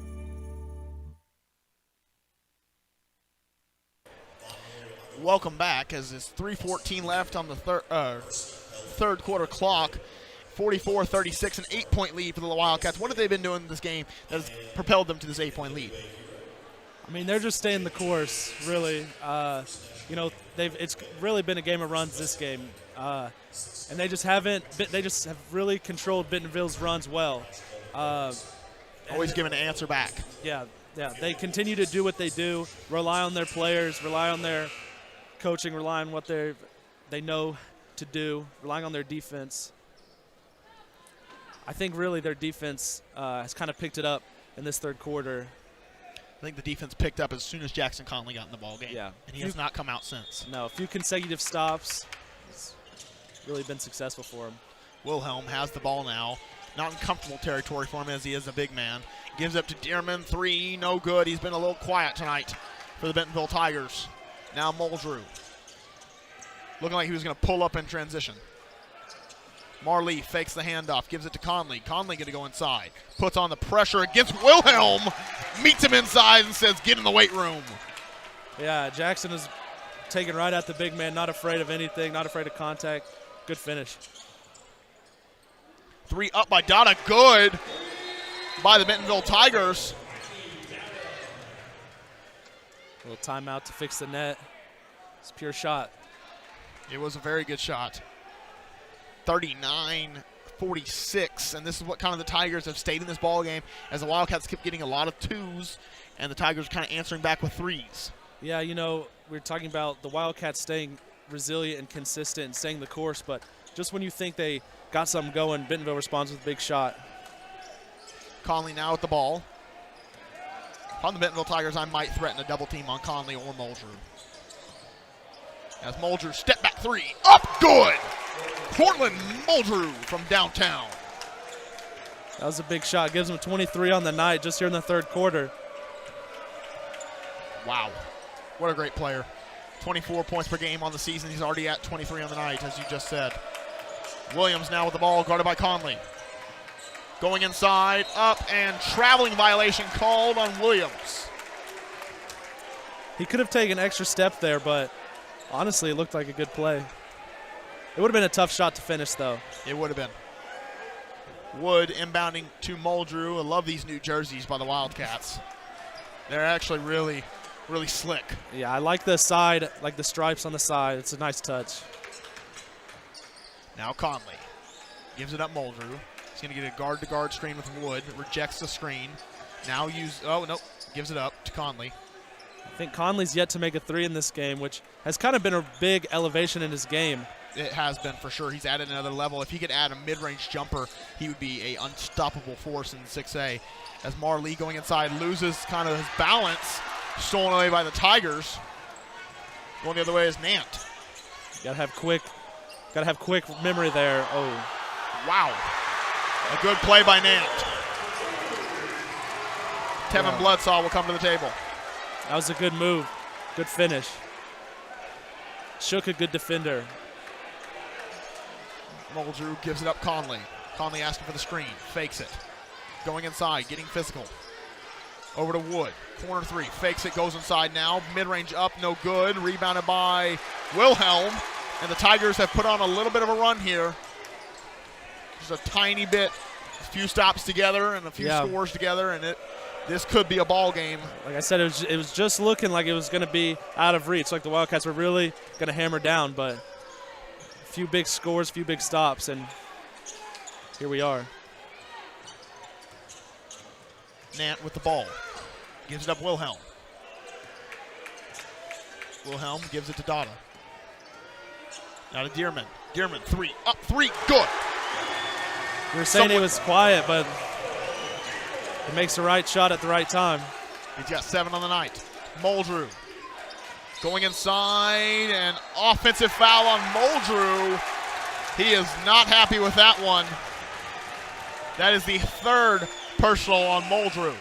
Welcome back as it's 3:14 left on the third quarter clock. 44-36, an 8-point lead for the Wildcats. What have they been doing in this game that has propelled them to this 8-point lead? I mean, they're just staying the course, really. It's really been a game of runs this game, and they just have really controlled Bentonville's runs well. Always giving an answer back. Yeah. They continue to do what they do, rely on their players, rely on their coaching, rely on what they know to do, relying on their defense. I think really their defense has kind of picked it up in this third quarter. I think the defense picked up as soon as Jackson Conley got in the ball game. Yeah. And he has not come out since. No, a few consecutive stops. It's really been successful for him. Wilhelm has the ball now. Not in comfortable territory for him as he is a big man. Gives up to Dearman. Three, no good. He's been a little quiet tonight for the Bentonville Tigers. Now Muldrew. Looking like he was going to pull up in transition. Marley fakes the handoff, gives it to Conley. Conley going to go inside. Puts on the pressure against Wilhelm. Meets him inside and says, get in the weight room. Yeah, Jackson is taken right at the big man, not afraid of anything, not afraid of contact. Good finish. Three up by Dada. Good by the Bentonville Tigers. A little timeout to fix the net. It's a pure shot. It was a very good shot. 39-46, and this is what kind of the Tigers have stayed in this ball game as the Wildcats kept getting a lot of twos, and the Tigers kind of answering back with threes. Yeah, we're talking about the Wildcats staying resilient and consistent and staying the course, but just when you think they got something going, Bentonville responds with a big shot. Conley now with the ball. On the Bentonville Tigers, I might threaten a double team on Conley or Muldrew. As Muldrew step back three, up, good! Portland Muldrew from downtown. That was a big shot. Gives him 23 on the night just here in the third quarter. Wow, what a great player. 24 points per game on the season. He's already at 23 on the night, as you just said. Williams now with the ball, guarded by Conley. Going inside, up, and traveling violation called on Williams. He could have taken an extra step there, but honestly, it looked like a good play. It would have been a tough shot to finish, though. It would have been. Wood inbounding to Muldrew. I love these new jerseys by the Wildcats. They're actually really, really slick. Yeah, I like the side, like the stripes on the side. It's a nice touch. Now Conley gives it up Muldrew. He's going to get a guard-to-guard screen with Wood. Rejects the screen. Now gives it up to Conley. I think Conley's yet to make a three in this game, which has kind of been a big elevation in his game. It has been for sure. He's added another level. If he could add a mid-range jumper, he would be an unstoppable force in 6A. As Marley going inside loses kind of his balance, stolen away by the Tigers. Going the other way is Nant. Gotta have quick memory there. Oh, wow! A good play by Nant. Tevin Bledsaw will come to the table. That was a good move, good finish. Shook a good defender. Muldrew gives it up Conley. Conley asking for the screen, fakes it. Going inside, getting physical. Over to Wood, corner three, fakes it, goes inside now. Mid-range up, no good. Rebounded by Wilhelm. And the Tigers have put on a little bit of a run here. Just a tiny bit, a few stops together and a few scores together, and this could be a ball game. Like I said, it was just looking like it was going to be out of reach. Like the Wildcats were really going to hammer down, but a few big scores, a few big stops, and here we are. Nant with the ball. Gives it up Wilhelm. Wilhelm gives it to Dada. Now to Dearman. Dearman, three. Up three. Good. We were saying he was quiet, but he makes the right shot at the right time. He's got 7 on the night. Muldrew going inside, and offensive foul on Muldrew. He is not happy with that one. That is the 3rd personal on Muldrew.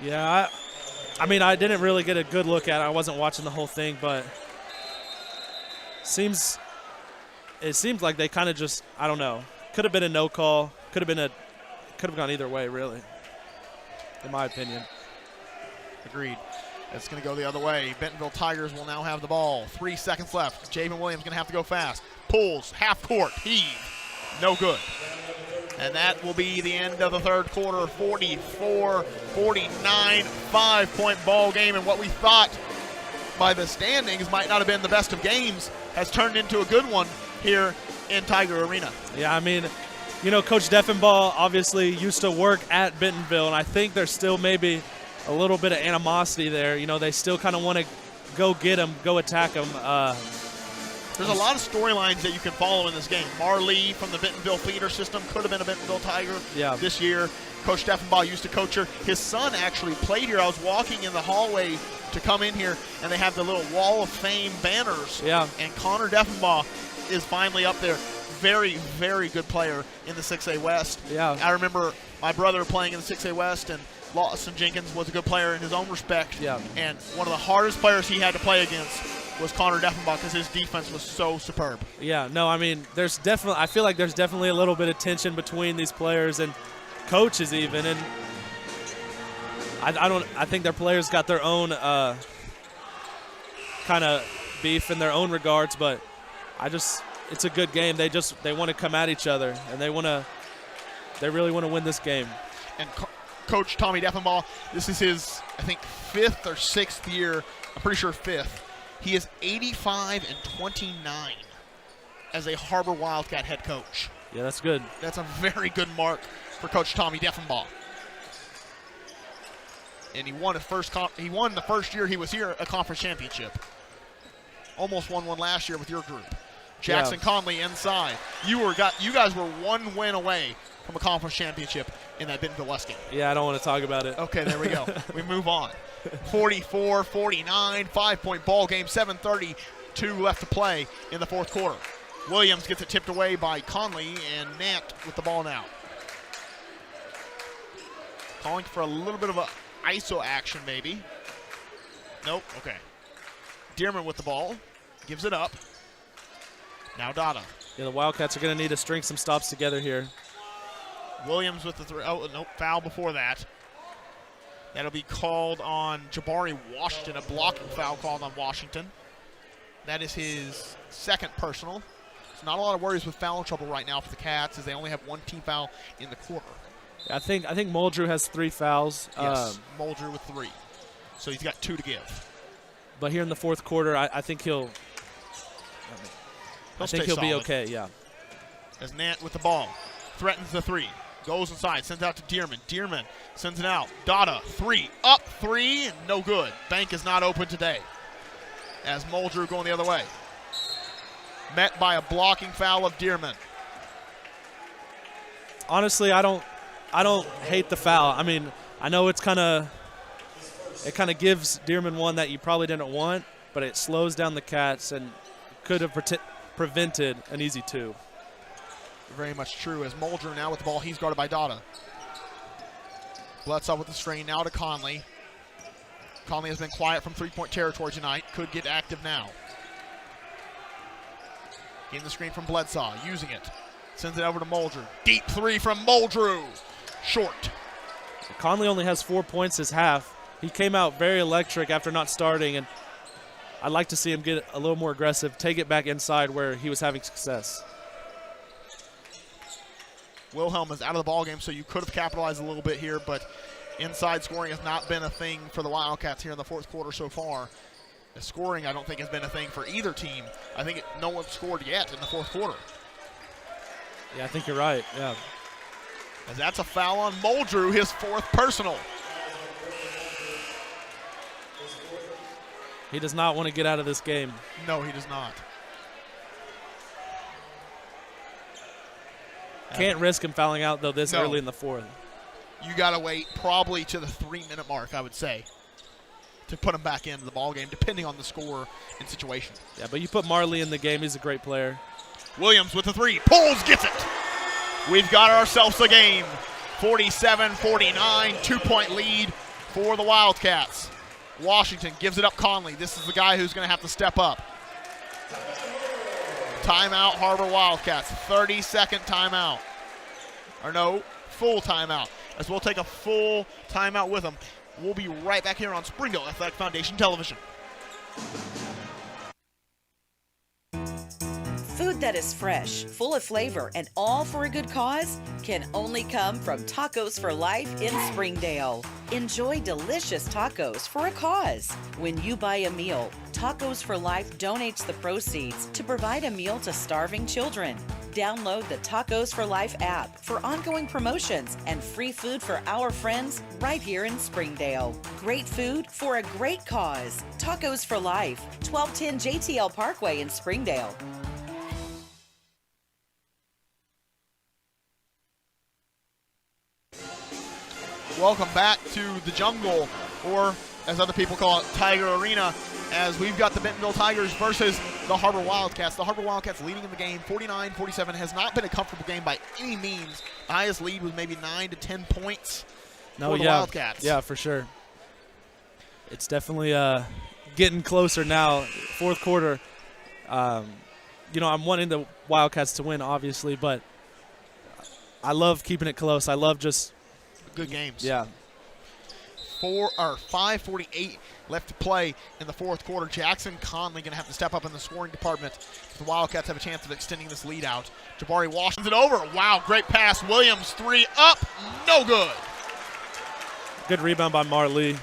Yeah, I mean, I didn't really get a good look at it. I wasn't watching the whole thing, but it seems like they kind of just, I don't know. Could have been a no call. Could have gone either way, really, in my opinion. Agreed. It's going to go the other way. Bentonville Tigers will now have the ball. 3 seconds left. Javen Williams going to have to go fast. Pulls, half court, heave. No good. And that will be the end of the 3rd quarter. 44-49, 5-point ball game. And what we thought by the standings might not have been the best of games has turned into a good one here in Tiger Arena. Yeah, I mean, you know, Coach Deffenbaugh obviously used to work at Bentonville, and I think there's still maybe a little bit of animosity there. You know, they still kind of want to go get him, go attack him. There's a lot of storylines that you can follow in this game. Marley from the Bentonville feeder system could have been a Bentonville Tiger this year. Coach Deffenbaugh used to coach her. His son actually played here. I was walking in the hallway to come in here, and they have the little Wall of Fame banners. Yeah. And Connor Deffenbaugh is finally up there. Very, very good player in the 6A West. Yeah. I remember my brother playing in the 6A West, and Lawson Jenkins was a good player in his own respect. Yeah. And one of the hardest players he had to play against was Connor Deffenbaugh because his defense was so superb. Yeah, no, I mean, I feel like there's definitely a little bit of tension between these players and coaches even, and I think their players got their own kind of beef in their own regards, but it's a good game. They want to come at each other, and they really want to win this game. And Coach Tommy Deffenbaugh, this is his, I think, 5th or 6th year. I'm pretty sure 5th. He is 85-29 as a Har-Ber Wildcat head coach. Yeah, that's good. That's a very good mark for Coach Tommy Deffenbaugh. And he won the first year he was here a conference championship. Almost won one last year with your group. Jackson Conley inside. You guys were 1 win away from a conference championship in that Bentonville West game. Yeah, I don't want to talk about it. Okay, there we go. We move on. 44-49, 5-point ball game, 7:32 left to play in the 4th quarter. Williams gets it tipped away by Conley, and Nant with the ball now. Calling for a little bit of a ISO action maybe. Nope, okay. Dearman with the ball, gives it up. Now Dada. Yeah, the Wildcats are going to need to string some stops together here. Williams with the three. Oh, nope, foul before that. That'll be called on Jabari Washington, a blocking foul called on Washington. That is his second personal. So not a lot of worries with foul trouble right now for the Cats, as they only have one team foul in the quarter. I think Muldrew has 3 fouls. Yes, Muldrew with 3. So he's got 2 to give. But here in the fourth quarter, I think he'll be okay, yeah. As Nant with the ball, threatens the 3, goes inside, sends out to Dearman. Dearman sends it out. Dada, 3, up 3, no good. Bank is not open today. As Muldrew going the other way. Met by a blocking foul of Dearman. Honestly, I don't hate the foul. I mean, I know it kind of gives Dearman one that you probably didn't want, but it slows down the Cats and could have prevented an easy 2. Very much true. As Muldrew now with the ball, he's guarded by Dada. Bledsoe with the screen now to Conley. Conley has been quiet from three-point territory tonight. Could get active now. Getting the screen from Bledsoe, using it. Sends it over to Muldrew. Deep 3 from Muldrew. Short. Conley only has 4 points this half. He came out very electric after not starting, and I'd like to see him get a little more aggressive, take it back inside where he was having success. Wilhelm is out of the ballgame, so you could have capitalized a little bit here, but inside scoring has not been a thing for the Wildcats here in the fourth quarter so far. The scoring, I don't think, has been a thing for either team. I think no one scored yet in the fourth quarter. Yeah, I think you're right, yeah. As that's a foul on Muldrew, his 4th personal. He does not want to get out of this game. No, he does not. Can't risk him fouling out, though, this early in the fourth. You got to wait probably to the 3-minute mark, I would say, to put him back into the ballgame, depending on the score and situation. Yeah, but you put Marley in the game. He's a great player. Williams with the 3. Pulls, gets it. We've got ourselves a game. 47-49, 2-point lead for the Wildcats. Washington gives it up Conley. This is the guy who's going to have to step up. Timeout, Har-Ber Wildcats. 30-second timeout. Or no, full timeout. As we'll take a full timeout with them. We'll be right back here on Springdale Athletic Foundation Television. Food that is fresh, full of flavor, and all for a good cause can only come from Tacos for Life in Springdale. Enjoy delicious tacos for a cause. When you buy a meal, Tacos for Life donates the proceeds to provide a meal to starving children. Download the Tacos for Life app for ongoing promotions and free food for our friends right here in Springdale. Great food for a great cause. Tacos for Life, 1210 JTL Parkway in Springdale. Welcome back to the Jungle, or as other people call it, Tiger Arena, as we've got the Bentonville Tigers versus the Har-Ber Wildcats. The Har-Ber Wildcats leading in the game, 49-47. Has not been a comfortable game by any means. The highest lead was maybe 9 to 10 points for the Wildcats. Yeah, for sure. It's definitely getting closer now. Fourth quarter, I'm wanting the Wildcats to win, obviously, but I love keeping it close. I love just good games. Yeah. 5:48 left to play in the fourth quarter. Jackson Conley going to have to step up in the scoring department if the Wildcats have a chance of extending this lead out. Jabari Washington over. Wow, great pass. Williams 3 up. No good. Good rebound by Marley.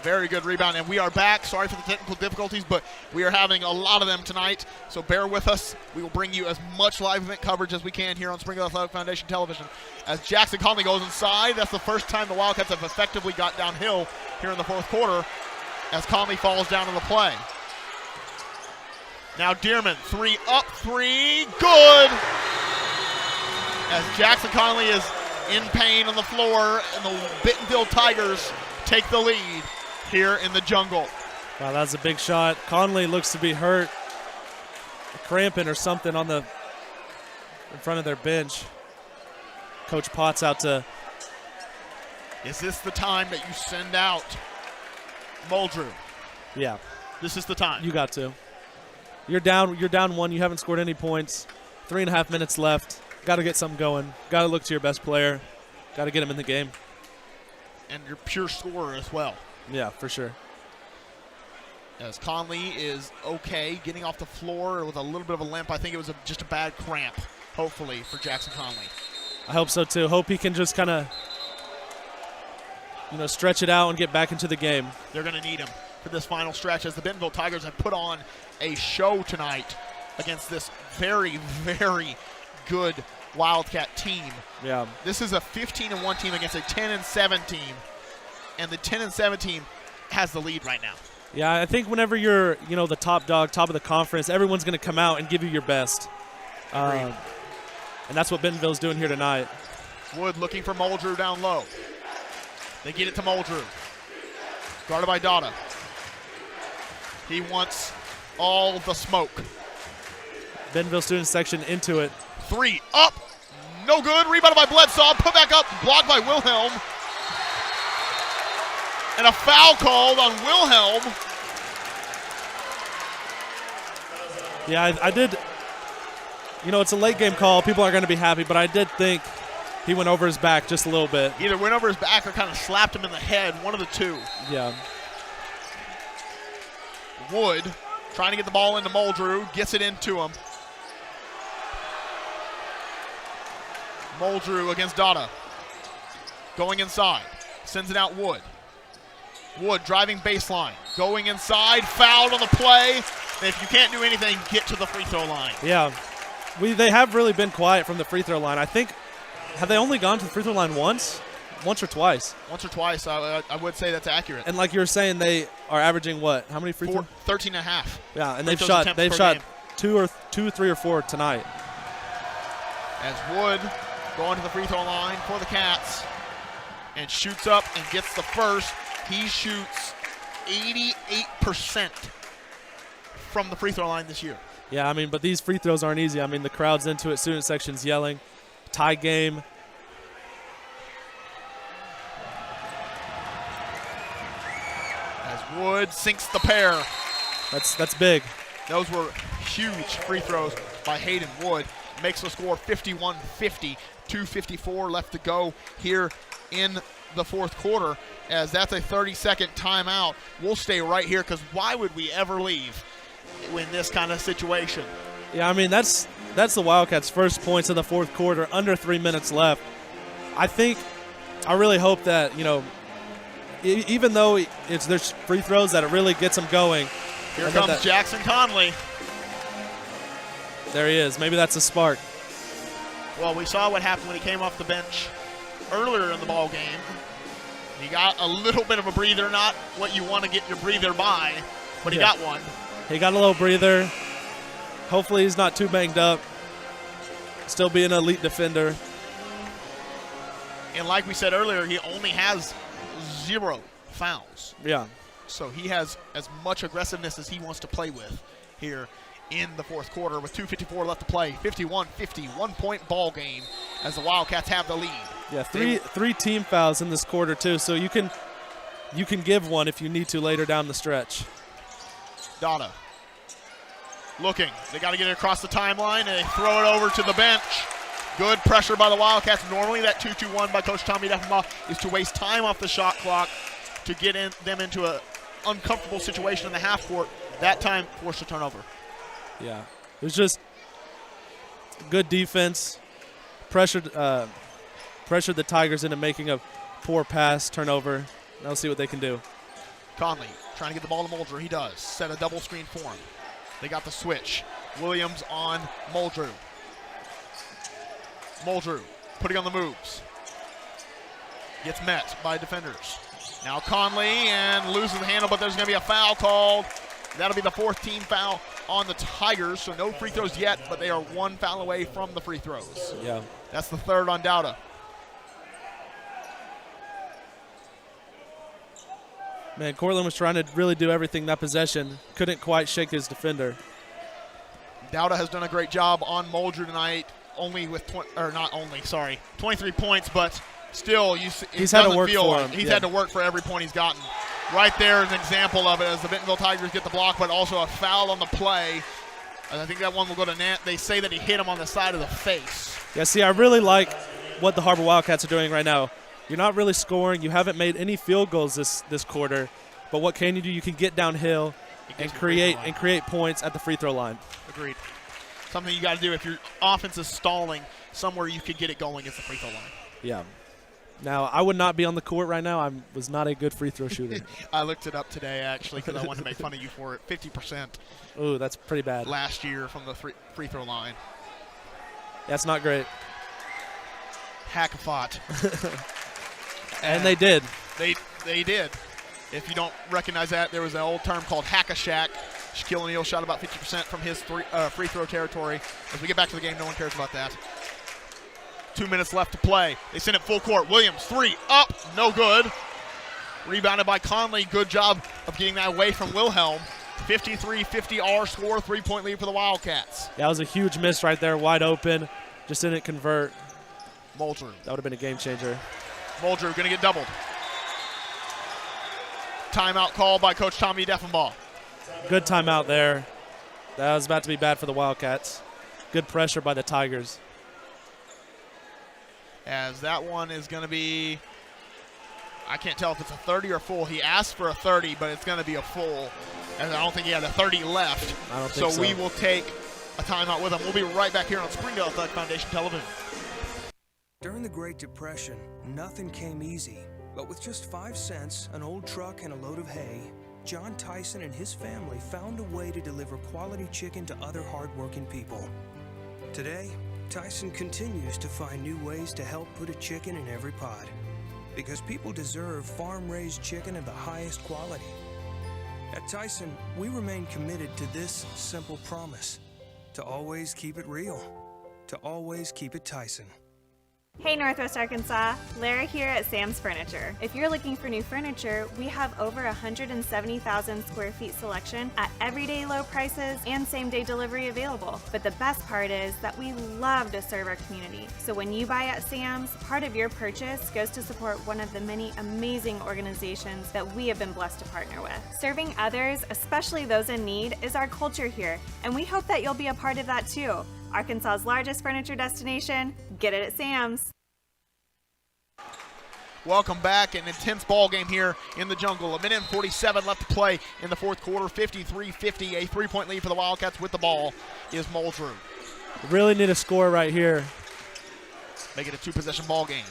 Very good rebound, and we are back. Sorry for the technical difficulties, but we are having a lot of them tonight, so bear with us. We will bring you as much live event coverage as we can here on Springdale Athletic Foundation Television. As Jackson Conley goes inside, that's the first time the Wildcats have effectively got downhill here in the fourth quarter as Conley falls down in the play. Now Dearman, 3 up, 3, good! As Jackson Conley is in pain on the floor, and the Bentonville Tigers take the lead here in the Jungle. Wow, that's a big shot. Conley looks to be hurt, cramping or something in front of their bench. Coach Potts out to. Is this the time that you send out Muldrew? Yeah. This is the time. You got to. You're down 1. You haven't scored any points. 3.5 minutes left. Got to get something going. Got to look to your best player. Got to get him in the game. And your pure scorer as well. Yeah, for sure. As Conley is okay, getting off the floor with a little bit of a limp. I think it was just a bad cramp, hopefully, for Jackson Conley. I hope so too. Hope he can just kind of, stretch it out and get back into the game. They're going to need him for this final stretch, as the Bentonville Tigers have put on a show tonight against this very, very good Wildcat team. Yeah. This is a 15-1 team against a 10-7 team, and the 10-7 team has the lead right now. Yeah, I think whenever you're, the top dog, top of the conference, everyone's going to come out and give you your best. And that's what Bentonville's doing here tonight. Wood looking for Muldrew down low. They get it to Muldrew. Guarded by Dada. He wants all the smoke. Bentonville student section into it. 3 up. No good. Rebounded by Bledsoe. Put back up. Blocked by Wilhelm. And a foul called on Wilhelm. Yeah, I did. It's a late game call. People aren't going to be happy, but I did think he went over his back just a little bit. Either went over his back or kind of slapped him in the head. One of the two. Yeah. Wood trying to get the ball into Muldrew. Gets it into him. Muldrew against Dada. Going inside. Sends it out Wood. Wood driving baseline. Going inside. Fouled on the play. And if you can't do anything, get to the free throw line. Yeah. They have really been quiet from the free throw line. I think, have they only gone to the free throw line once? Once or twice? Once or twice. I would say that's accurate. And like you were saying, they are averaging what? How many free throws? 13.5. Yeah, and they've shot 2, 3, or 4 tonight. As Wood going to the free throw line for the Cats and shoots up and gets the first. He shoots 88% from the free throw line this year. Yeah, but these free throws aren't easy. The crowd's into it, student section's yelling. Tie game. As Wood sinks the pair. That's big. Those were huge free throws by Hayden Wood. Makes the score 51-50. 2:54 left to go here in the fourth quarter, as that's a 30-second timeout. We'll stay right here, because why would we ever leave in this kind of situation? Yeah, that's the Wildcats' first points in the fourth quarter, under 3 minutes left. I really hope that, even though there's free throws, that it really gets them going. Here comes Jackson Conley. There he is. Maybe that's a spark. Well, we saw what happened when he came off the bench earlier in the ball game. He got a little bit of a breather, not what you want to get your breather by, but he got one. He got a little breather. Hopefully he's not too banged up. Still be an elite defender. And like we said earlier, he only has 0 fouls. Yeah. So he has as much aggressiveness as he wants to play with here in the fourth quarter with 2:54 left to play. 51-50, 1-point ball game as the Wildcats have the lead. Yeah, three team fouls in this quarter too, so you can give one if you need to later down the stretch. Dada looking. They got to get it across the timeline, and they throw it over to the bench. Good pressure by the Wildcats. Normally that 2-2-1 by Coach Tommy Defenbach is to waste time off the shot clock to get them into an uncomfortable situation in the half court. That time forced a turnover. Yeah, it was just good defense. Pressured the Tigers into making a poor pass turnover. Now let's see what they can do. Conley trying to get the ball to Muldrew. He does. Set a double screen for him. They got the switch. Williams on Muldrew. Muldrew putting on the moves. Gets met by defenders. Now Conley, and loses the handle, but there's going to be a foul called. That'll be the 4th team foul on the Tigers, so no free throws yet, but they are 1 foul away from the free throws. Yeah. That's the 3rd on Dowda. Man, Cortland was trying to really do everything that possession. Couldn't quite shake his defender. Dowda has done a great job on Muldrew tonight, only with 23 points, but still, he's had to work for him. He's had to work for every point he's gotten. Right there is an example of it as the Bentonville Tigers get the block, but also a foul on the play. And I think that one will go to Nant. They say that he hit him on the side of the face. Yeah, see, I really like what the Har-Ber Wildcats are doing right now. You're not really scoring. You haven't made any field goals this quarter. But what can you do? You can get downhill. and create points at the free throw line. Agreed. Something you got to do if your offense is stalling, somewhere you could get it going is the free throw line. Yeah. Now, I would not be on the court right now. I was not a good free throw shooter. I looked it up today, actually, because I wanted to make fun of you for it. 50%. Ooh, that's pretty bad. Last year from the free throw line. That's not great. Hack-a-thought. And they did. They did. If you don't recognize that, there was an old term called hack-a-shack. Shaquille O'Neal shot about 50% from his free throw territory. As we get back to the game, no one cares about that. 2 minutes left to play. They send it full court. Williams, 3, up, no good. Rebounded by Conley. Good job of getting that away from Wilhelm. 53-50 our score, 3-point lead for the Wildcats. That was a huge miss right there, wide open. Just didn't convert. Muldrew. That would have been a game changer. Muldrew going to get doubled. Timeout called by Coach Tommy Deffenbaugh. Good timeout there. That was about to be bad for the Wildcats. Good pressure by the Tigers. As that one is going to be, I can't tell if it's a 30 or full. He asked for a 30, but it's going to be a full. And I don't think he had a 30 left. I don't think so. We will take a timeout with him. We'll be right back here on Springdale Athletic Foundation Television. During the Great Depression, nothing came easy. But with just 5 cents, an old truck, and a load of hay, John Tyson and his family found a way to deliver quality chicken to other hardworking people. Today, Tyson continues to find new ways to help put a chicken in every pot. Because people deserve farm-raised chicken of the highest quality. At Tyson, we remain committed to this simple promise: to always keep it real, to always keep it Tyson. Hey Northwest Arkansas, Lara here at Sam's Furniture. If you're looking for new furniture, we have over 170,000 square feet selection at everyday low prices and same-day delivery available. But the best part is that we love to serve our community. So when you buy at Sam's, part of your purchase goes to support one of the many amazing organizations that we have been blessed to partner with. Serving others, especially those in need, is our culture here, and we hope that you'll be a part of that too. Arkansas's largest furniture destination, get it at Sam's. Welcome back. An intense ball game here in the jungle. 1 minute and 47 left to play in the fourth quarter. 53-50, a 3-point lead for the Wildcats with the ball is Muldrew. Really need a score right here. Make it a 2-possession ball game.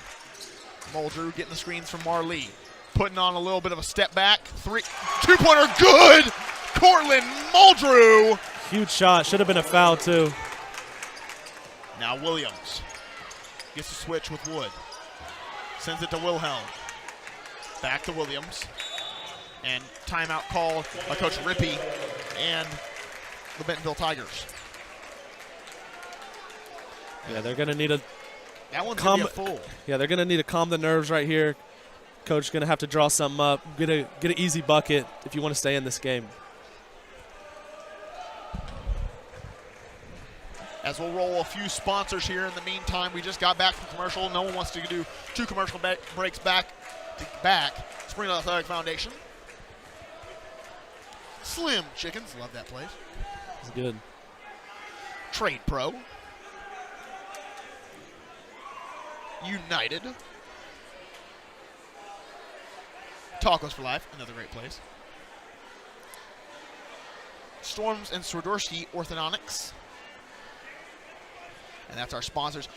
Muldrew getting the screens from Marlee. Putting on a little bit of a step back. 2-pointer, good! Cortland Muldrew. Huge shot. Should have been a foul, too. Now Williams gets the switch with Wood. Sends it to Wilhelm. Back to Williams. And timeout called by Coach Rippey and the Bentonville Tigers. Yeah, they're going to need a that one's gonna be a full. Yeah, they're going to need to calm the nerves right here. Coach going to have to draw something up. Get an easy bucket if you want to stay in this game. As we'll roll a few sponsors here in the meantime. We just got back from commercial. No one wants to do 2 commercial breaks back to back. Springdale Athletic Foundation. Slim Chickens, love that place. It's good. Trade Pro. United. Tacos for Life, another great place. Storms and Swiderski Orthodontics. And that's our sponsors.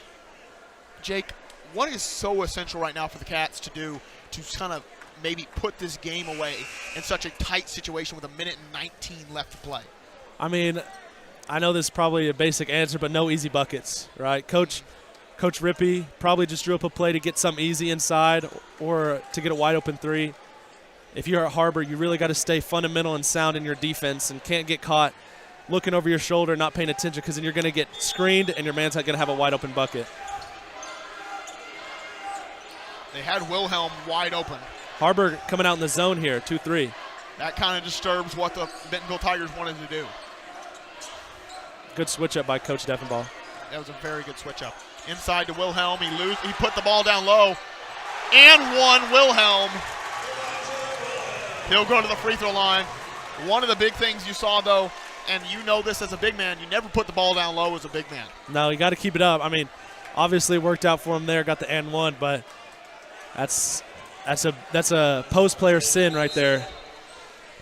Jake, what is so essential right now for the Cats to do to kind of maybe put this game away in such a tight situation with 1 minute and 19 left to play? I mean, I know this is probably a basic answer, but no easy buckets, right? Coach Rippey probably just drew up a play to get something easy inside or to get a wide open 3. If you're at Har-Ber, you really got to stay fundamental and sound in your defense and can't get caught looking over your shoulder, not paying attention, because then you're going to get screened and your man's not going to have a wide open bucket. They had Wilhelm wide open. Har-Ber coming out in the zone here, 2-3. That kind of disturbs what the Bentonville Tigers wanted to do. Good switch up by Coach Deffenbaugh. That was a very good switch up. Inside to Wilhelm. He put the ball down low. And one, Wilhelm. He'll go to the free throw line. One of the big things you saw, though, and you know this as a big man, you never put the ball down low as a big man. No, you got to keep it up. I mean, obviously it worked out for him there, got the and one, but that's a post player sin right there.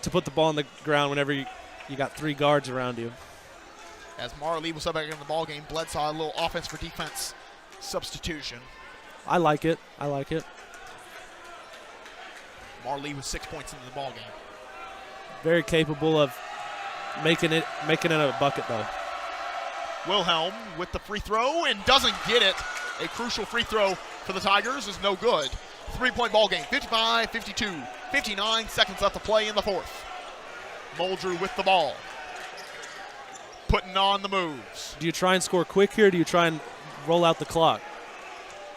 to put the ball on the ground whenever you got 3 guards around you. As Marley was up back in the ball game, Bledsaw a little offense for defense substitution. I like it. I like it. Marley with 6 points into the ball game. Very capable of making it a bucket, though. Wilhelm with the free throw and doesn't get it. A crucial free throw for the Tigers is no good. 3-point ball game, 55-52. 59 seconds left to play in the fourth. Muldrew with the ball. Putting on the moves. Do you try and score quick here, or do you try and roll out the clock?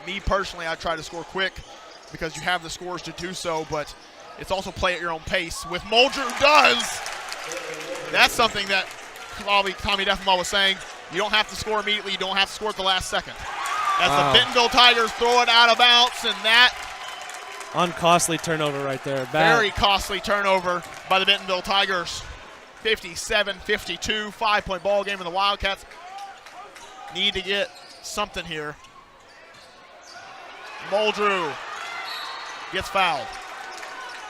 Me personally, I try to score quick because you have the scores to do so, but it's also play at your own pace. With Muldrew does. That's something that probably Tommy Deffinbaugh was saying. You don't have to score immediately. You don't have to score at the last second. As the Bentonville Tigers throw it out of bounds, and that uncostly turnover right there. Very costly turnover by the Bentonville Tigers. 57-52, 5-point ball game, and the Wildcats need to get something here. Muldrew gets fouled.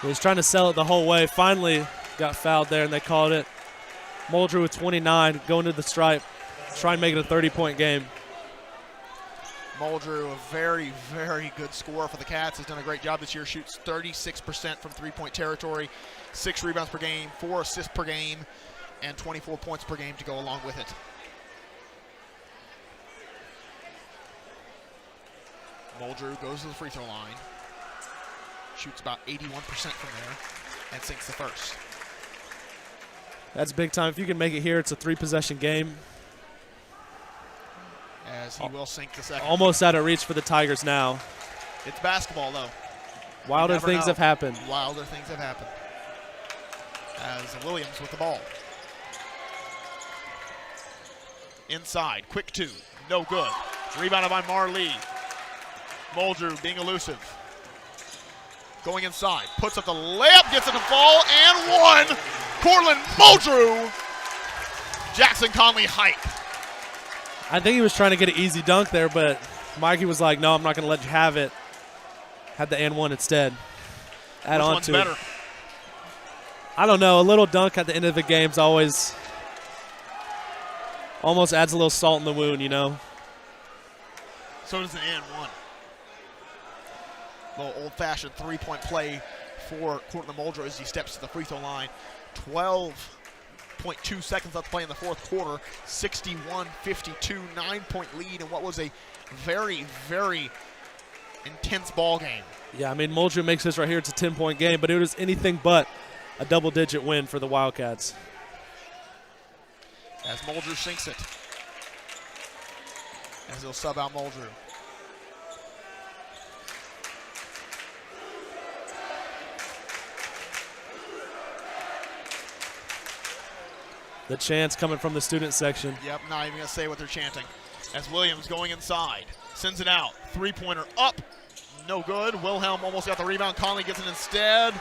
He was trying to sell it the whole way. Finally got fouled there, and they called it. Muldrew with 29, going to the stripe, try and make it a 30-point game. Muldrew, a very, very good scorer for the Cats, has done a great job this year. Shoots 36% from 3-point territory, 6 rebounds per game, 4 assists per game, and 24 points per game to go along with it. Muldrew goes to the free throw line, shoots about 81% from there, and sinks the first. That's big time. If you can make it here, it's a 3-possession game. As he will sink the second. Almost out of reach for the Tigers now. It's basketball, though. Wilder things have happened. Wilder things have happened. As Williams with the ball. Inside, quick 2, no good. Rebounded by Marley. Muldrew being elusive. Going inside, puts up the layup, gets it to fall, and 1. Cortland Muldrew. Jackson Conley hype. I think he was trying to get an easy dunk there, but Mikey was like, no, I'm not going to let you have it. Had the and 1 instead. Add on to better? It. I don't know. A little dunk at the end of the game's almost adds a little salt in the wound, you know. So does an and 1. A little old-fashioned 3-point play for Cortland Muldrew as he steps to the free throw line. 12.2 seconds left to play in the fourth quarter. 61-52, 9-point lead in what was a very, very intense ball game. Yeah, I mean, Muldrew makes this right here. It's a 10-point game, but it was anything but a double-digit win for the Wildcats. As Muldrew sinks it. As he'll sub out Muldrew. The chants coming from the student section. Yep, not even going to say what they're chanting. As Williams going inside, sends it out. 3-pointer up, no good. Wilhelm almost got the rebound. Conley gets it instead.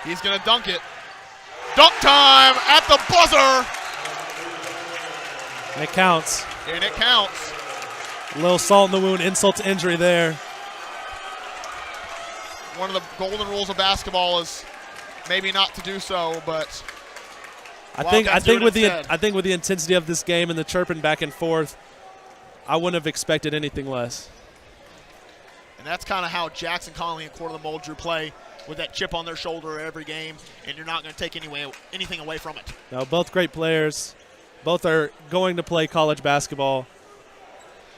He's going to dunk it. Dunk time at the buzzer. And it counts. And it counts. A little salt in the wound, insult to injury there. One of the golden rules of basketball is maybe not to do so, but I think with the intensity of this game and the chirping back and forth, I wouldn't have expected anything less. And that's kind of how Jackson Conley and Cortland Muldrew play, with that chip on their shoulder every game, and you're not going to take anything away from it. No, both great players. Both are going to play college basketball.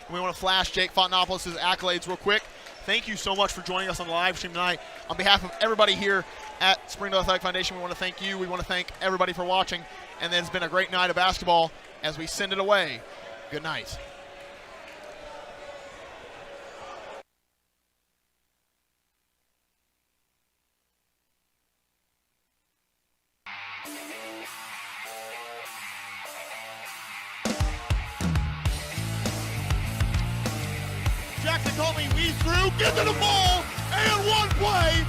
We want to flash Jake Fontenopoulos' accolades real quick. Thank you so much for joining us on the live stream tonight. On behalf of everybody here at Springdale Athletic Foundation, we want to thank you. We want to thank everybody for watching. And it's been a great night of basketball as we send it away. Good night. Jackson Conley weaves through, gets it a ball, and 1 play.